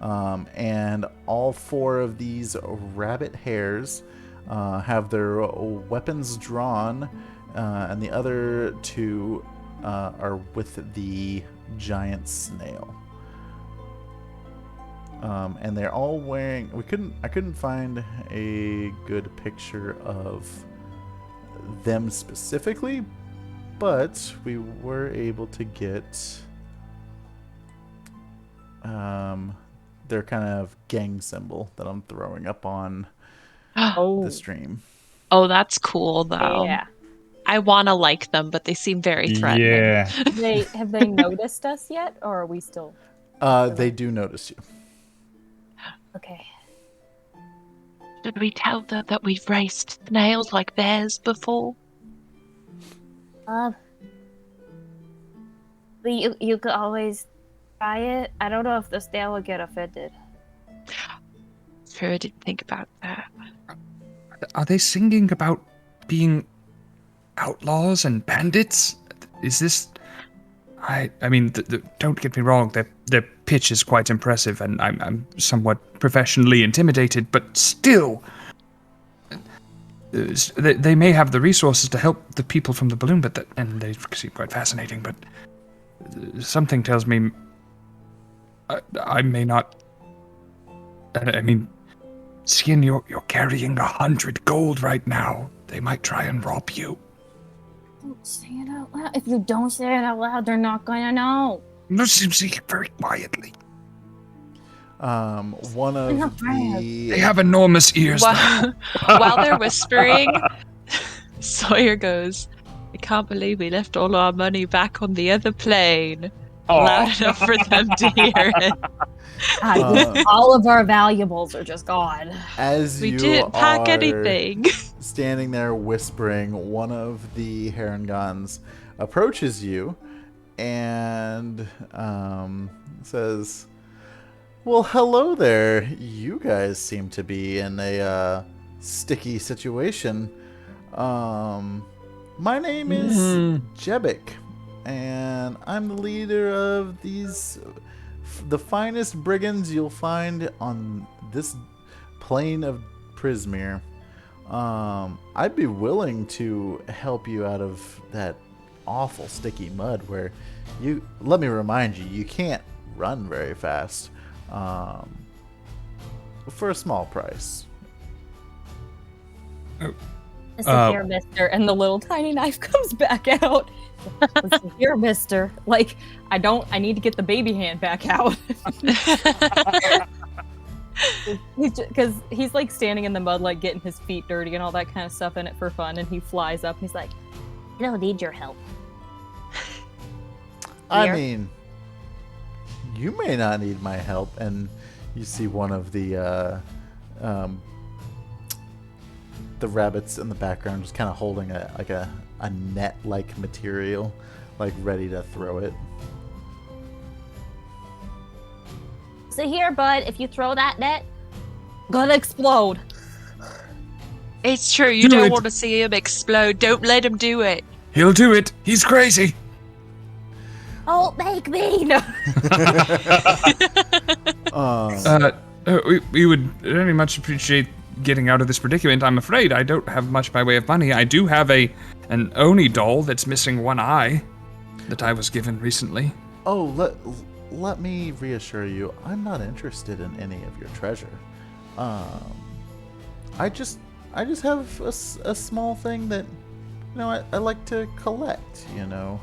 And all 4 of these rabbit hares have their weapons drawn, and the other 2 are with the giant snail. And they're all wearing... I couldn't find a good picture of them specifically, but we were able to get their kind of gang symbol that I'm throwing up on the stream. Oh, that's cool, though. Yeah. I want to like them, but they seem very threatening. Yeah. Have they noticed us yet, or are we still? They do notice you. Okay. Should we tell them that we've raced snails like bears before? You could always try it. I don't know if the snail would get offended. Sure, I didn't think about that. Are they singing about being outlaws and bandits? Is this... I mean, don't get me wrong, their pitch is quite impressive, and I'm somewhat professionally intimidated, but still, they may have the resources to help the people from the balloon, and they seem quite fascinating, but something tells me I may not... I mean, Scinn, you're carrying 100 gold right now. They might try and rob you. Don't say it out loud. If you don't say it out loud, they're not gonna know. No, say it very quietly. One of They have enormous ears. While they're whispering, Sawyer goes, I can't believe we left all our money back on the other plane. Loud enough for them to hear it. All of our valuables are just gone. As We you didn't pack are anything. standing there whispering, one of the Herringons approaches you and says, well, hello there. You guys seem to be in a sticky situation. My name is Jebik, and I'm the leader of the finest brigands you'll find on this plane of Prismere. I'd be willing to help you out of that awful sticky mud where let me remind you, you can't run very fast. For a small price. Listen here, mister, and the little tiny knife comes back out. Listen here, mister. Like, I need to get the baby hand back out. Because he's like standing in the mud, like getting his feet dirty and all that kind of stuff in it for fun, and he flies up and he's like, I don't need your help. I mean, you may not need my help, and you see one of the rabbits in the background just kind of holding a net-like material, like ready to throw it. So here, bud, if you throw that net, gonna explode. It's true. You don't want to see him explode. Don't let him do it. He'll do it. He's crazy. don't make me. No. We would very much appreciate getting out of this predicament. I'm afraid I don't have much by way of money. I do have an Oni doll that's missing one eye that I was given recently. Oh, let me reassure you, I'm not interested in any of your treasure. I just have a small thing that, you know, I like to collect, you know.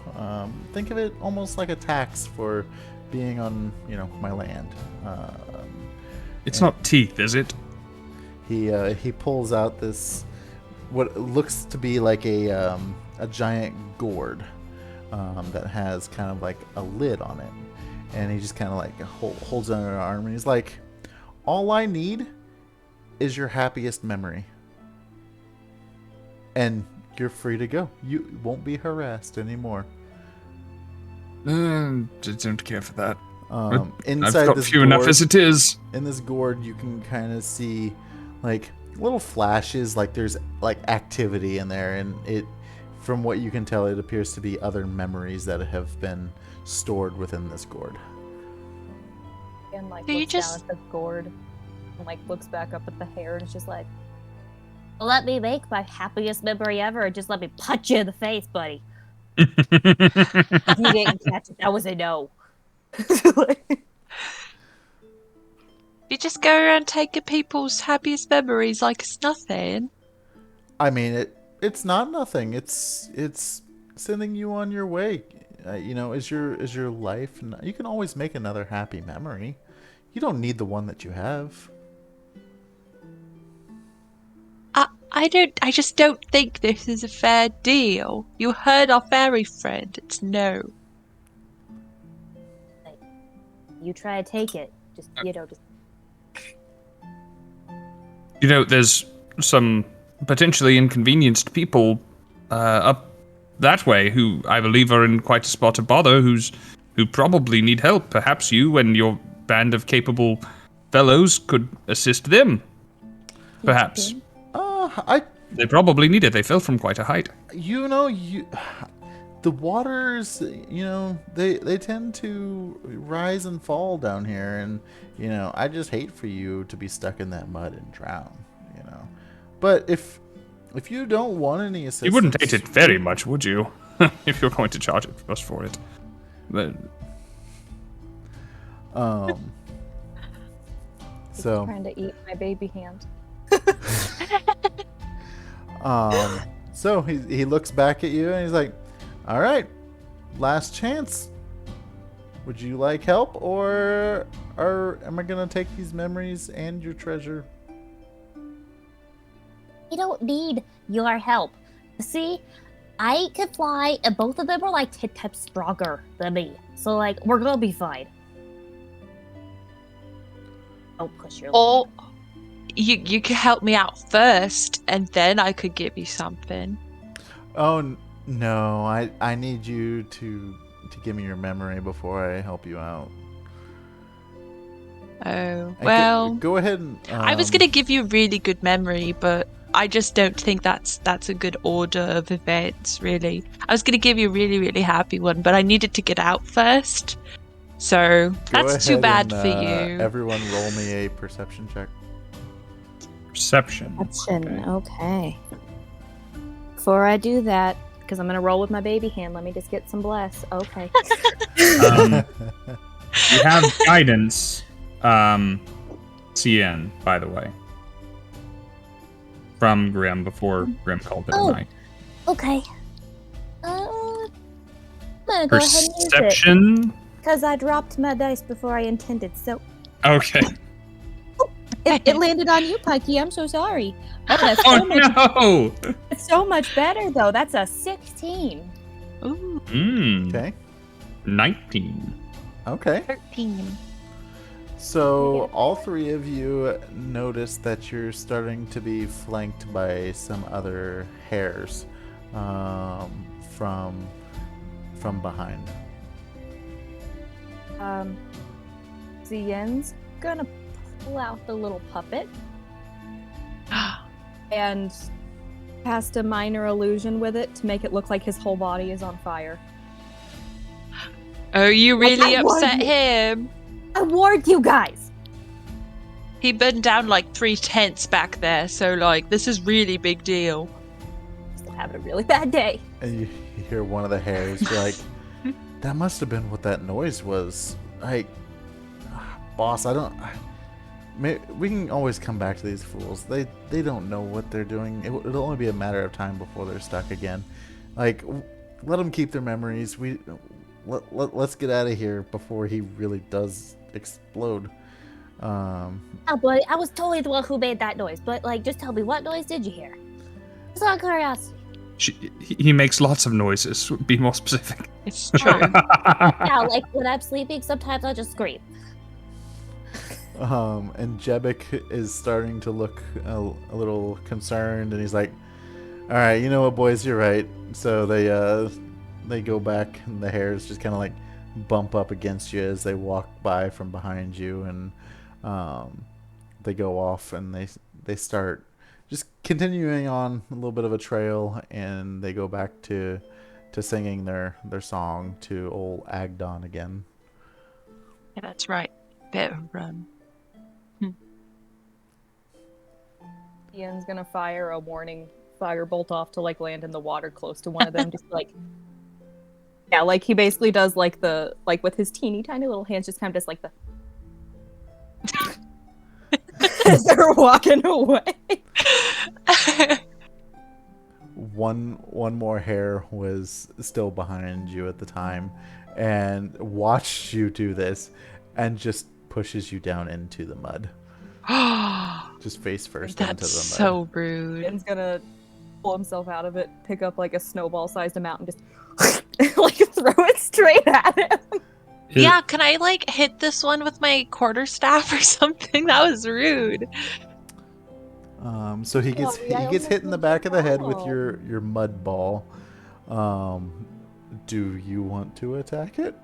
Think of it almost like a tax for being on, you know, my land. It's not teeth, is it? He pulls out this, what looks to be like a giant gourd that has kind of like a lid on it. And he just kind of like holds it on her arm and he's like, all I need is your happiest memory. And you're free to go. You won't be harassed anymore. I don't care for that. Inside I've got this few gourd, enough as it is. In this gourd, you can kind of see like little flashes, like there's like activity in there, and it, from what you can tell, it appears to be other memories that have been stored within this gourd. And like Do you looks just- down at the gourd and like looks back up at the hare and is just like, Let me make my happiest memory ever, and just let me punch you in the face, buddy. you didn't catch it. That was a no. You just go around taking people's happiest memories like it's nothing. I mean, it's not nothing. It's sending you on your way. You know, is your life? You can always make another happy memory. You don't need the one that you have. I just don't think this is a fair deal. You heard our fairy friend. It's no. You try to take it. Just, you know, just... You know, there's some potentially inconvenienced people up that way who I believe are in quite a spot of bother, who probably need help. Perhaps you and your band of capable fellows could assist them. Perhaps. They probably need it. They fell from quite a height. You know, the waters, you know, they tend to rise and fall down here, and you know, I just hate for you to be stuck in that mud and drown, you know. But if you don't want any assistance, You wouldn't hate it very much, would you? If you're going to charge us for it. But so trying to eat my baby hand. so he looks back at you and he's like, all right, last chance. Would you like help, or am I gonna take these memories and your treasure? You don't need your help. See, I can fly, and both of them are like 10 times stronger than me. So, like, we're gonna be fine. Don't push your Or you could help me out first, and then I could give you something. Oh no, I need you to give me your memory before I help you out. Oh, And well. go ahead and. I was going to give you a really good memory, but I just don't think that's a good order of events, really. I was going to give you a really, really happy one, but I needed to get out first. So Go that's too ahead bad and, for you. Everyone roll me a perception check. Perception. Okay. Before I do that, because I'm gonna roll with my baby hand, let me just get some bless. Okay. You have guidance, CN, by the way, from Grim before Grim called it a night. Okay. I'm gonna go ahead and use it. Perception? Because I dropped my dice before I intended, so... Okay. It landed on you, Pikey. I'm so sorry. That's Oh, so much, no! It's so much better though. That's a 16. Ooh, Okay. 19. Okay. 13. So all three of you notice that you're starting to be flanked by some other hares from behind. Zien's gonna pull out the little puppet and cast a minor illusion with it to make it look like his whole body is on fire. Oh, you really I warned upset you. him. I warned you guys! He burned down like 3 tents back there, so like this is really big deal. Just having a really bad day. And you hear one of the hares be like, that must have been what that noise was. Like, boss, we can always come back to these fools. They don't know what they're doing. It'll only be a matter of time before they're stuck again. Like, let them keep their memories. Let's get out of here before he really does explode. Oh, buddy, I was totally the one who made that noise, but, like, just tell me, what noise did you hear? Just out of curiosity. He makes lots of noises. Be more specific. It's true. Yeah, like, when I'm sleeping, sometimes I'll just scream. And Jebek is starting to look a little concerned, and he's like, all right, you know what, boys, you're right. So they go back, and the hares just kind of like bump up against you as they walk by from behind you, and they go off, and they start just continuing on a little bit of a trail, and they go back to singing their song to old Agdon again. Yeah, that's right. Better run. Ian's gonna fire a warning firebolt off to like land in the water close to one of them, just like yeah, like he basically does like the like with his teeny tiny little hands, just kind of just like the as they're walking away. One more hare was still behind you at the time, and watched you do this, and just pushes you down into the mud. Just face first into the mud. That's so rude. Ian's gonna pull himself out of it, pick up like a snowball-sized amount, and just like throw it straight at him. Yeah, can I like hit this one with my quarterstaff or something? That was rude. So he gets hit in the back of the head with your mud ball. Do you want to attack it?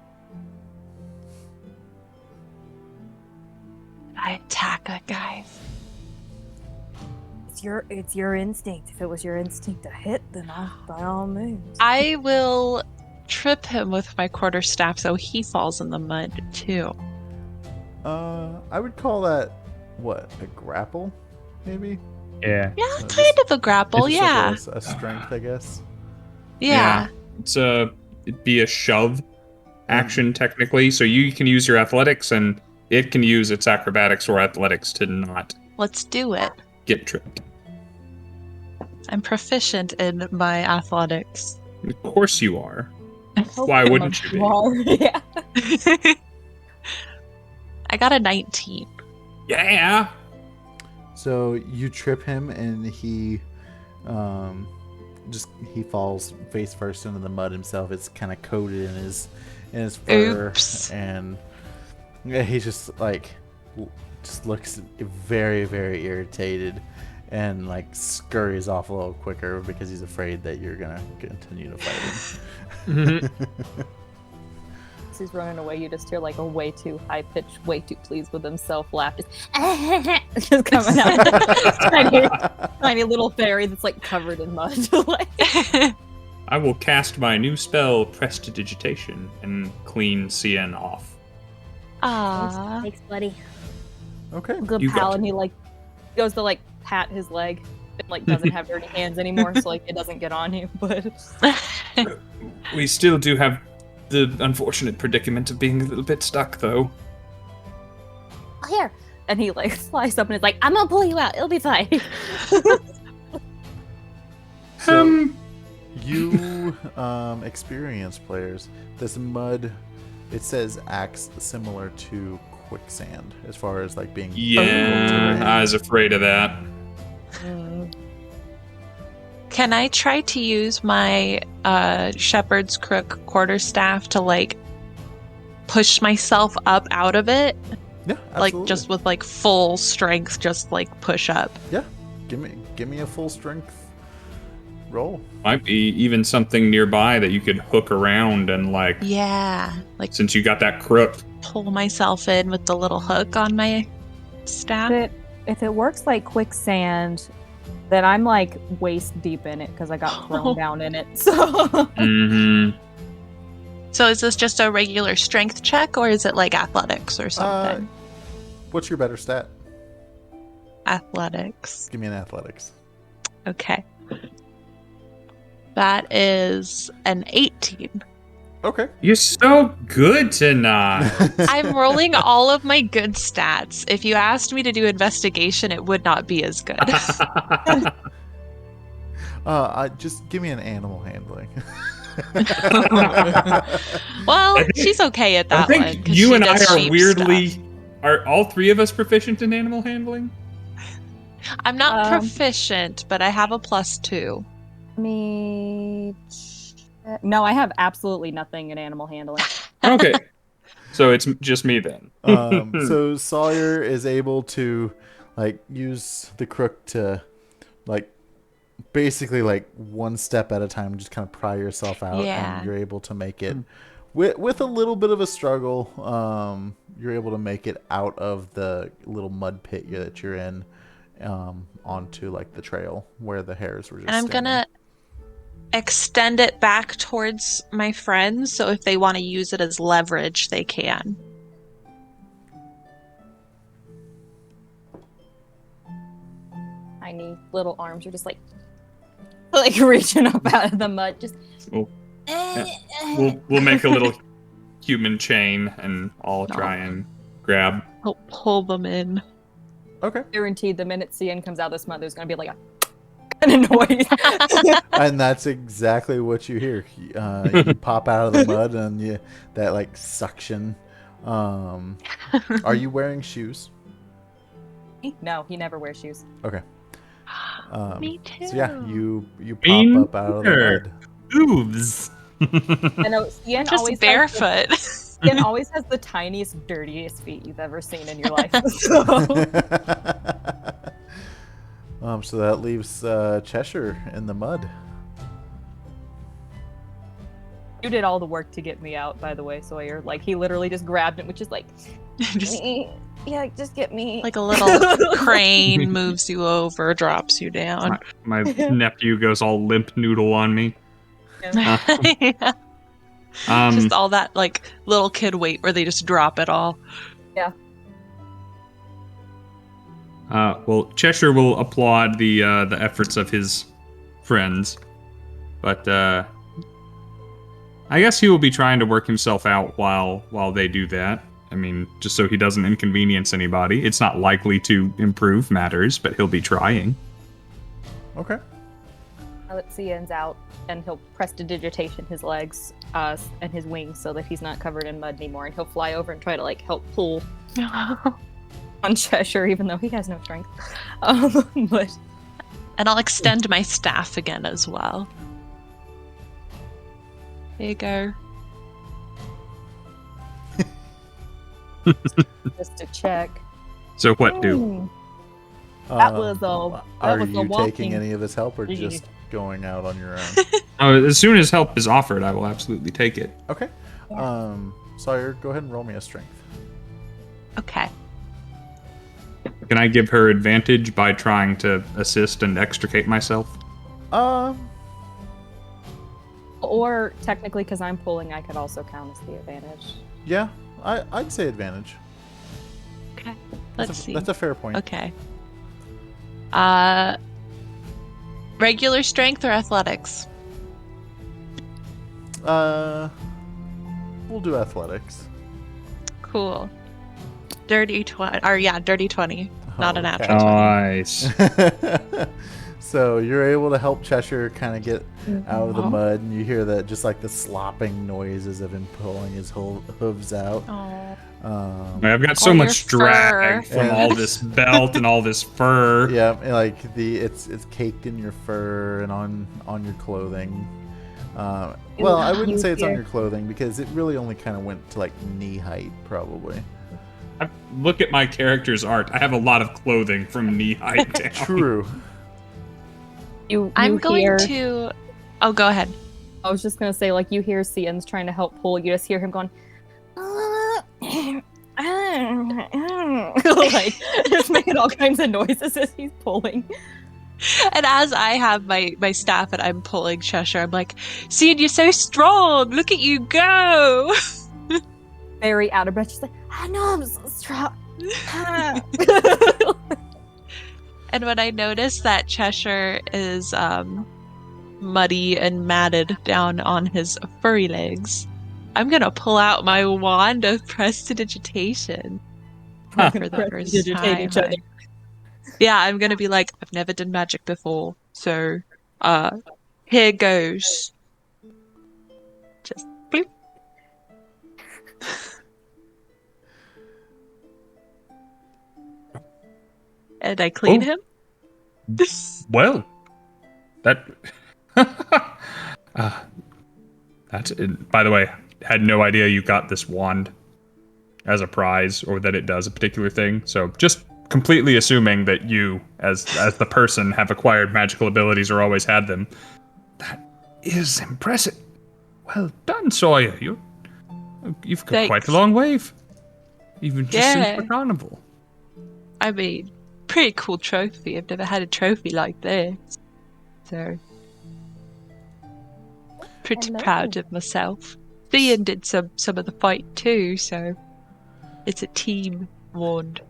I attack it, guys. It's your instinct. If it was your instinct to hit, then by all means. I will trip him with my quarterstaff so he falls in the mud too. I would call that a grapple, maybe? Yeah. Yeah, kind of a grapple, It's yeah. just like a strength, I guess. Yeah. It'd be a shove action technically, so you can use your athletics and it can use its acrobatics or athletics to not Let's do it. get tripped. I'm proficient in my athletics. Of course you are. Why wouldn't you be? Yeah. I got a 19. Yeah. So you trip him, and he falls face first into the mud himself. It's kind of coated in his fur. Oops. And yeah, he just looks very, very irritated, and like scurries off a little quicker because he's afraid that you're gonna continue to fight him. As he's running away, you just hear like a way too high pitched, way too pleased with himself laugh, just coming out. tiny little fairy that's like covered in mud. I will cast my new spell, Prestidigitation, and clean CN off. Aww. Thanks, buddy. Okay. Good You pal, got and he like Goes to like pat his leg. It like doesn't have dirty hands anymore, so like it doesn't get on you. But We still do have the unfortunate predicament of being a little bit stuck, though. here, and he like flies up and is like, "I'm gonna pull you out. It'll be fine." So, you experienced players. This mud, it says acts similar to quicksand as far as like being. Yeah, I was afraid of that. Can I try to use my shepherd's crook quarterstaff to like push myself up out of it? Yeah, absolutely. Like just with like full strength, just like push up. Yeah, give me a full strength roll. Might be even something nearby that you could hook around and like. Yeah, like Since you got that crook. pull myself in with the little hook on my staff. If it works like quicksand, then I'm like waist deep in it because I got thrown down in it. So. Mm-hmm. So is this just a regular strength check, or is it like athletics or something? What's your better stat? Athletics. Give me an athletics. Okay. That is an 18. Okay. You're so good tonight. I'm rolling all of my good stats. If you asked me to do investigation, it would not be as good. Just give me an animal handling. Well, she's okay at that I think one. 'cause you she and I does are sheep weirdly. stuff. Are all three of us proficient in animal handling? I'm not proficient, but I have a +2. No, I have absolutely nothing in animal handling. Okay. So it's just me then. So Sawyer is able to like use the crook to like basically like one step at a time just kind of pry yourself out, Yeah. and you're able to make it with a little bit of a struggle. You're able to make it out of the little mud pit that you're in, onto like the trail where the hares were just And I'm standing. gonna extend it back towards my friends, so if they want to use it as leverage, they can. Tiny little arms are just like reaching up out of the mud. Just. We'll make a little human chain, and I'll try and grab. I'll pull them in. Okay. Guaranteed, the minute CN comes out of this mud, there's gonna be like a noise. And that's exactly what you hear. You pop out of the mud, and that like suction. Are you wearing shoes? No, he never wears shoes. Okay. Me too. So yeah, you Me pop up out of the neither. mud. Hooves. I know CN Just always barefoot. CN always has the tiniest, dirtiest feet you've ever seen in your life. So. So that leaves Cheshire in the mud. You did all the work to get me out, by the way, Sawyer. Like, he literally just grabbed it, which is like, Just yeah, just get me. like a little crane moves you over, drops you down. My nephew goes all limp noodle on me. Yeah. Just all that like little kid weight where they just drop it all. Well, Cheshire will applaud the efforts of his friends, but I guess he will be trying to work himself out while they do that. I mean, just so he doesn't inconvenience anybody. It's not likely to improve matters, but he'll be trying. Okay. Now that CN's out, and he'll prestidigitation his legs and his wings so that he's not covered in mud anymore, and he'll fly over and try to like help pull on Cheshire, even though he has no strength. But And I'll extend my staff again as well. There you go. just to check. So what do? That was a Are that was a you walking. taking any of his help, or Yeah. just going out on your own? As soon as help is offered, I will absolutely take it. Okay. Sawyer, go ahead and roll me a strength. Okay. Can I give her advantage by trying to assist and extricate myself? Or technically, because I'm pulling, I could also count as the advantage. Yeah, I'd say advantage. Okay. Let's see. That's a fair point. Okay. Regular strength or athletics? We'll do athletics. Cool. Dirty 20. Dirty 20. Not an Okay. natural 20. Nice. So you're able to help Cheshire kind of get out of the Aw. mud, and you hear that just like the slopping noises of him pulling his hooves out. Aw. I've got so All your much drag fur. from Yeah. all this belt and all this fur. Yeah, and, like it's caked in your fur and on your clothing. Well, I wouldn't say it's on hear- your clothing because it really only kind of went to like knee height, probably. Look at my character's art. I have a lot of clothing from knee height down. True. I'm you going hear, to. Oh, go ahead. I was just gonna say, like, you hear Cian's trying to help pull. You just hear him going, like, just making all kinds of noises as he's pulling. And as I have my staff and I'm pulling Cheshire, I'm like, Scinn, you're so strong. Look at you go. Very out of breath. She's like, I know I'm so strong. And when I notice that Cheshire is muddy and matted down on his furry legs, I'm gonna pull out my wand of prestidigitation Huh. for the first Prestidigitate time. each other. Yeah, I'm gonna be like, I've never done magic before, so here goes. Just bloop. And I clean Oh. him. Well, that. That's. By the way, had no idea you got this wand as a prize or that it does a particular thing. So just completely assuming that you, as the person, have acquired magical abilities or always had them. That is impressive. Well done, Sawyer. You've come quite a Thanks. long way. Even just Yeah. since the carnival. I mean, pretty cool trophy. I've never had a trophy like this. So, pretty Hello. proud of myself. Ian did some of the fight too, so it's a team wand.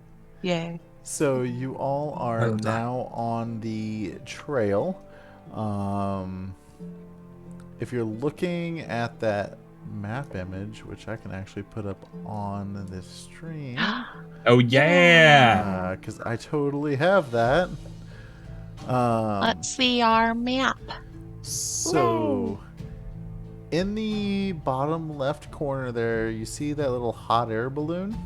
Yeah. So you all are Well done. now on the trail. If you're looking at that map image, which I can actually put up on this stream, Oh yeah. because I totally have that. Let's see our map. So, in the bottom left corner there, you see that little hot air balloon?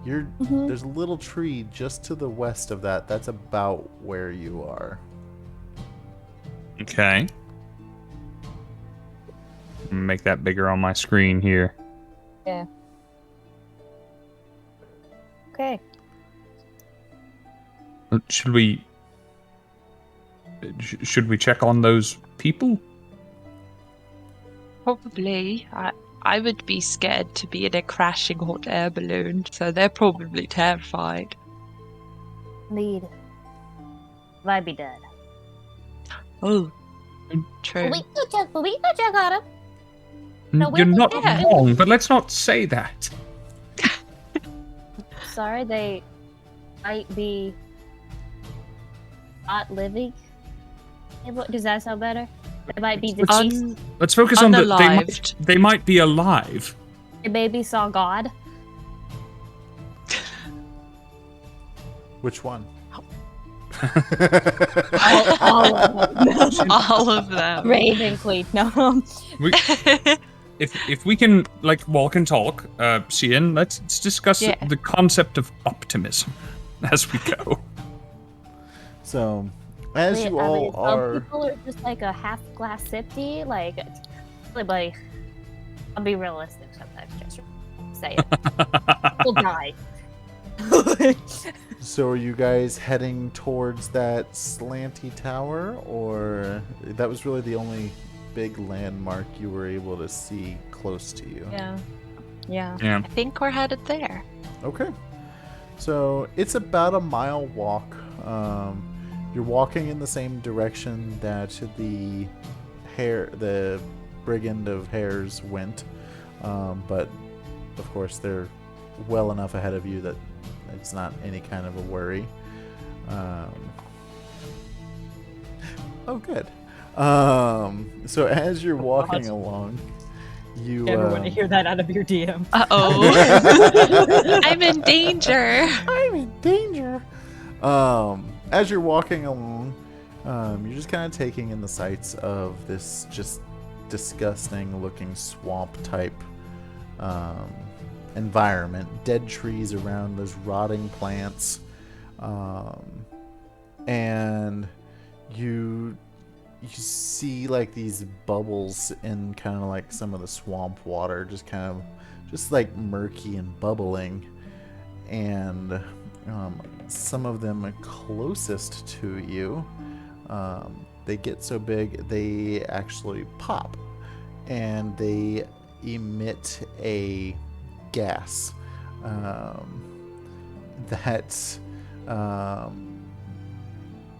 There's a little tree just to the west of that. That's about where you are. Okay. Make that bigger on my screen here. Yeah. Okay. Should we check on those people? Probably. I would be scared to be in a crashing hot air balloon, so they're probably terrified. Indeed. I'd be dead. Oh, true. We could check on him. No, You're we're not dead. wrong, but let's not say that. Sorry, they might be not living. Does that sound better? They might be deceased. Let's focus on the Unalived. they might be alive. They maybe saw God. Which one? All of them. All of them. Raven Queen. No. We, if we can walk and talk, Scinn, let's discuss Yeah. the concept of optimism as we go. So, as you I all mean, some are... people are just like a half glass empty. Like, I'll be realistic sometimes. Just say it. We'll die. So are you guys heading towards that slanty tower, or that was really the only big landmark you were able to see close to you? Yeah. Yeah. Yeah. I think we're headed there. Okay. So it's about a mile walk. You're walking in the same direction that the brigand of hares went, but of course they're well enough ahead of you that it's not any kind of a worry. Oh, good. So as you're walking along, you Never want to hear that out of your DM. Uh-oh. I'm in danger. I'm in danger. As you're walking along, you're just kind of taking in the sights of this just disgusting looking swamp type environment. Dead trees around, those rotting plants. And you see like these bubbles in kind of like some of the swamp water, just like murky and bubbling. And some of them closest to you, they get so big they actually pop, and they emit a gas that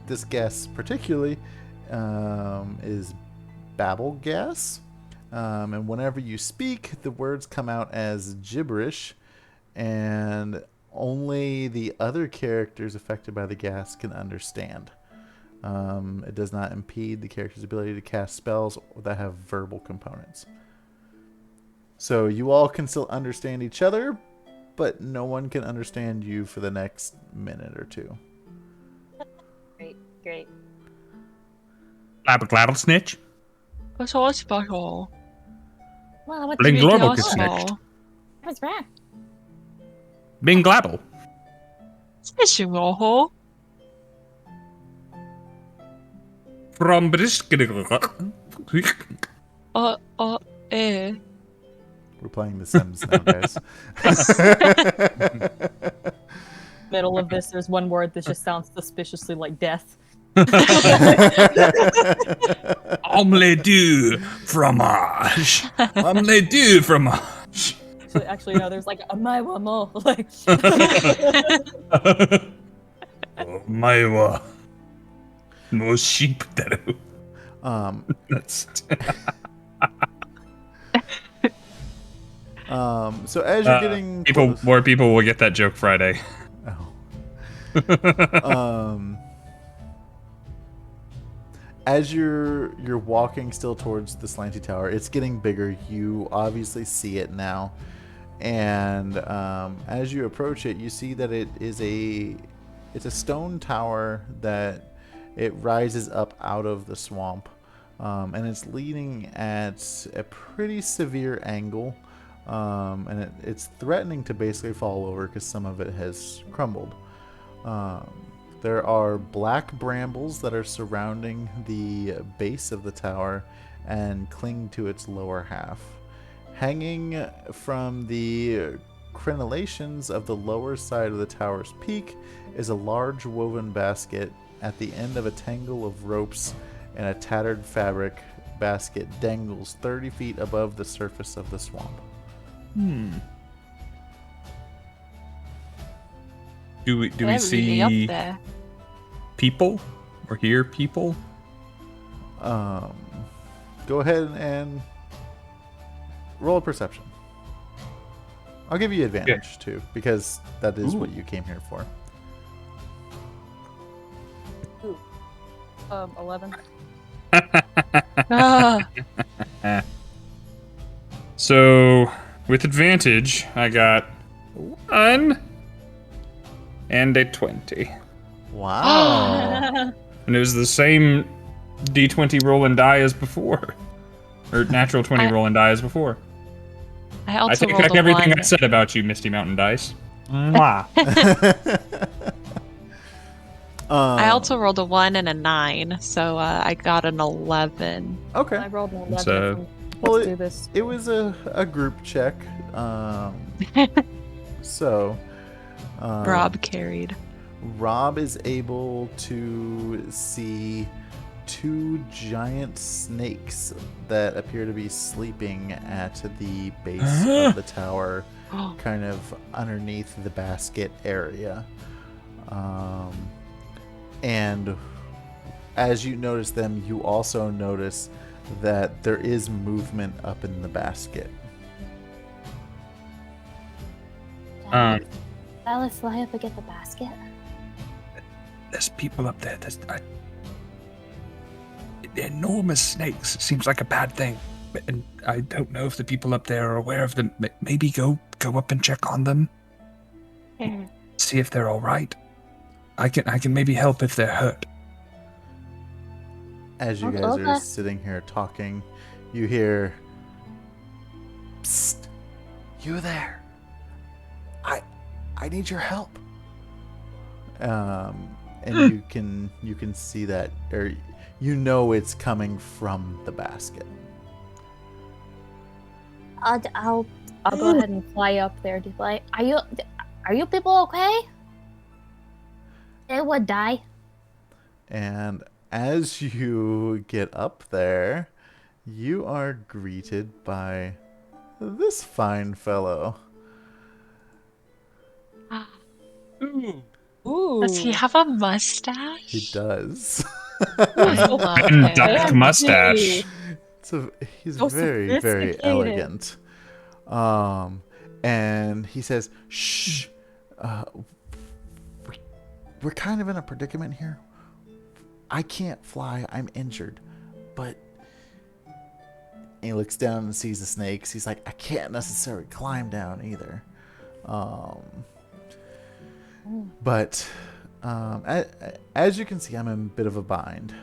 this gas particularly is babble gas, and whenever you speak, the words come out as gibberish, and only the other characters affected by the gas can understand. It does not impede the character's ability to cast spells that have verbal components. So you all can still understand each other, but no one can understand you for the next minute or two. Great. Glabble glabble snitch. What's all special? Well, what's Bling global Awesome. snitched. what's wrong? Bing glabble. Special. From British. Eh. We're playing The Sims now, guys. Middle of this, there's one word that just sounds suspiciously like death. Omelette du fromage. Omelette du fromage. Actually, no, there's like a my one more. Like, Oh, my wa. No sheep that. That's. So as you're getting close- more people will get that joke Friday. Oh. As you're walking still towards the slanty tower, it's getting bigger. You obviously see it now, and as you approach it, you see that it's a stone tower that it rises up out of the swamp, and it's leaning at a pretty severe angle, and it's threatening to basically fall over because some of it has crumbled. There are black brambles that are surrounding the base of the tower and cling to its lower half. Hanging from the crenellations of the lower side of the tower's peak is a large woven basket. At the end of a tangle of ropes and a tattered fabric basket dangles 30 feet above the surface of the swamp. Do we They're really see up there. people or hear people? Go ahead and roll a perception. I'll give you advantage too, because that is what you came here for. 11. Ah, So, with advantage, I got 1 and a 20. Wow. And it was the same D20 roll and die as before. Or natural 20 roll and die as before. I I also take rolled back a everything 1. I said about you, Misty Mountain Dice. Mwah. I also rolled a 1 and a 9, so I got an 11. Okay. I rolled an 11. So- Well, Let's do this. It was a group check. So Rob carried. Rob is able to see 2 giant snakes that appear to be sleeping at the base of the tower, kind of underneath the basket area. And as you notice them, you also notice that there is movement up in the basket. Let's fly up and get the basket. There's people up there. enormous snakes. It seems like a bad thing. And I don't know if the people up there are aware of them. Maybe go up and check on them. See if they're all right. I can maybe help if they're hurt. As you guys are sitting here talking, you hear, "Psst, you there? I need your help." And you can see that, or you know it's coming from the basket. I'll go ahead and fly up there to like, are you people okay? They would die. And as you get up there, you are greeted by this fine fellow. Ooh. Does he have a mustache? He does. I love Duck him. mustache. He's So very, very sophisticated. elegant. And he says, "Shh, we're kind of in a predicament here. I can't fly. I'm injured, but." And he looks down and sees the snakes. He's like, "I can't necessarily climb down either." But as you can see, I'm in a bit of a bind,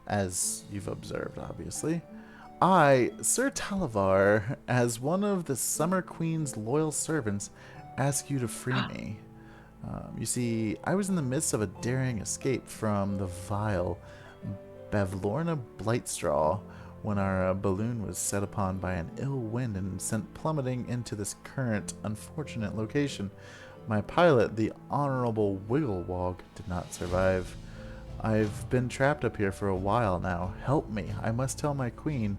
as you've observed, obviously. I, Sir Talavar, as one of the Summer Queen's loyal servants, ask you to free me. You see, I was in the midst of a daring escape from the vile Bavlorna Blightstraw when our balloon was set upon by an ill wind and sent plummeting into this current unfortunate location. My pilot, the Honorable Wigglewog, did not survive. I've been trapped up here for a while now. Help me. I must tell my queen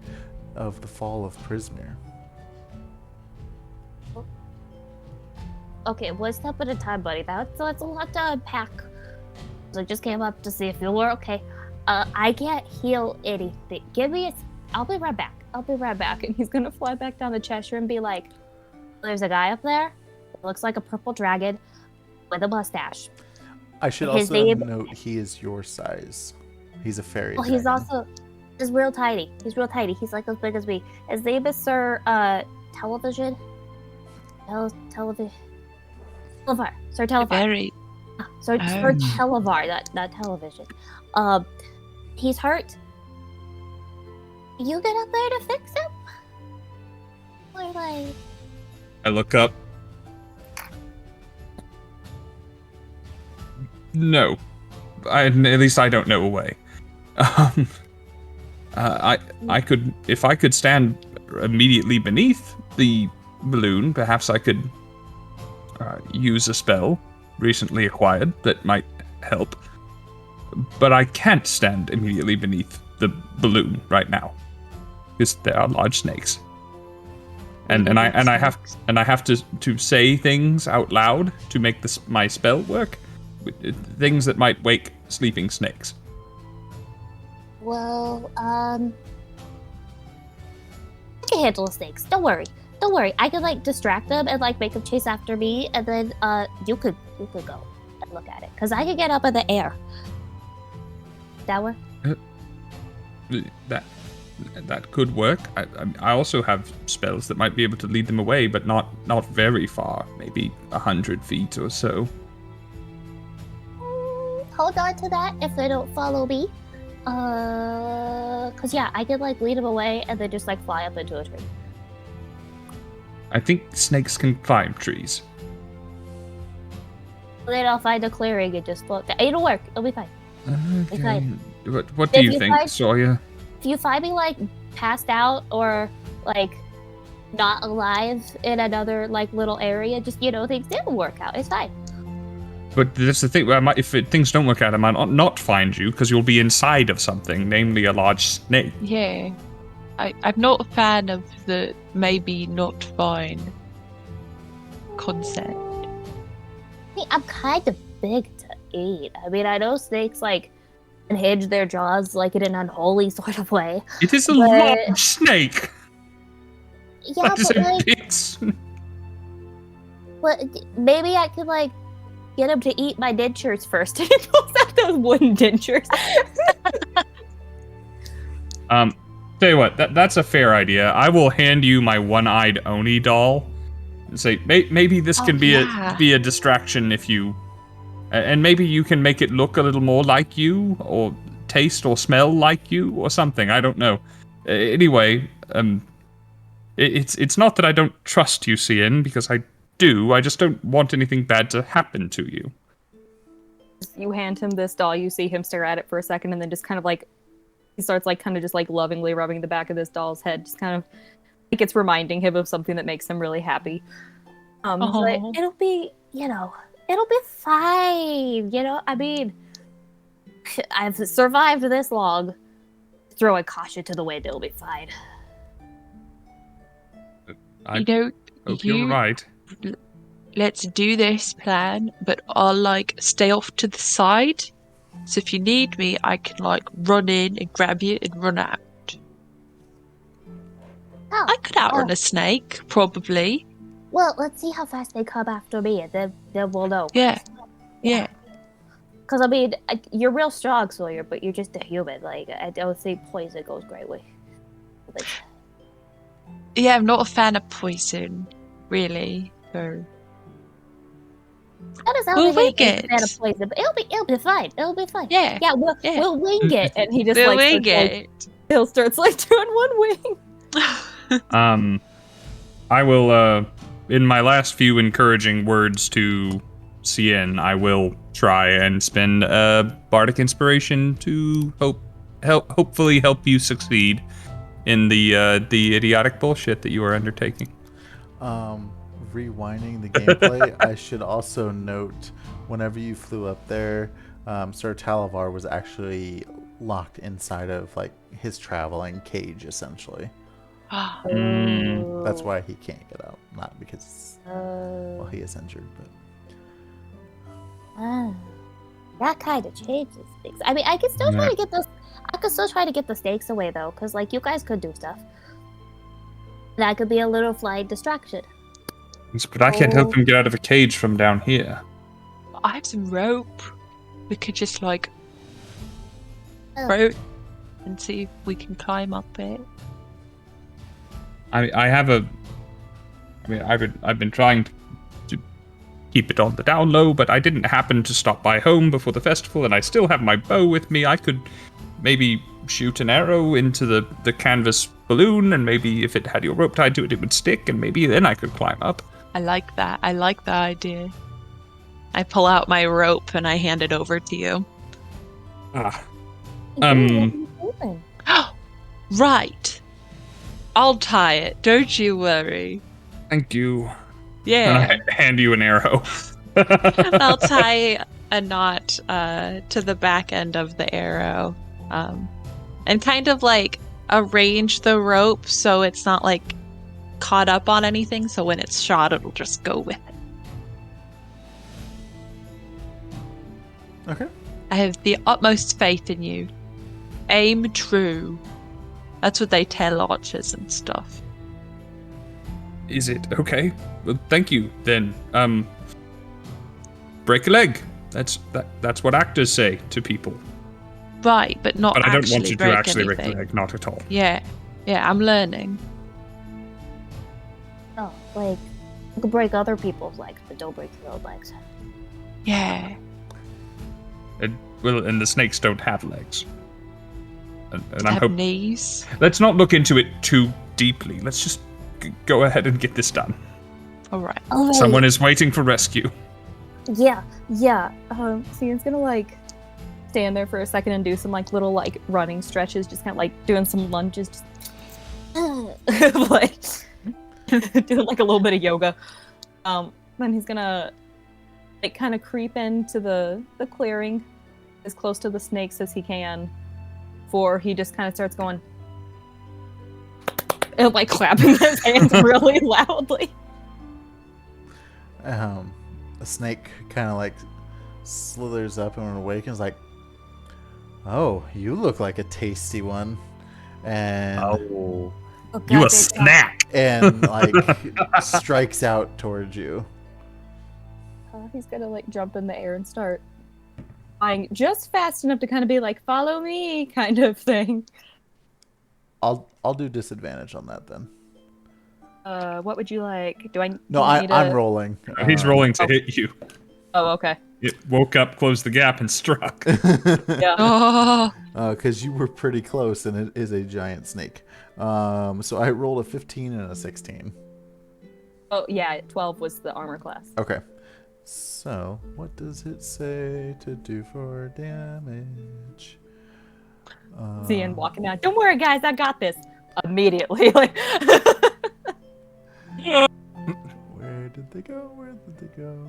of the fall of Prismere. Okay, one step at a time, buddy. That's a lot to unpack. So I just came up to see if you were okay. I can't heal anything. I'll be right back. And he's gonna fly back down to Cheshire and be like, "There's a guy up there. It looks like a purple dragon with a mustache." I should His also name- note he is your size. He's a fairy Well, dragon. he's also just real tiny. He's real tiny. He's like as big as me. His name is Sir Television. Television. Televar. Sir Televar. Very. Sir Televar. Not television. He's hurt. You get up there to fix him? Or like, I look up. No, at least I don't know a way. I could, if I could stand immediately beneath the balloon, perhaps I could use a spell recently acquired that might help. But I can't stand immediately beneath the balloon right now because there are large snakes, and I have to say things out loud to make my spell work. Things that might wake sleeping snakes. well, I can handle the snakes. Don't worry. I could like distract them and like make them chase after me, and then you could go and look at it because I could get up in the air. That work? That could work. I also have spells that might be able to lead them away, but not very far. Maybe 100 feet or so. Hold on to that if they don't follow me. Cause yeah, I could like lead them away and then just like fly up into a tree. I think snakes can climb trees. Then I'll find a clearing and just float. It'll work. It'll be fine. Okay. fine. What do If you you think, find- Sawyer? If you find me like passed out or like not alive in another like little area, just things didn't work out. It's fine. But that's the thing. If things don't work out, I might not find you because you'll be inside of something, namely a large snake. Yeah. I'm not a fan of the maybe not fine concept. I mean, I'm kind of big to eat. I mean, I know snakes like unhinge their jaws like in an unholy sort of way. It is a But- large snake. Yeah, That is but a like, big snake. but maybe I could like get him to eat my dentures first. And he pulls out those wooden dentures. Tell you what, that's a fair idea. I will hand you my one-eyed Oni doll. And say, maybe this can be a distraction if you... And maybe you can make it look a little more like you, or taste or smell like you, or something. I don't know. Anyway, it's not that I don't trust you, Scinn, because I do. I just don't want anything bad to happen to you. You hand him this doll, you see him stare at it for a second, and then just kind of like... He starts like kind of just like lovingly rubbing the back of this doll's head, just kind of like it's reminding him of something that makes him really happy. But it'll be, it'll be fine. I mean, I've survived this long. Throw a caution to the wind, it'll be fine. You're right. Let's do this plan, but I'll stay off to the side. So if you need me, I can run in and grab you and run out. Oh, I could outrun a snake, probably. Well, let's see how fast they come after me, and then we'll know. Yeah. Because, I mean, you're real strong, Sawyer, but you're just a human. I don't think poison goes great with. Yeah, I'm not a fan of poison, really. So... That is how we'll wing it. Poison, but it'll be fine. It'll be fine. Yeah. We'll wing it. And he just we'll wing it. He'll starts doing one wing. I will in my last few encouraging words to Scinn, I will try and spend bardic inspiration to hopefully help you succeed in the idiotic bullshit that you are undertaking. Rewinding the gameplay, I should also note, whenever you flew up there, Sir Talavar was actually locked inside of his traveling cage, essentially. That's why he can't get out, not because he is injured, but that kind of changes things. I mean, I can still try to get those. I could still try to get the snakes away though, because you guys could do stuff. That could be a little flying distraction. But I can't help him get out of a cage from down here. I have some rope. We could just rope and see if we can climb up it. I've been trying to keep it on the down low, but I didn't happen to stop by home before the festival, and I still have my bow with me. I could maybe shoot an arrow into the canvas balloon, and maybe if it had your rope tied to it, it would stick, and maybe then I could climb up. I like that. I like the idea. I pull out my rope and I hand it over to you. Right. I'll tie it. Don't you worry. Thank you. Yeah. And I hand you an arrow. I'll tie a knot to the back end of the arrow. And kind of arrange the rope so it's not caught up on anything, so when it's shot it'll just go with it. Okay. I have the utmost faith in you. Aim true. That's what they tell archers and stuff. Is it? Okay. Well, thank you, then. Break a leg. That's what actors say to people. Right, but not But I don't actually want you to break actually break anything. the leg, not at all. Yeah, I'm learning. Oh, you can break other people's legs, but don't break your own legs. Yeah. And the snakes don't have legs. And I'm Have knees. Let's not look into it too deeply. Let's just go ahead and get this done. All right. Someone is waiting for rescue. Yeah. Scien's gonna stand there for a second and do some little running stretches, just kind of doing some lunges, just doing a little bit of yoga. Then he's gonna kind of creep into the clearing as close to the snakes as he can, before he just kind of starts going and clapping his hands really loudly. A snake kind of slithers up and awakens oh, you look like a tasty one. And you a snack. And strikes out towards you. He's gonna jump in the air and start flying just fast enough to kind of be follow me kind of thing. I'll do disadvantage on that then. What would you like? Do I? No, I'm rolling. He's rolling to hit you. Oh, okay. It woke up, closed the gap, and struck. Yeah. Oh, Because you were pretty close, and it is a giant snake. So I rolled a 15 and a 16. Oh, yeah. 12 was the armor class. Okay. So what does it say to do for damage? Seeing walking out. Don't worry, guys. I got this. Immediately, like. Where did they go? Where did they go?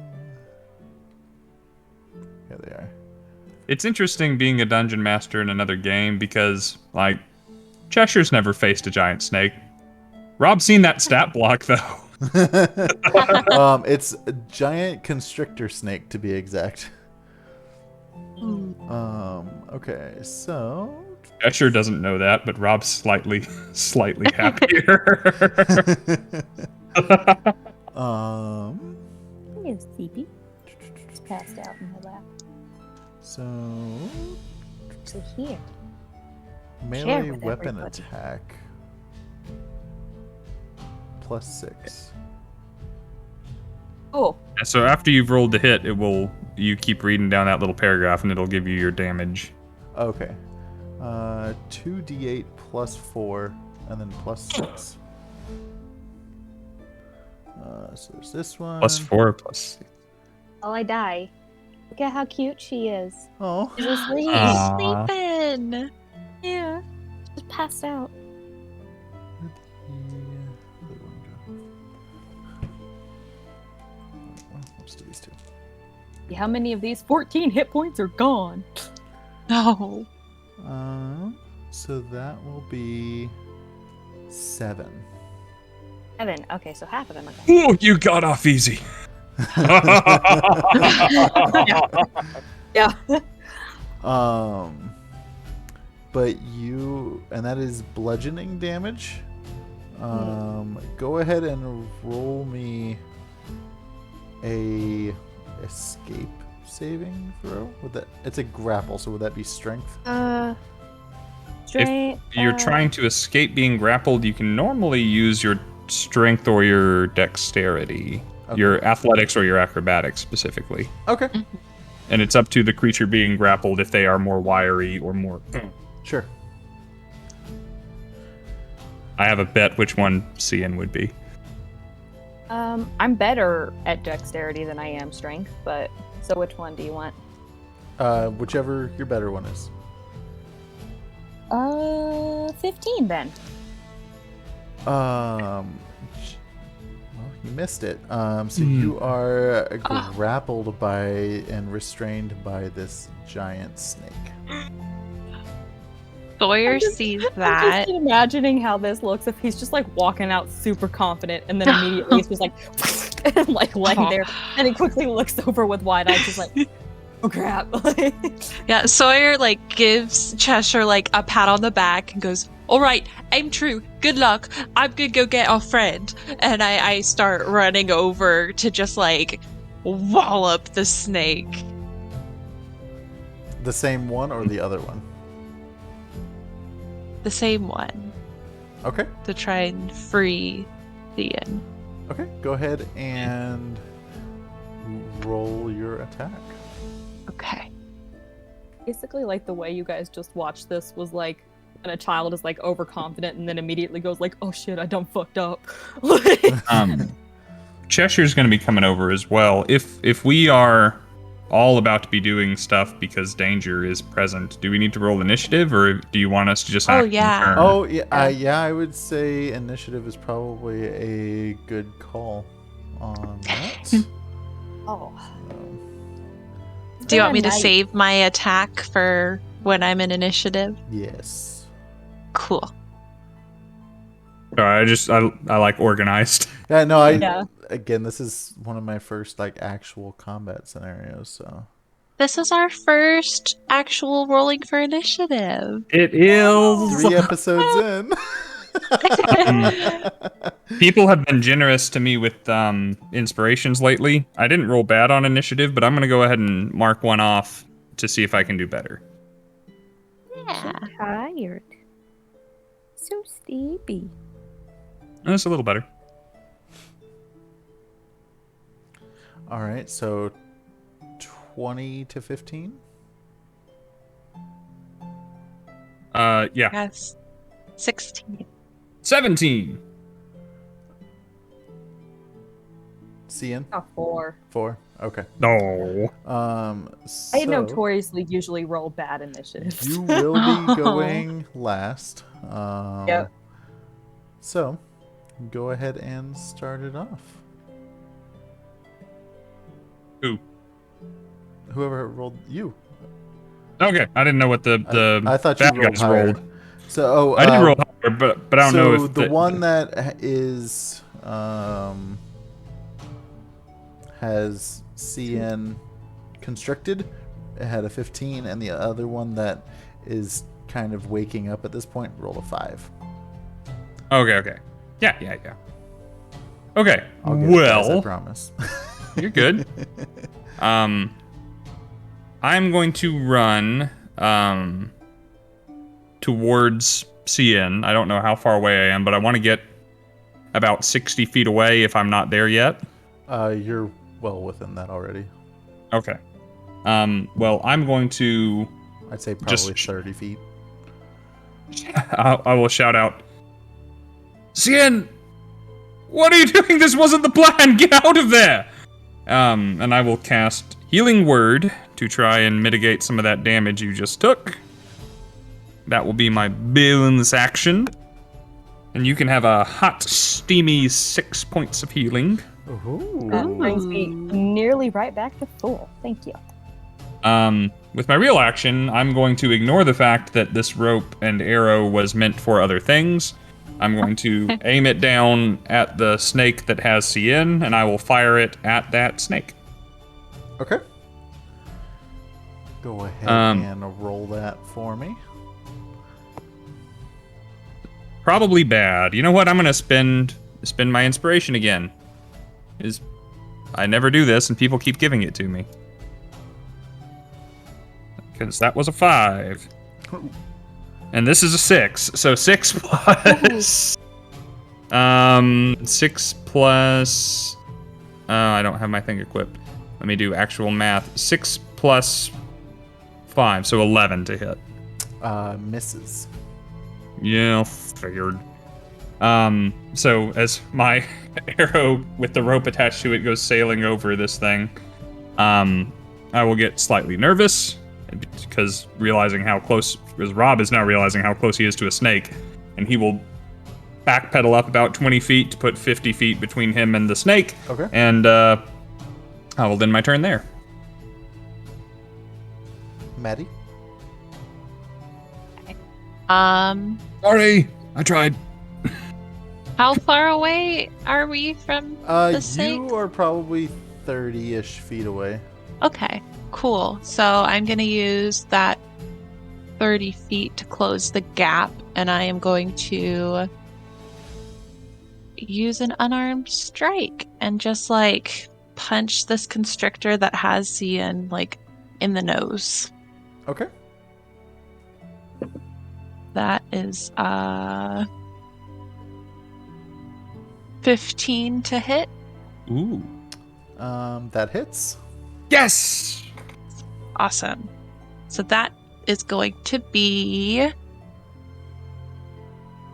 Here they are. It's interesting being a dungeon master in another game because, like, Cheshire's never faced a giant snake. Rob's seen that stat block, though. It's a giant constrictor snake, to be exact. Okay, so... Cheshire doesn't know that, but Rob's slightly happier. Yes, Sleepy. Just passed out in my lap. So... So here. Melee with weapon everybody. attack. +6. Oh, So after you've rolled the hit, you keep reading down that little paragraph, and it'll give you your damage. Okay. 2d8 +4, and then +6. So there's this one. +4, +6. Oh, I die. Look at how cute she is. Oh. She's asleep. Aw. sleeping. Yeah. Just passed out. Where'd the other one go? Well, let's do these two. how many of these 14 hit points are gone? No. So that will be 7. 7. Okay, so half of them are gone. Ooh, you got off easy. Yeah. But you, and that is bludgeoning damage. Go ahead and roll me a escape saving throw. Would that? It's a grapple, so would that be strength? Straight. You're trying to escape being grappled, you can normally use your strength or your dexterity. Okay. Your athletics or your acrobatics specifically. Okay. And it's up to the creature being grappled if they are more wiry or more... Sure. I have a bet which one Scinn would be. I'm better at dexterity than I am strength, but so which one do you want? Whichever your better one is. 15 then. Well, you missed it. So you are grappled by and restrained by this giant snake. Sawyer sees I'm that. just imagining how this looks if he's just like walking out super confident and then immediately he's just like and like laying there and he quickly looks over with wide eyes just like oh crap. Yeah, Sawyer like gives Cheshire like a pat on the back and goes, "All right, aim true. Good luck. I'm gonna go get our friend." And I start running over to just like wallop the snake. The same one or the other one? The same one Okay. to try and free Scinn. Okay. Go ahead and roll your attack. Okay. Basically like the way you guys just watched this was like when a child is like overconfident and then immediately goes like, oh shit, I done fucked up. Cheshire's going to be coming over as well. If we are all about to be doing stuff because danger is present, do we need to roll initiative, or do you want us to just act in yeah. turn? Oh yeah, yeah. I would say initiative is probably a good call on that. Oh. Do you want me to Nice. save my attack for when I'm in initiative? Yes. Cool. Sorry, I like organized. Yeah. No. Yeah. Again, this is one of my first like actual combat scenarios. So. This is our first actual rolling for initiative. It is. 3 episodes in. People have been generous to me with inspirations lately. I didn't roll bad on initiative, but I'm going to go ahead and mark one off to see if I can do better. Yeah. Tired. So sleepy. That's a little better. All right, so 20 to 15. Yeah. Yes. 16. 17. Cian? A 4. 4. Okay. No. So I notoriously usually roll bad initiatives. you will be going last. Yep. So go ahead and start it off. Who? Whoever rolled you. Okay, I didn't know what the I thought you bad rolled guys higher. rolled. So I did roll higher, but I don't know if the one that is has CN constricted, it had a 15, and the other one that is kind of waking up at this point rolled a 5. Okay. Yeah. Okay. I'll get it, guys, I Well, promise. you're good. I'm going to run towards CN. I don't know how far away I am, but I want to get about 60 feet away if I'm not there yet. You're well within that already. Okay. Well, I'm going to... I'd say probably Just- 30 feet. I will shout out, CN! What are you doing? This wasn't the plan! Get out of there! And I will cast Healing Word to try and mitigate some of that damage you just took. That will be my bonus action. And you can have a hot, steamy 6 points of healing. Ooh. That brings me nearly right back to full. Thank you. With my real action, I'm going to ignore the fact that this rope and arrow was meant for other things. I'm going to aim it down at the snake that has CN, and I will fire it at that snake. Okay. Go ahead and roll that for me. Probably bad. You know what? I'm gonna spend my inspiration again. I never do this, and people keep giving it to me. Because that was a 5. And this is a 6. So 6 plus... 6 plus... I don't have my thing equipped. Let me do actual math. 6 plus 5, so 11 to hit. Misses. Yeah, figured. So as my arrow with the rope attached to it goes sailing over this thing, I will get slightly nervous because Rob is now realizing how close he is to a snake, and he will backpedal up about 20 feet to put 50 feet between him and the snake. Okay. And I will end my turn there. Maddie? Sorry, I tried. How far away are we from the snake? You are probably 30-ish feet away. Okay, cool. So I'm going to use that 30 feet to close the gap, and I am going to use an unarmed strike and just punch this constrictor that has Cian in the nose. Okay. That is 15 to hit. Ooh. That hits. Yes! Awesome. So that is going to be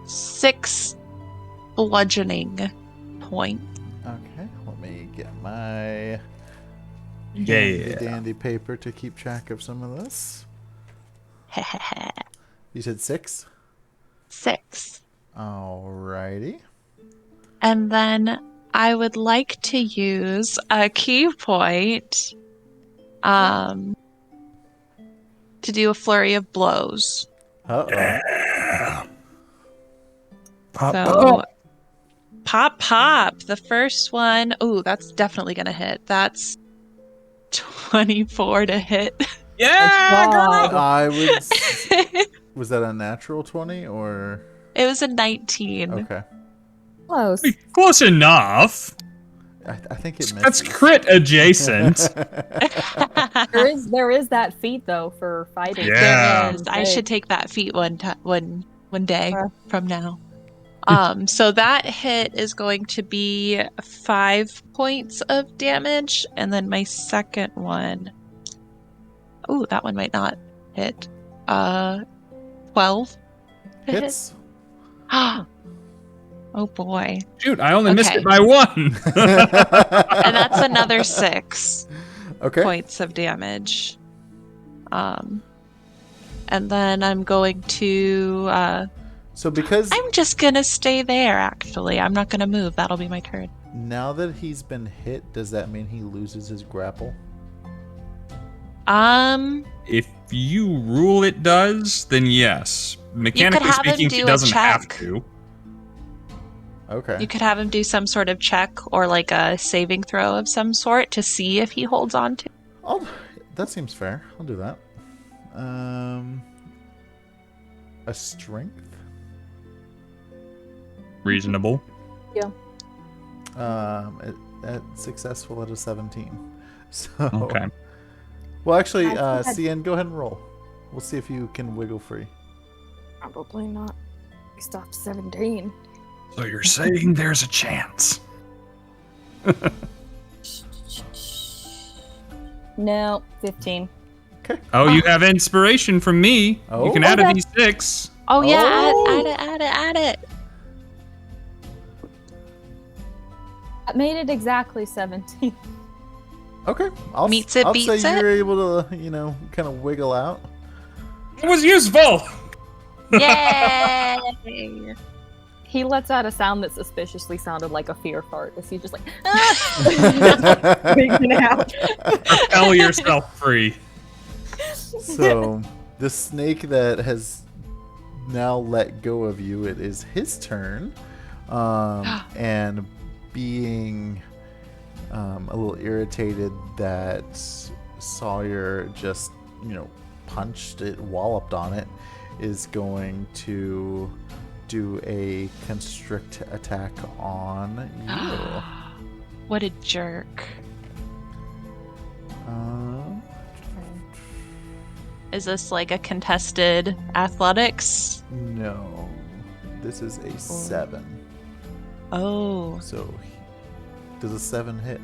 6 bludgeoning points. Okay, let me get my Yeah. dandy paper to keep track of some of this. You said 6? 6. Alrighty. And then I would like to use a key point to do a flurry of blows. Uh-oh. So pop. The first one, ooh, that's definitely gonna hit. That's 24 to hit. Yeah, girl! I would... Was that a natural 20 or... It was a 19. Okay. Close. Close enough. I think it misses. That's crit adjacent. There is that feat though for fighting. Yeah. There is. I should take that feat one one day from now. So that hit is going to be 5 points of damage, and then my second one. Ooh, that one might not hit. 12. Hits. Oh boy. Shoot, I only missed Okay. it by 1. And that's another 6 Okay. points of damage. And then I'm going to So because I'm just gonna stay there, actually. I'm not gonna move. That'll be my turn. now that he's been hit, does that mean he loses his grapple? If you rule it does, then yes. Mechanically have him speaking, do he a doesn't have check. to. Okay. You could have him do some sort of check or like a saving throw of some sort to see if he holds on to. That seems fair. I'll do that. A strength? Reasonable. At successful at a 17. So. Okay. Well, actually, I think CN, go ahead and roll. We'll see if you can wiggle free. Probably not. We stopped 17. So you're saying there's a chance. No, 15. Okay. Oh, you have inspiration from me. Oh. You can add a that's- d6. Oh yeah, Oh. add it. That made it exactly 17. Okay. I'll Meets it, I'll beats say it. you're able to, kind of wiggle out. It was useful. Yay! He lets out a sound that suspiciously sounded like a fear fart. Is he just like, wiggling out? Propel yourself free. So, the snake that has now let go of you, it is his turn. And being a little irritated that Sawyer just, punched it, walloped on it, is going to do a constrict attack on you. What a jerk. Is this like a contested athletics? No. This is a 7. Oh. So, does a 7 hit?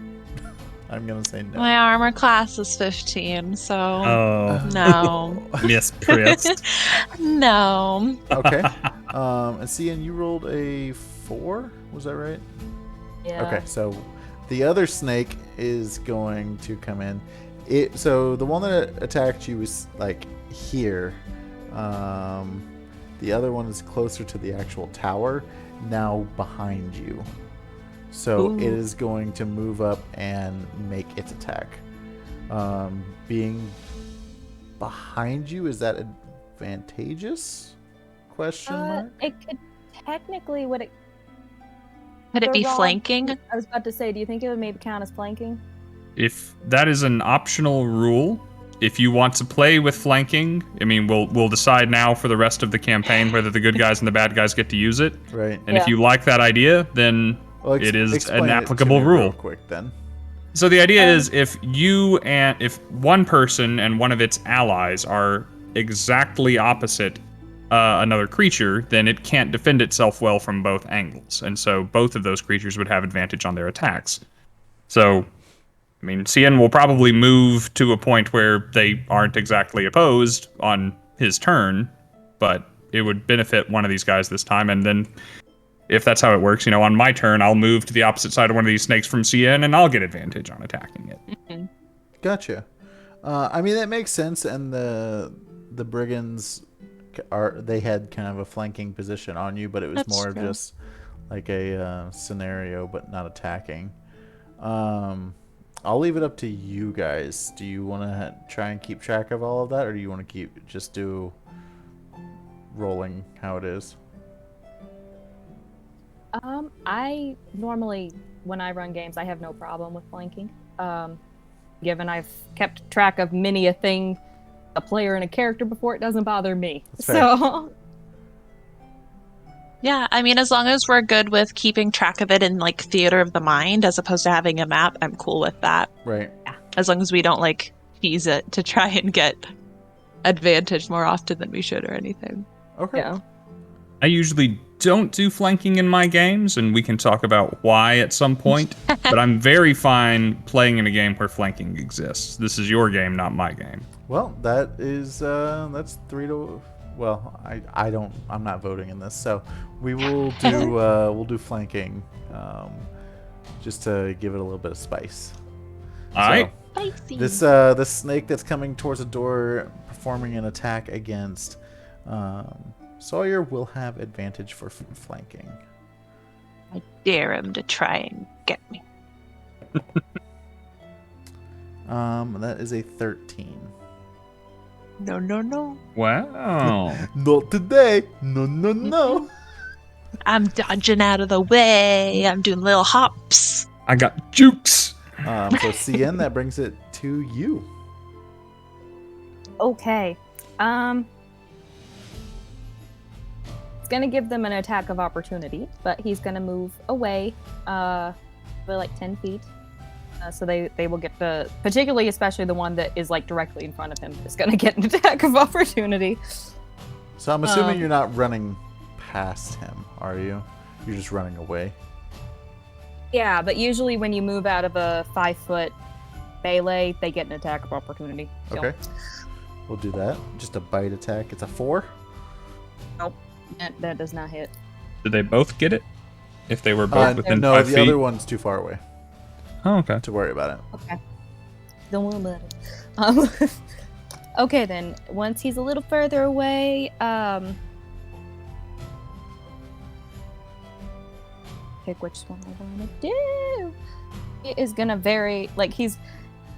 I'm going to say no. My armor class is 15, so Oh, no. mispressed. No. Okay. And CN, you rolled a 4? Was that right? Yeah. Okay, so the other snake is going to come in. So the one that attacked you was like here. The other one is closer to the actual tower, now behind you. So Ooh. it is going to move up and make its attack. Being behind you, is that advantageous? Question mark. It could technically, would it? Could it be The Rob- flanking? I was about to say, do you think it would maybe count as flanking? If that is an optional rule, if you want to play with flanking, I mean, we'll decide now for the rest of the campaign whether the good guys and the bad guys get to use it. Right. And if you like that idea, then Well, it is explain an it to applicable me rule. real quick then. So the idea is if one person and one of its allies are exactly opposite another creature, then it can't defend itself well from both angles. And so both of those creatures would have advantage on their attacks. So, I mean, CN will probably move to a point where they aren't exactly opposed on his turn, but it would benefit one of these guys this time. And then if that's how it works, on my turn, I'll move to the opposite side of one of these snakes from CN and I'll get advantage on attacking it. Gotcha. I mean, that makes sense. And the brigands they had kind of a flanking position on you, but it was That's more of true. just like a scenario, but not attacking. I'll leave it up to you guys. Do you want to try and keep track of all of that, or do you want to just do rolling how it is? I normally, when I run games, I have no problem with flanking. Given I've kept track of many a thing, a player and a character before, it doesn't bother me. That's fair. So, Yeah, I mean, as long as we're good with keeping track of it in like theater of the mind as opposed to having a map, I'm cool with that. Right. As long as we don't like tease it to try and get advantage more often than we should or anything. Okay. yeah. I usually don't do flanking in my games, and we can talk about why at some point, but I'm very fine playing in a game where flanking exists. This is your game, not my game. Well, that is that's 3-. Well, I'm not voting in this, so we will do we'll do flanking, just to give it a little bit of spice. All right. Spicy. This snake that's coming towards the door, performing an attack against Sawyer, will have advantage for flanking. I dare him to try and get me. That is a 13. No, no, no. Wow. Not today. No. I'm dodging out of the way. I'm doing little hops. I got jukes. So Scinn, that brings it to you. Okay. It's gonna give them an attack of opportunity, but he's gonna move away, for like 10 feet. So they will get the, particularly especially the one that is like directly in front of him is gonna get an attack of opportunity. So I'm assuming you're not running past him, are you? You're just running away. Yeah, but usually when you move out of a 5-foot melee, they get an attack of opportunity. So. Okay. We'll do that. Just a bite attack. It's a 4. Nope. That does not hit. Did they both get it? If they were both within no, 5 the feet? other one's too far away Oh, okay. to worry about it. Okay. Don't worry about it. Okay then. Once he's a little further away, pick which one I want to do. It is gonna vary. Like he's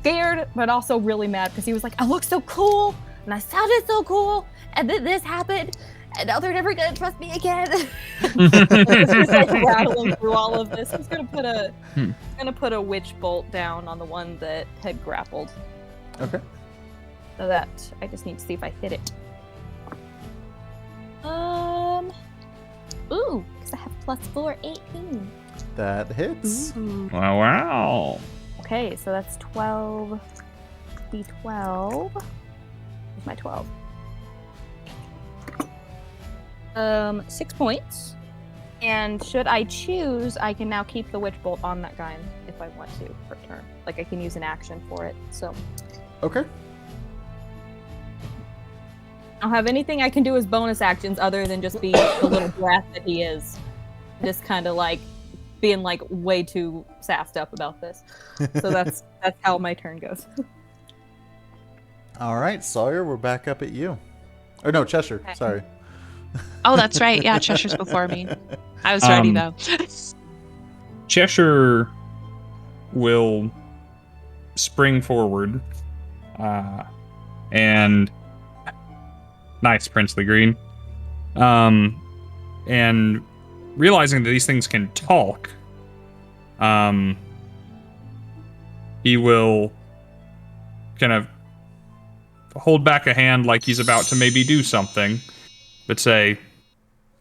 scared, but also really mad because he was like, "I look so cool, and I sounded so cool, and then this happened, and now they're never gonna trust me again." He's like rattling through all of this. He's gonna put a witch bolt down on the one that had grappled. Okay. So that I just need to see if I hit it. Ooh, because I have +4, 18. That hits. Wow. Okay, so that's 12. D12. Here's my 12. 6 points. And should I choose, I can now keep the witch bolt on that guy if I want to for a turn. Like I can use an action for it. So Okay. I don't have anything I can do as bonus actions other than just be the little brat that he is. Just kind of like being like way too sassed up about this. So that's how my turn goes. All right, Sawyer, we're back up at you. Or no, Cheshire. Okay. Sorry. Oh, that's right. Yeah, Cheshire's before me. I was ready though. Cheshire will spring forward, and nice, Princely Green. And realizing that these things can talk, he will kind of hold back a hand like he's about to maybe do something, but say,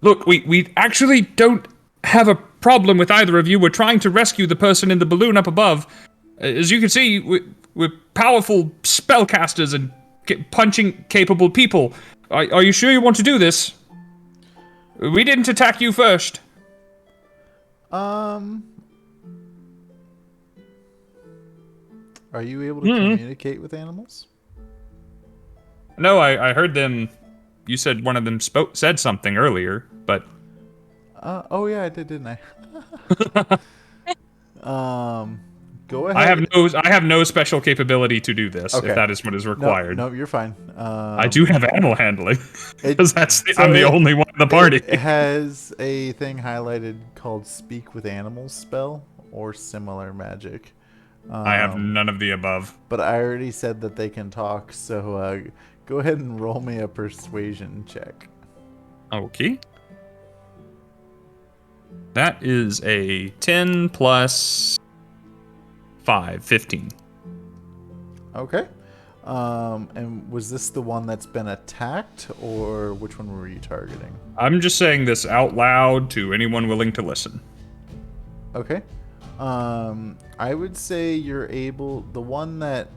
"Look, we actually don't have a problem with either of you. We're trying to rescue the person in the balloon up above. As you can see, we're powerful spellcasters and punching-capable people. Are you sure you want to do this? We didn't attack you first." Are you able to communicate with animals? No, I heard them. You said one of them said something earlier, but Oh yeah, I did, didn't I? Go ahead. I have no special capability to do this. Okay. If that is what is required. No, you're fine. I do have animal handling because so I'm the only one in the party. It has a thing highlighted called "Speak with Animals" spell or similar magic. I have none of the above. But I already said that they can talk, so go ahead and roll me a persuasion check. Okay. That is a 10 plus 5, 15. Okay. And was this the one that's been attacked, or which one were you targeting? I'm just saying this out loud to anyone willing to listen. Okay. I would say you're able, the one that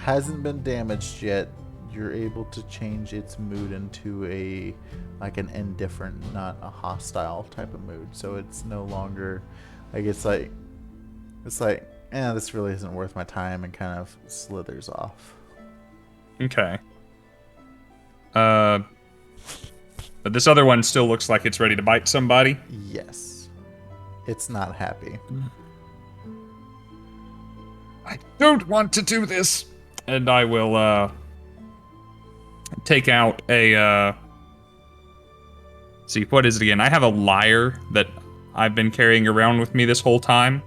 hasn't been damaged yet, you're able to change its mood into an indifferent, not a hostile type of mood. So it's no longer like it's like this really isn't worth my time, and kind of slithers off. Okay. But this other one still looks like it's ready to bite somebody. Yes. It's not happy. I don't want to do this. And I will take out a see, what is it again? I have a lyre that I've been carrying around with me this whole time.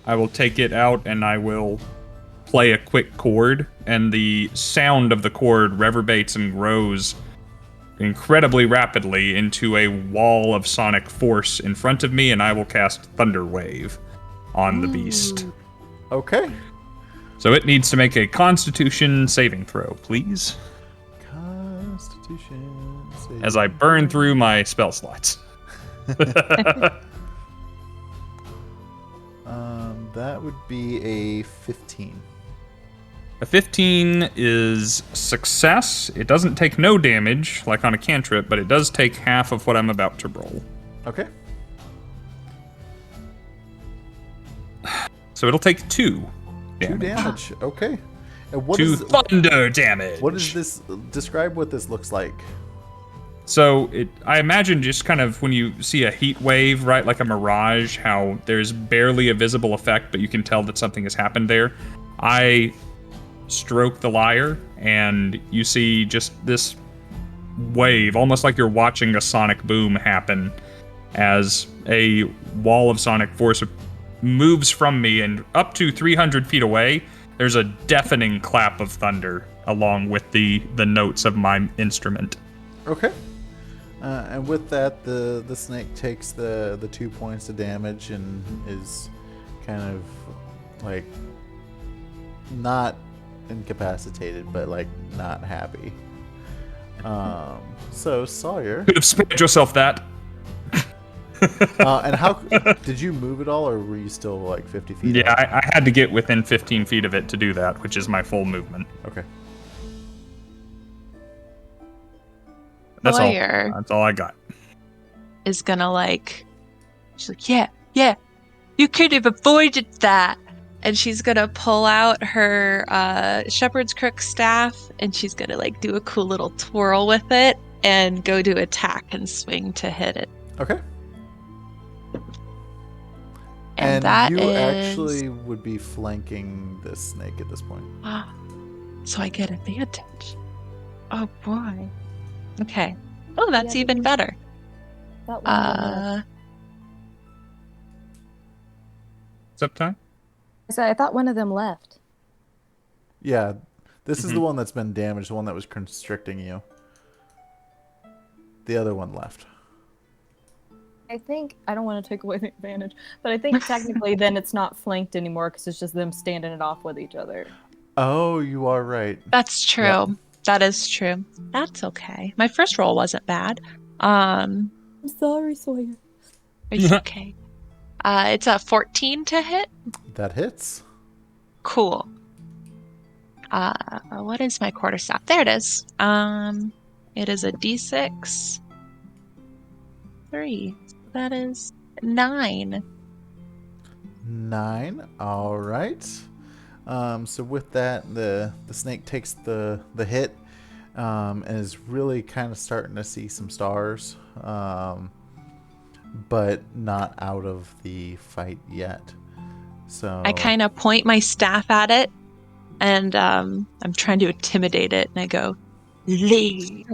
I will take it out and I will play a quick chord, and the sound of the chord reverberates and grows incredibly rapidly into a wall of sonic force in front of me, and I will cast Thunder Wave on the beast. Okay. So it needs to make a Constitution saving throw, please. Constitution saving As I burn through my spell slots. That would be a 15. A 15 is success. It doesn't take no damage, like on a cantrip, but it does take half of what I'm about to roll. Okay. So it'll take 2 damage. 2 damage. Okay. And what 2 is thunder damage. What is this? Describe what this looks like. So I imagine just kind of when you see a heat wave, right, like a mirage, how there's barely a visible effect, but you can tell that something has happened there. I stroke the lyre, and you see just this wave, almost like you're watching a sonic boom happen, as a wall of sonic force moves from me, and up to 300 feet away, there's a deafening clap of thunder along with the notes of my instrument. Okay. And with that, the snake takes the 2 points of damage and is kind of like not incapacitated, but like not happy. So Sawyer, Could have spared yourself that. and how did you move at all, or were you still like 50 feet? Yeah, out? I had to get within 15 feet of it to do that, which is my full movement. Okay. That's all. Sawyer That's all I got. is gonna she's like, yeah, you could have avoided that. And she's gonna pull out her shepherd's crook staff, and she's gonna do a cool little twirl with it and go to attack and swing to hit it. Okay. And that you is actually would be flanking this snake at this point. so I get advantage. Oh boy. Okay. Oh, that's Yeah, even better. That one What's up, time? I thought one of them left. Yeah, this is the one that's been damaged, the one that was constricting you. The other one left. I think I don't want to take away the advantage, but I think technically then it's not flanked anymore because it's just them standing it off with each other. Oh, you are right. That's true. Yeah. That is true. That's okay. My first roll wasn't bad. I'm sorry, Sawyer. It's okay. It's a 14 to hit. That hits. Cool. What is my quarterstaff? There it is. It is a d6. 3. That is 9. 9. All right. So with that, the snake takes the hit, and is really kind of starting to see some stars, but not out of the fight yet. So I kind of point my staff at it, and I'm trying to intimidate it, and I go, leave.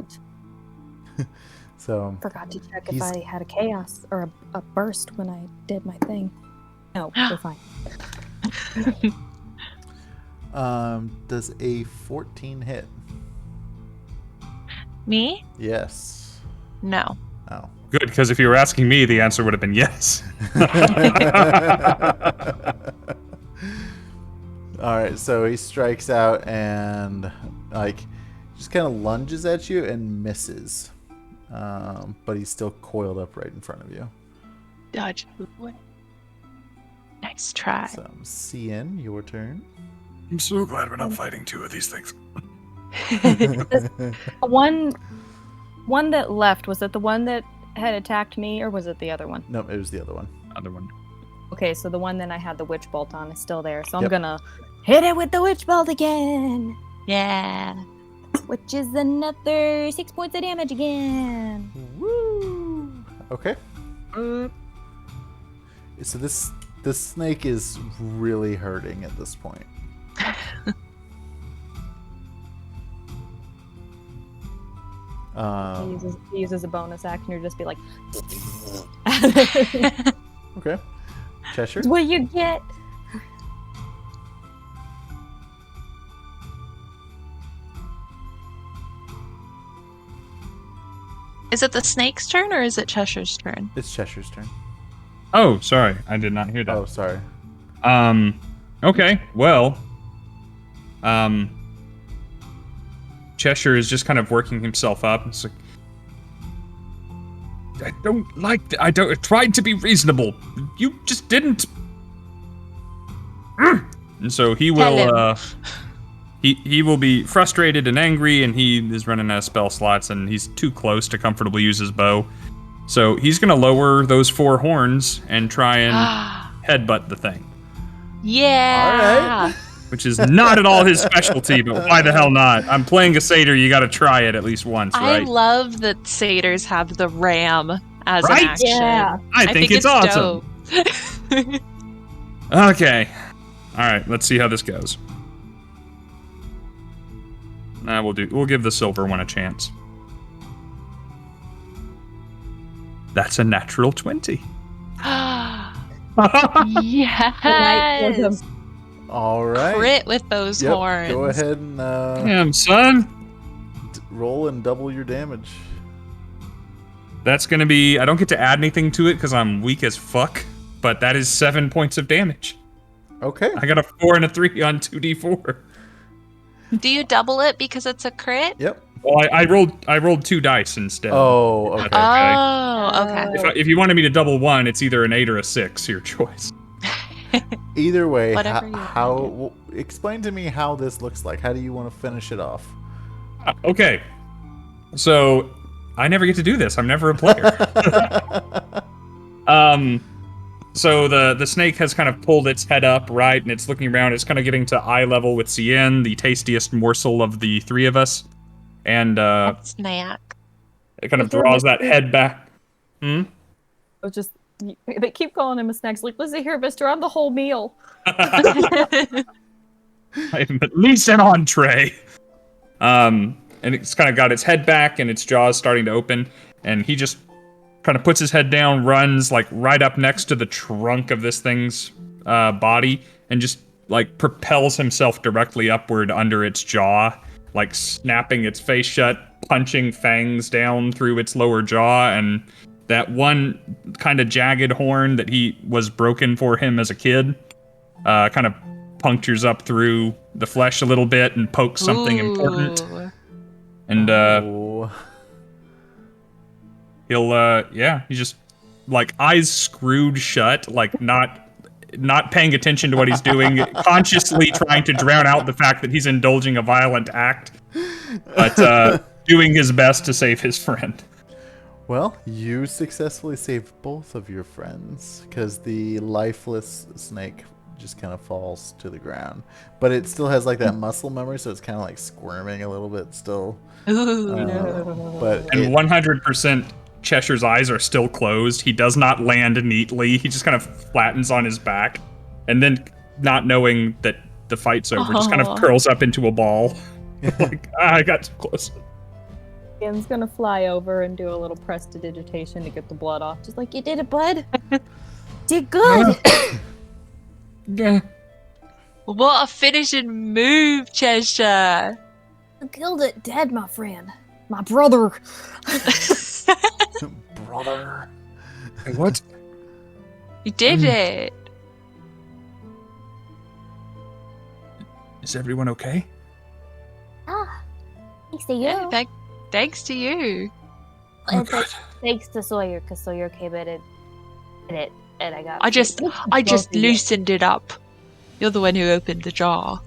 So Forgot to check if He's- I had a chaos or a burst when I did my thing. No, we're fine. does a 14 hit? Me? Yes. No. Oh. Good, because if you were asking me, the answer would have been yes. All right, so he strikes out and just kind of lunges at you and misses, but he's still coiled up right in front of you. Dodge. Nice try. So, Scinn, your turn. I'm so glad we're not fighting two of these things. One that left, was it the one that had attacked me, or was it the other one? No, it was the other one. Other one. Okay, so the one that I had the witch bolt on is still there, so I'm Yep. gonna hit it with the witch bolt again, Yeah. which is another 6 points of damage again. Woo! Okay. So this snake is really hurting at this point. He uses a bonus action or just be like, Okay. Cheshire? what you get? Is it the snake's turn or is it Cheshire's turn? It's Cheshire's turn. Oh, sorry. I did not hear that. Oh, sorry. Okay. Well, Cheshire is just kind of working himself up. It's like, I tried to be reasonable. You just didn't. And so he will, he will be frustrated and angry, and he is running out of spell slots, and he's too close to comfortably use his bow. So he's gonna lower those 4 horns and try and headbutt the thing. Yeah. All right. Which is not at all his specialty, but why the hell not? I'm playing a satyr, you gotta try it at least once, I right? love that satyrs have the ram as Right? an action. Yeah. I think it's awesome. dope. Okay. Alright, let's see how this goes. We'll give the silver one a chance. That's a natural 20. Yes. All right. Crit with those Yep, horns. go ahead and Damn, son. roll and double your damage. That's gonna be... I don't get to add anything to it because I'm weak as fuck, but that is 7 points of damage. Okay. I got a 4 and a 3 on 2d4. Do you double it because it's a crit? Yep. Well, I rolled 2 dice instead. Oh, okay. Oh, okay. If you wanted me to double 1, it's either an 8 or a 6, your choice. Either way, Whatever you how explain to me how this looks like. How do you want to finish it off? Okay. So, I never get to do this. I'm never a player. So the snake has kind of pulled its head up, right, and it's looking around. It's kind of getting to eye level with Scinn, the tastiest morsel of the 3 of us. And Snack. it kind of draws that head back. It's just, they keep calling him a snack. It's like, listen here, mister, I'm the whole meal. I'm at least an entree. And it's kind of got its head back and its jaws starting to open, and he just kind of puts his head down, runs like right up next to the trunk of this thing's body, and just like propels himself directly upward under its jaw, like snapping its face shut, punching fangs down through its lower jaw, and that one kind of jagged horn that was broken for him as a kid kind of punctures up through the flesh a little bit and pokes something important. And Oh. he's just like eyes screwed shut, like not paying attention to what he's doing, consciously trying to drown out the fact that he's indulging a violent act, but doing his best to save his friend. Well, you successfully saved both of your friends because the lifeless snake just kind of falls to the ground, but it still has like that muscle memory, so it's kind of like squirming a little bit still. Ooh. But And 100% Cheshire's eyes are still closed. He does not land neatly. He just kind of flattens on his back, and then, not knowing that the fight's over, just kind of curls up into a ball. Like, I got too close. Ian's gonna fly over and do a little prestidigitation to get the blood off. Just like, you did it, bud. Did good. Yeah. What a finishing move, Cheshire. You killed it dead, my friend. My brother. brother. What? You did it. Is everyone okay? Ah, thanks to you. Yeah, thanks to you. And thanks to Sawyer, because Sawyer came in and did it, and I got. I just loosened it up. You're the one who opened the jar.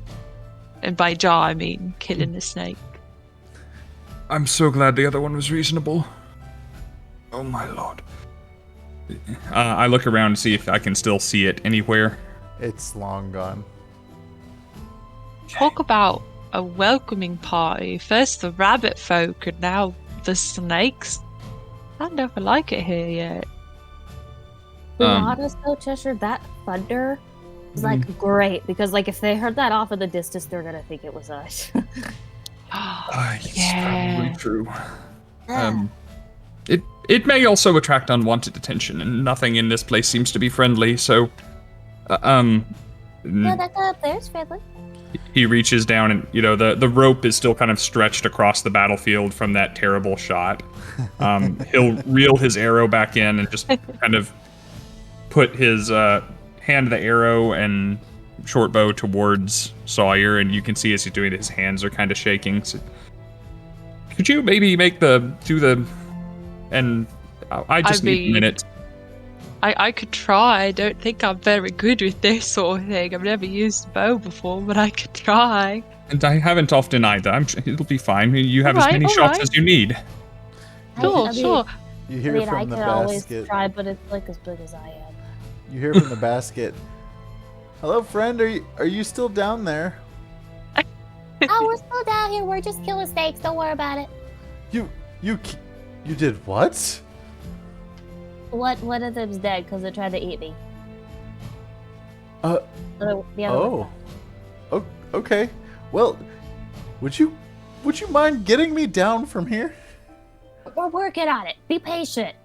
And by jar, I mean killing the snake. I'm so glad the other one was reasonable. Oh my lord. I look around to see if I can still see it anywhere. It's long gone. Talk about a welcoming party. First the rabbit folk and now the snakes. I don't know if I like it here yet. To be honest though, Cheshire, that thunder is like great because like if they heard that off in the distance, they're gonna think it was us. It's probably true. It may also attract unwanted attention, and nothing in this place seems to be friendly, so... Yeah, that guy up there is friendly. He reaches down and, the rope is still kind of stretched across the battlefield from that terrible shot. He'll reel his arrow back in and just kind of put his hand the arrow and short bow towards Sawyer, and you can see as he's doing it, his hands are kind of shaking. So, could you maybe and I just need a minute. I could try. I don't think I'm very good with this sort of thing. I've never used a bow before, but I could try. And I haven't often either. It'll be fine. You have as many shots as you need. Sure. You hear from the I could always basket. try, but it's like as big as I am. You hear from the basket. Hello, friend. Are you still down there? Oh, we're still down here. We're just killing snakes. Don't worry about it. You did what? One of them's dead because they tried to eat me. The other Oh, okay. Well, would you mind getting me down from here? We're working on it. Be patient.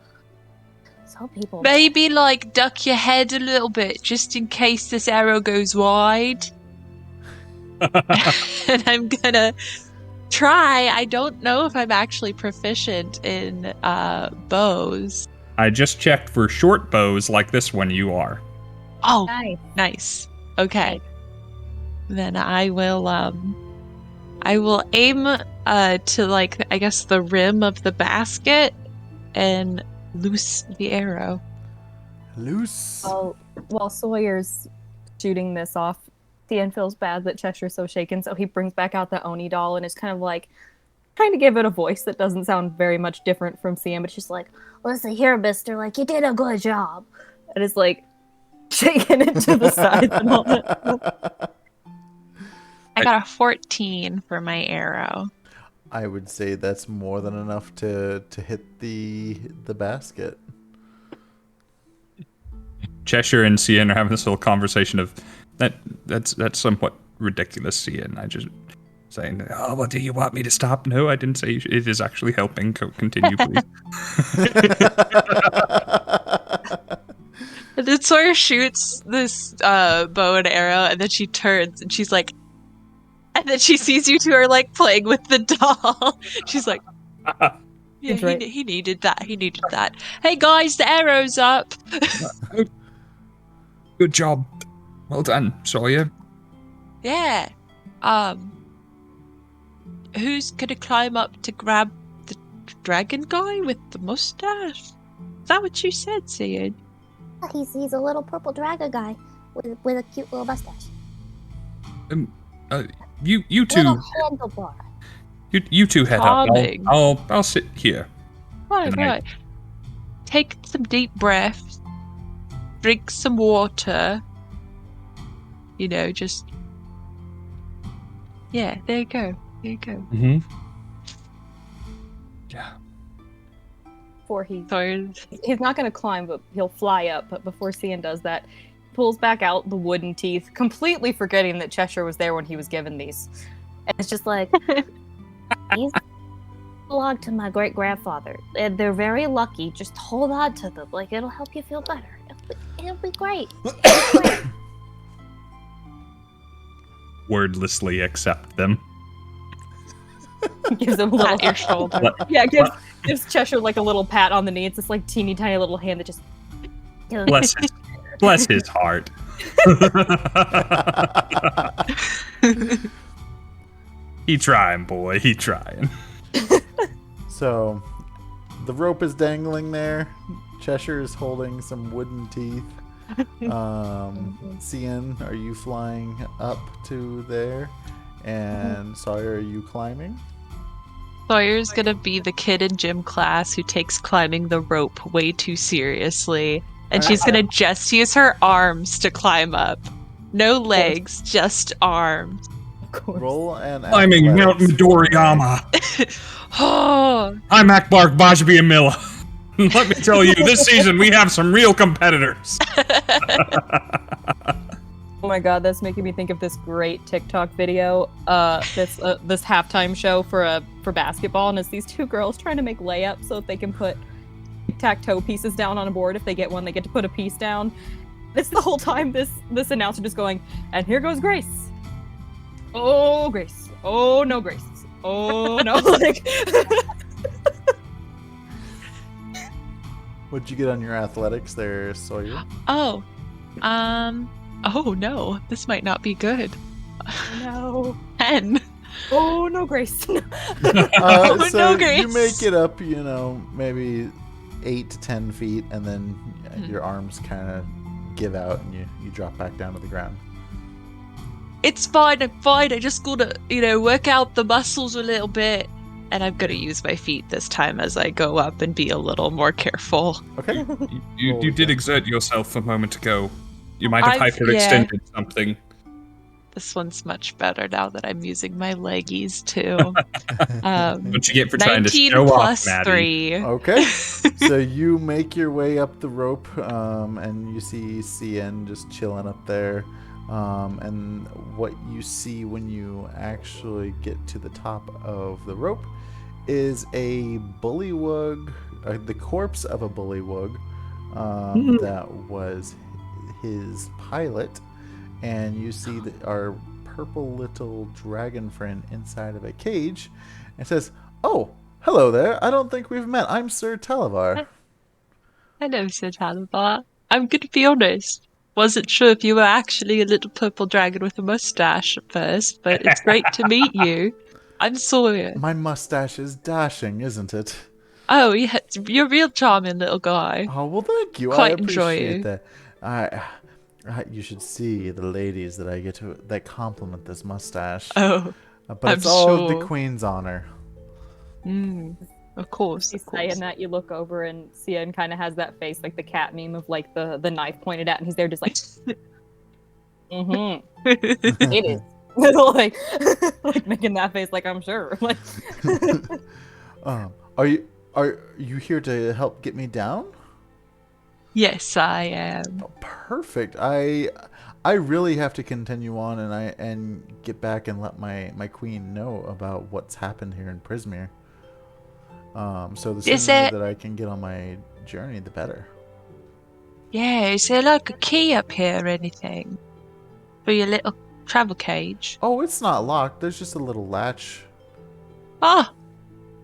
Some people. Maybe duck your head a little bit just in case this arrow goes wide. And I'm gonna try. I don't know if I'm actually proficient in bows. I just checked for short bows like this one you are. Oh, nice. Okay. Then I will aim to I guess the rim of the basket and loose the arrow. Loose. While Sawyer's shooting this off, Thean feels bad that Cheshire's so shaken, so he brings back out the Oni doll and is kind of trying to give it a voice that doesn't sound very much different from Cian, but she's like, listen here, mister, you did a good job. And it's shaking it to the side and all that. I got a 14 for my arrow. I would say that's more than enough to hit the basket. Cheshire and Cian are having this little conversation of that's somewhat ridiculous, Cian. I just saying, oh, well, do you want me to stop? No, I didn't say it is actually helping. Continue, please. And then Sawyer shoots this bow and arrow, and then she turns and she's like, and then she sees you two are playing with the doll. She's like, yeah, right. he needed that. He needed that. Hey guys, the arrow's up. Good job. Well done, Sawyer. Yeah. Who's gonna climb up to grab the dragon guy with the mustache? Is that what you said, Cian? He's a little purple dragon guy with a cute little mustache. You two. Little handlebar. You two head Calming. up. I'll sit here. Right. Take some deep breaths. Drink some water. Just. Yeah, there you go. There you go. Mm-hmm. Yeah. Before he's Sawyer's. not going to climb, but he'll fly up. But before Cian does that, he pulls back out the wooden teeth, completely forgetting that Cheshire was there when he was given these. And it's just these belong to my great grandfather, and they're very lucky. Just hold on to them, it'll help you feel better. It'll be great. Wordlessly accept them. Gives him a little Pat your shoulder. Yeah, gives Cheshire a little pat on the knee. It's this teeny tiny little hand that just Bless his heart. He trying, boy. He trying. So, the rope is dangling there. Cheshire is holding some wooden teeth. Cian, are you flying up to there? And Sawyer, are you climbing? Sawyer's gonna be the kid in gym class who takes climbing the rope way too seriously. And she's gonna just use her arms to climb up. No legs, just arms. Of course. Roll an Climbing Mount athletics. Midoriyama. Oh, I'm Akbar Bajbi Amilla. Let me tell you, this season we have some real competitors. Oh my god, that's making me think of this great TikTok video. This halftime show for basketball, and it's these two girls trying to make layups so that they can put tic-tac-toe pieces down on a board. If they get one, they get to put a piece down. This the whole time. This announcer just going, and here goes Grace. Oh, Grace. Oh no, Grace. Oh no. Like. What'd you get on your athletics there, Sawyer? oh no, this might not be good. No. 10. Oh no, Grace. So no, Grace. you make it up, maybe 8 to 10 feet, and then your arms kind of give out, and you drop back down to the ground. It's fine, I'm fine. I just gotta, work out the muscles a little bit. And I'm gonna use my feet this time as I go up and be a little more careful. Okay. You did exert yourself a moment ago. You might have I've- hyperextended something. This one's much better now that I'm using my leggies too. What you get for trying to 19 show plus off, Maddie. 3. Okay. So you make your way up the rope, and you see Scinn just chilling up there. And what you see when you actually get to the top of the rope is a bullywug, the corpse of a bullywug that was his pilot. And you see that our purple little dragon friend inside of a cage, and says, "Oh, hello there. I don't think we've met. I'm Sir Talavar." Hello, Sir Talavar. I'm gonna be honest. Wasn't sure if you were actually a little purple dragon with a mustache at first, but it's great to meet you. I'm Sawyer. My mustache is dashing, isn't it? Oh, yeah, you're a real charming little guy. Oh, well, thank you. Quite I enjoy appreciate you. that. You should see the ladies that I get that compliment this mustache. Oh, But I'm it's all the sure. Queen's honor. Of course, He's of course. saying that, you look over and Cian kind of has that face, like the cat meme of like the knife pointed at, and he's there just like, mm-hmm. It is. like making that face, like I'm sure. Like, Are you here to help get me down? Yes, I am. Oh, perfect. I really have to continue on and get back and let my queen know about what's happened here in Prismere. So the Is sooner it- that I can get on my journey, the better. Yeah, is there like a key up here or anything? For your little travel cage? Oh, it's not locked. There's just a little latch. Ah!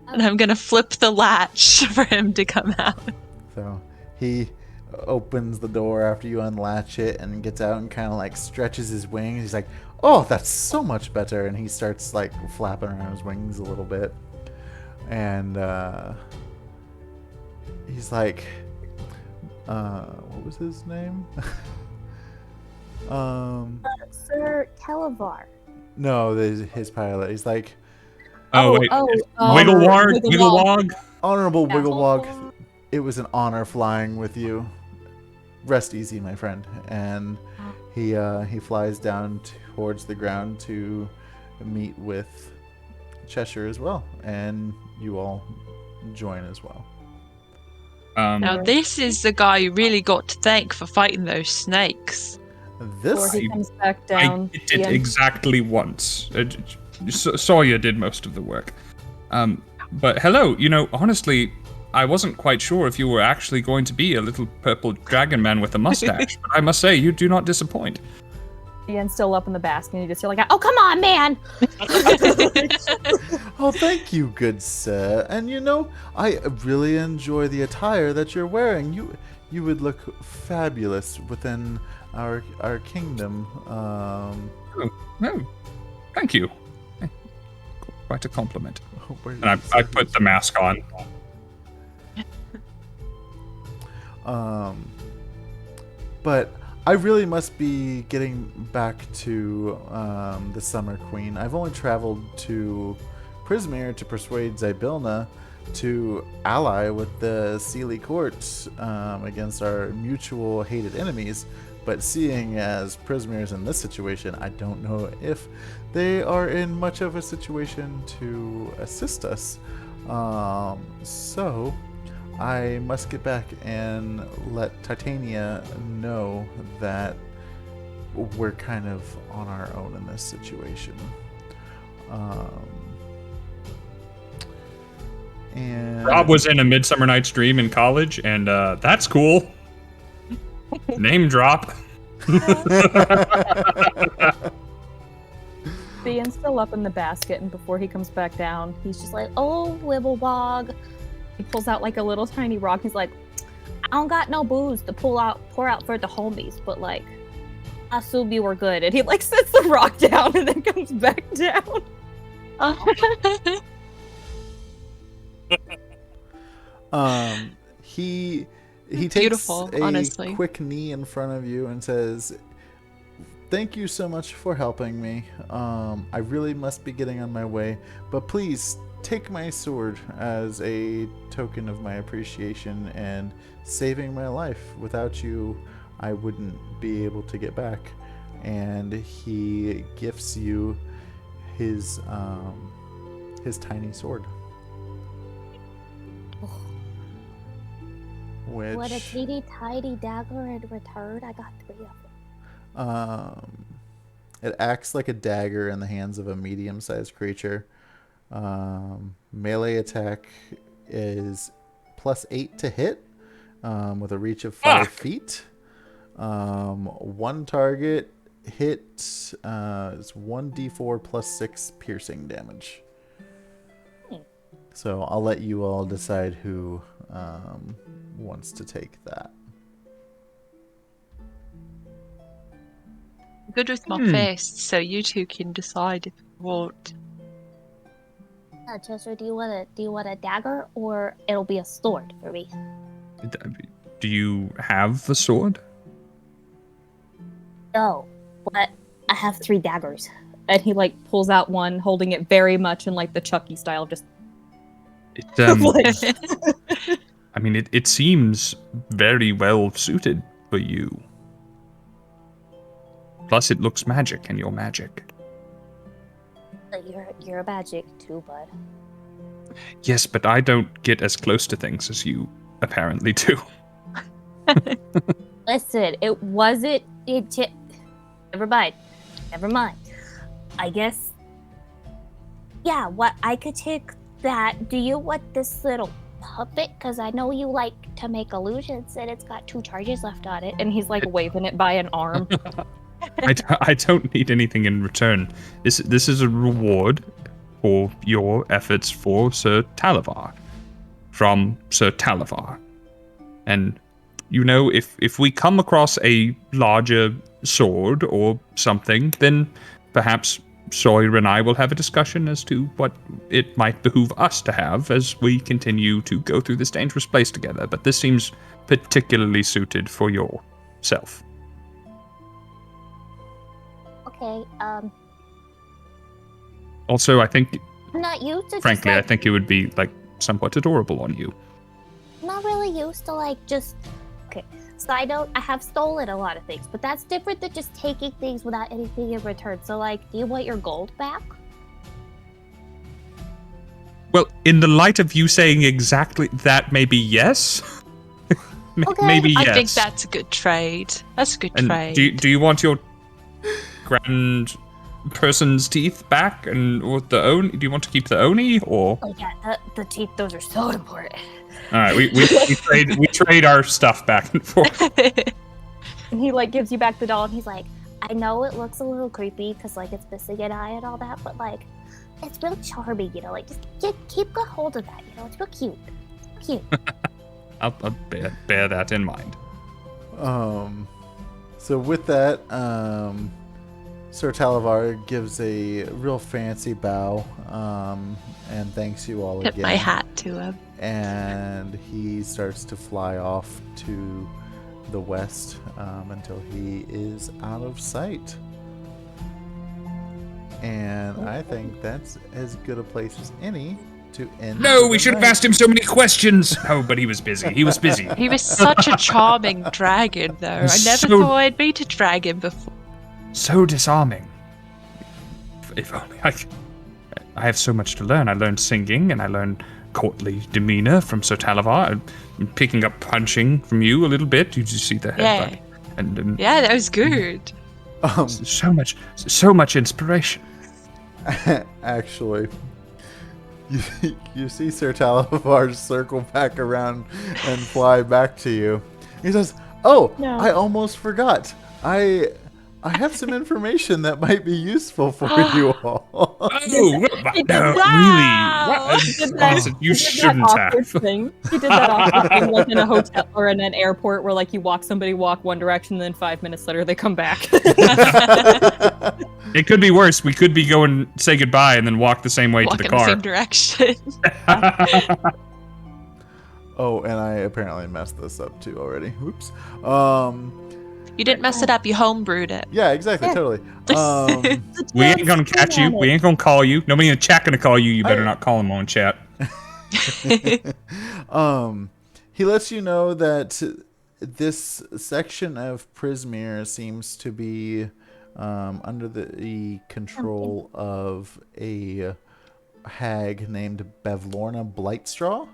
And I'm gonna flip the latch for him to come out. So he opens the door after you unlatch it and gets out and kind of like stretches his wings. He's like, "Oh, that's so much better." And he starts like flapping around his wings a little bit. And he's like, what was his name? Sir Talavar. No, his pilot. He's like, Oh, wait. Wigglewog? Wigglewog? Honorable Yeah. Wigglewog, it was an honor flying with you. Rest easy, my friend. And he flies down towards the ground to meet with Cheshire as well, and you all join as well. Now this is the guy you really got to thank for fighting those snakes. This before he comes back I down. did it Cian- exactly once. Sawyer did most of the work. But hello, honestly, I wasn't quite sure if you were actually going to be a little purple dragon man with a mustache, but I must say, you do not disappoint. Cian's still up in the basket, and you just hear like, "Oh, come on, man!" Oh, thank you, good sir. And I really enjoy the attire that you're wearing. You would look fabulous within our kingdom. Oh, thank you. Quite a compliment. where And I put the mask on. But I really must be getting back to the Summer Queen. I've only traveled to Prismere to persuade Zybilna to ally with the Sealy Court against our mutual hated enemies. But seeing as Prismere's in this situation, I don't know if they are in much of a situation to assist us. So I must get back and let Titania know that we're kind of on our own in this situation. And Rob was in A Midsummer Night's Dream in college, and that's cool. Name drop. Ian's still up in the basket, and before he comes back down, he's just like, "Oh, Wibblewog." He pulls out like a little tiny rock. He's like, "I don't got no booze to pour out for the homies, but like, I assume you were good." And he like sets the rock down and then comes back down. He takes Beautiful, a honestly. quick knee in front of you and says, "Thank you so much for helping me. I really must be getting on my way, but please take my sword as a token of my appreciation and saving my life. Without you, I wouldn't be able to get back." And he gifts you his tiny sword. Which, What a teeny tiny dagger in return. I got 3 of them. It acts like a dagger in the hands of a medium-sized creature. Melee attack is +8 to hit, with a reach of 5 feet. One target hit is 1d4 +6 piercing damage. So I'll let you all decide who wants to take that. Good with my fists, so you two can decide if you want. Chester, do you want a dagger, or it'll be a sword for me? Do you have the sword? No, but I have 3 daggers. And he like pulls out one, holding it very much in like the Chucky style, just I mean, it seems very well suited for you. Plus, it looks magic, and you're magic. You're a magic too, bud. Yes, but I don't get as close to things as you apparently do. Listen, it wasn't. Never mind. I guess. Yeah, what I could take that. Do you want this little puppet? Because I know you like to make illusions, and it's got 2 charges left on it. and he's like waving it by an arm. I don't need anything in return. This is a reward for your efforts for Sir Talavar. From Sir Talavar. And, you know, if we come across a larger sword or something, then perhaps Sawyer and I will have a discussion as to what it might behoove us to have as we continue to go through this dangerous place together. But this seems particularly suited for yourself. Okay. Also, I think, I'm not used to. frankly, just, I think it would be like somewhat adorable on you. I'm not really used to like just. Okay. Side note: I have stolen a lot of things, but that's different than just taking things without anything in return. So, like, do you want your gold back? Well, in the light of you saying exactly that, maybe yes. Okay. Maybe yes. I think that's a good trade. That's a good And trade. do you want your grand person's teeth back, and or the oni? Do you want to keep the oni, or? Oh yeah, the teeth. Those are so important. All right, we trade our stuff back and forth. And he like gives you back the doll, and He's like, I know it looks a little creepy because like it's missing an eye and all that, but like, it's real charming. You know, like just keep a hold of that. You know, it's real cute. I'll bear that in mind. So with that, Sir Talavar gives a real fancy bow, and thanks you all Tip again. my hat to him. And he starts to fly off to the west until he is out of sight. And I think that's as good a place as any to end. No, we the should have night. asked him so many questions. Oh, but he was busy. He was busy. He was such a charming dragon, though. I never So- thought I'd meet a dragon before. So disarming. If only I have so much to learn. I learned singing, and I learned courtly demeanor from Sir Talavar. I'm picking up punching from you a little bit. Did you see the headbutt? And Yeah, that was good. so much inspiration. Actually, you see Sir Talavar circle back around and fly back to you. He says, "Oh, No. I almost forgot. I have some information that might be useful for you all." Oh, did no, that. really? He did What? that- Listen, you he did that shouldn't awkward have. thing. He did that awkward thing, like in a hotel or in an airport, where like you watch somebody walk one direction, and then 5 minutes later they come back. It could be worse. We could be going say goodbye and then walk the same way Walk to the in the car. same direction. Oh, and I apparently messed this up too already. Whoops. You didn't mess it up. You homebrewed it. Yeah, exactly, Yeah. totally. We ain't gonna catch you. We ain't gonna call you. Nobody in the chat gonna call you. You better I- not call him on chat. He lets you know that this section of Prismere seems to be under the control of a hag named Bevlorna Blightstraw.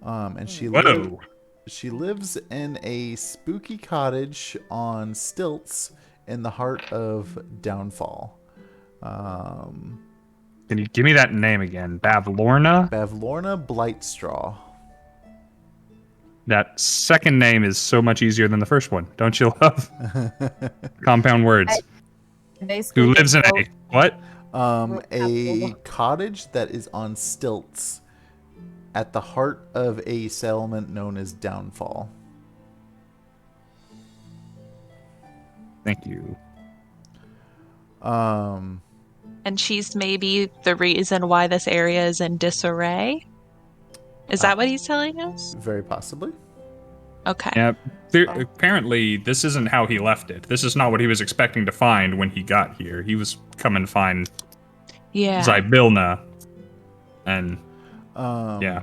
And Whoa. she lives in a spooky cottage on stilts in the heart of Downfall. Can you give me that name again? Bavlorna? Bevlorna Blightstraw. That second name is so much easier than the first one. Don't you love compound words? Basically, Who lives in just a what? A cottage that is on stilts at the heart of a settlement known as Downfall. Thank you. And she's maybe the reason why this area is in disarray? Is that what he's telling us? Very possibly. Okay. Yeah. Apparently, this isn't how he left it. This is not what he was expecting to find when he got here. He was coming to find Yeah. Zybilna. And Yeah.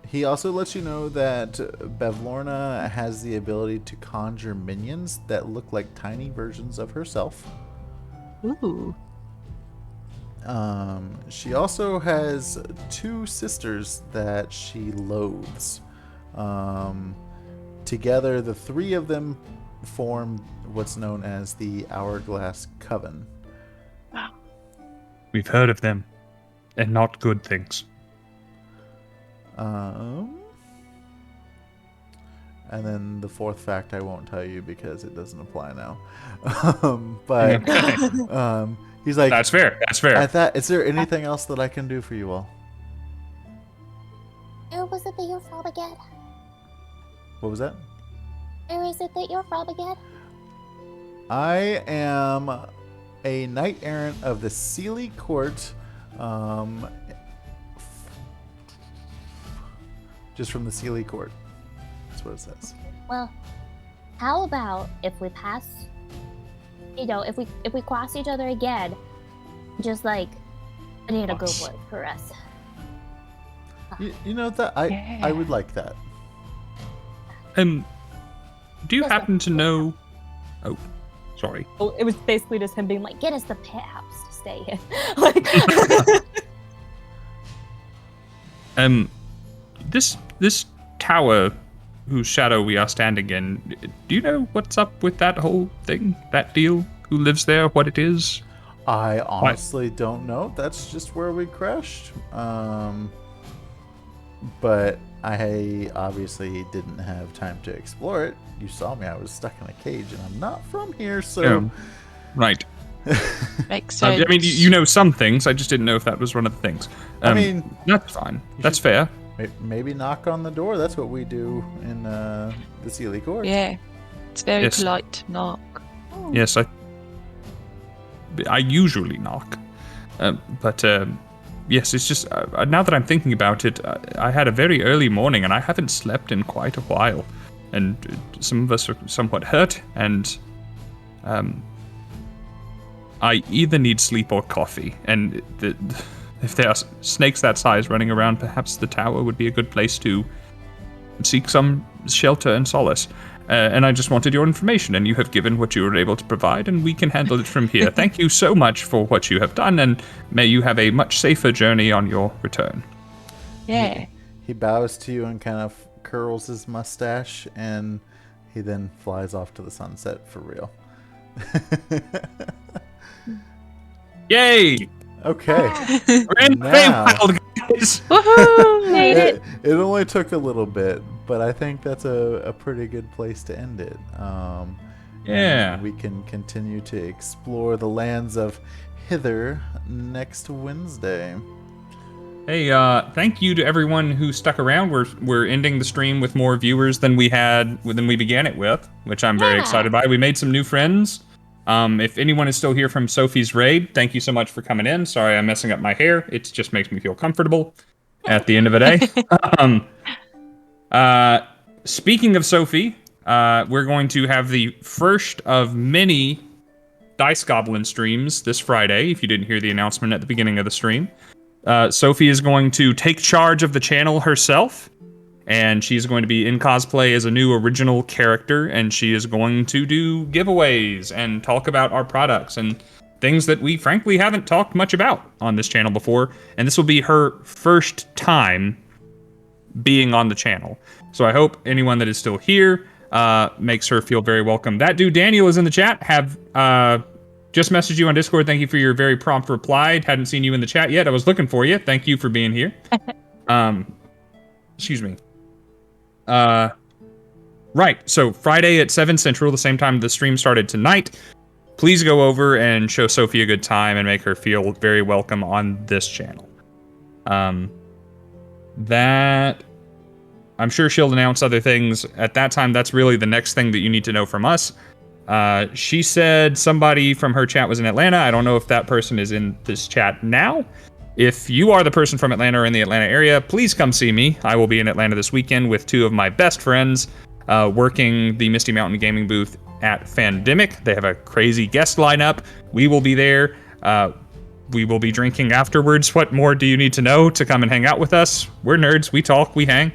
He also lets you know that Bevlorna has the ability to conjure minions that look like tiny versions of herself. Ooh. She also has two sisters that she loathes. Together, the three of them form what's known as the Hourglass Coven. we've heard of them. And not good things. And then the fourth fact I won't tell you because it doesn't apply now. But he's like, That's fair. That's fair. at that, is there anything else that I can do for you all? Where was it that you're from again? What was that? Where is it that you're from again? I am a knight errant of the Sealy Court. Just from the Sealy Court. That's what it says. Well, how about if we pass, if we cross each other again, just like, I need a good word for us. You know that I would like that. Do you happen to know... Oh, sorry. Well, it was basically just him being like, Get us the penthouse to stay in. like This tower whose shadow we are standing in, do you know what's up with that whole thing? That deal? Who lives there? What it is? I honestly don't know. That's just where we crashed. But I obviously didn't have time to explore it. You saw me. I was stuck in a cage, and I'm not from here, so... Yeah. Right. Makes sense. I mean, you know some things. I just didn't know if that was one of the things. I mean... That's fine. That's fair. Maybe knock on the door. That's what we do in the Sealy Court. Yeah. It's very Yes. polite to knock. Yes, I usually knock. But yes, it's just... now that I'm thinking about it, I had a very early morning, and I haven't slept in quite a while. And some of us are somewhat hurt, and... I either need sleep or coffee, and if there are snakes that size running around, perhaps the tower would be a good place to seek some shelter and solace. And I just wanted your information, and you have given what you were able to provide, and we can handle it from here. Thank you so much for what you have done, and may you have a much safer journey on your return. Yeah. He bows to you and kind of curls his mustache, and he then flies off to the sunset for real. Yay! Okay. We're in Now- Feywild, guys! Woohoo! Made it. It only took a little bit, but I think that's a pretty good place to end it. Yeah. and we can continue to explore the lands of Hither next Wednesday. Hey, thank you to everyone who stuck around. We're ending the stream with more viewers than we began it with, which I'm very excited by. We made some new friends. If anyone is still here from Sophie's raid, thank you so much for coming in. Sorry I'm messing up my hair. It just makes me feel comfortable at the end of the day. Speaking of Sophie, we're going to have the first of many Dice Goblin streams this Friday, if you didn't hear the announcement at the beginning of the stream. Sophie is going to take charge of the channel herself, and she's going to be in cosplay as a new original character, and she is going to do giveaways and talk about our products and things that we frankly haven't talked much about on this channel before, and this will be her first time being on the channel. So I hope anyone that is still here makes her feel very welcome. That dude Daniel is in the chat. Have just messaged you on Discord. Thank you for your very prompt reply. Hadn't seen you in the chat yet. I was looking for you. Thank you for being here. Excuse me. Right. So Friday at 7 Central, the same time the stream started tonight. Please go over and show Sophie a good time and make her feel very welcome on this channel. That I'm sure she'll announce other things at that time. That's really the next thing that you need to know from us. She said somebody from her chat was in Atlanta. I don't know if that person is in this chat now. If you are the person from Atlanta or in the Atlanta area, please come see me. I will be in Atlanta this weekend with two of my best friends working the Misty Mountain gaming booth at Fandemic. They have a crazy guest lineup. We will be there. We will be drinking afterwards. What more do you need to know to come and hang out with us? We're nerds. We talk. We hang.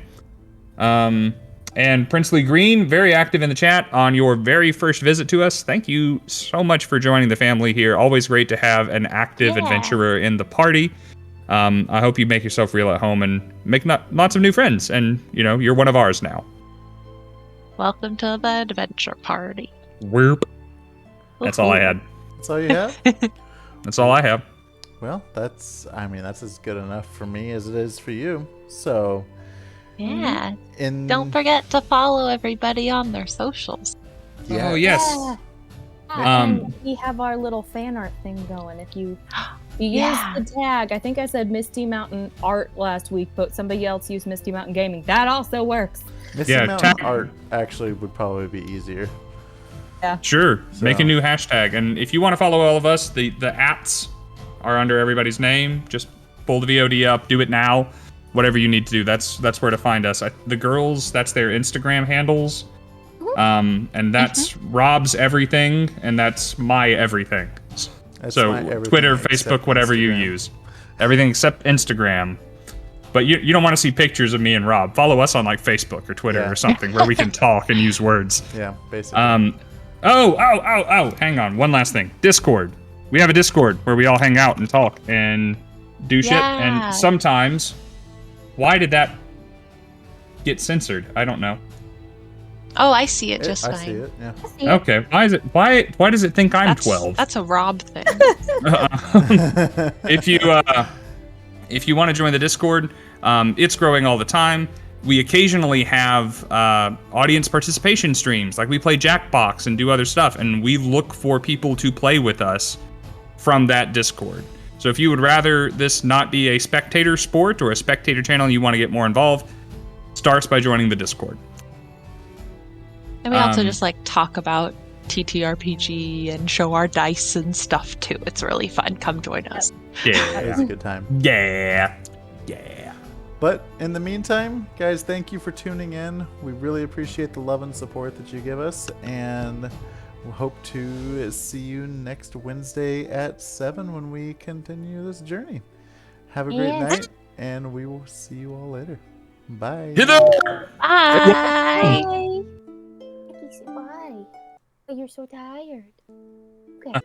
And Princely Green, very active in the chat on your very first visit to us. Thank you so much for joining the family here. Always great to have an active adventurer in the party. I hope you make yourself real at home and make lots of new friends. And, you know, you're one of ours now. Welcome to the adventure party. Whoop. That's all I had. That's all you have? That's all I have. Well, that's as good enough for me as it is for you. So, Yeah. Don't forget to follow everybody on their socials. yeah. Oh, yes. And we have our little fan art thing going. If you use the tag, I think I said Misty Mountain Art last week, but somebody else used Misty Mountain Gaming. That also works. Misty Mountain Art actually would probably be easier. Yeah. Sure. So- Make a new hashtag. And if you want to follow all of us, the @s are under everybody's name. Just pull the VOD up, do it now. Whatever you need to do, that's where to find us. The girls, that's their Instagram handles. And that's Rob's everything, and that's my everything. That's So my everything Twitter, except Facebook, whatever you Instagram. use. Everything except Instagram. But you don't want to see pictures of me and Rob. Follow us on like Facebook or Twitter or something where we can talk and use words. Yeah, basically. Hang on. One last thing. Discord. We have a Discord where we all hang out and talk and do shit. Yeah. And sometimes, why did that get censored? I don't know. Oh, I see it just I fine. see it, yeah. Okay. Why does it think I'm 12? That's a Rob thing. If you want to join the Discord, it's growing all the time. We occasionally have audience participation streams, like we play Jackbox and do other stuff, and we look for people to play with us from that Discord. So if you would rather this not be a spectator sport or a spectator channel and you want to get more involved, starts by joining the Discord. And we also just like talk about TTRPG and show our dice and stuff too. It's really fun. Come join us. It was Yeah. a good time. Yeah. But in the meantime, guys, thank you for tuning in. We really appreciate the love and support that you give us, and we'll hope to see you next Wednesday at 7 when we continue this journey. Have a great Yes. night, and we will see you all later. Bye. Hither! Bye. Bye. Bye. You're so tired. Okay.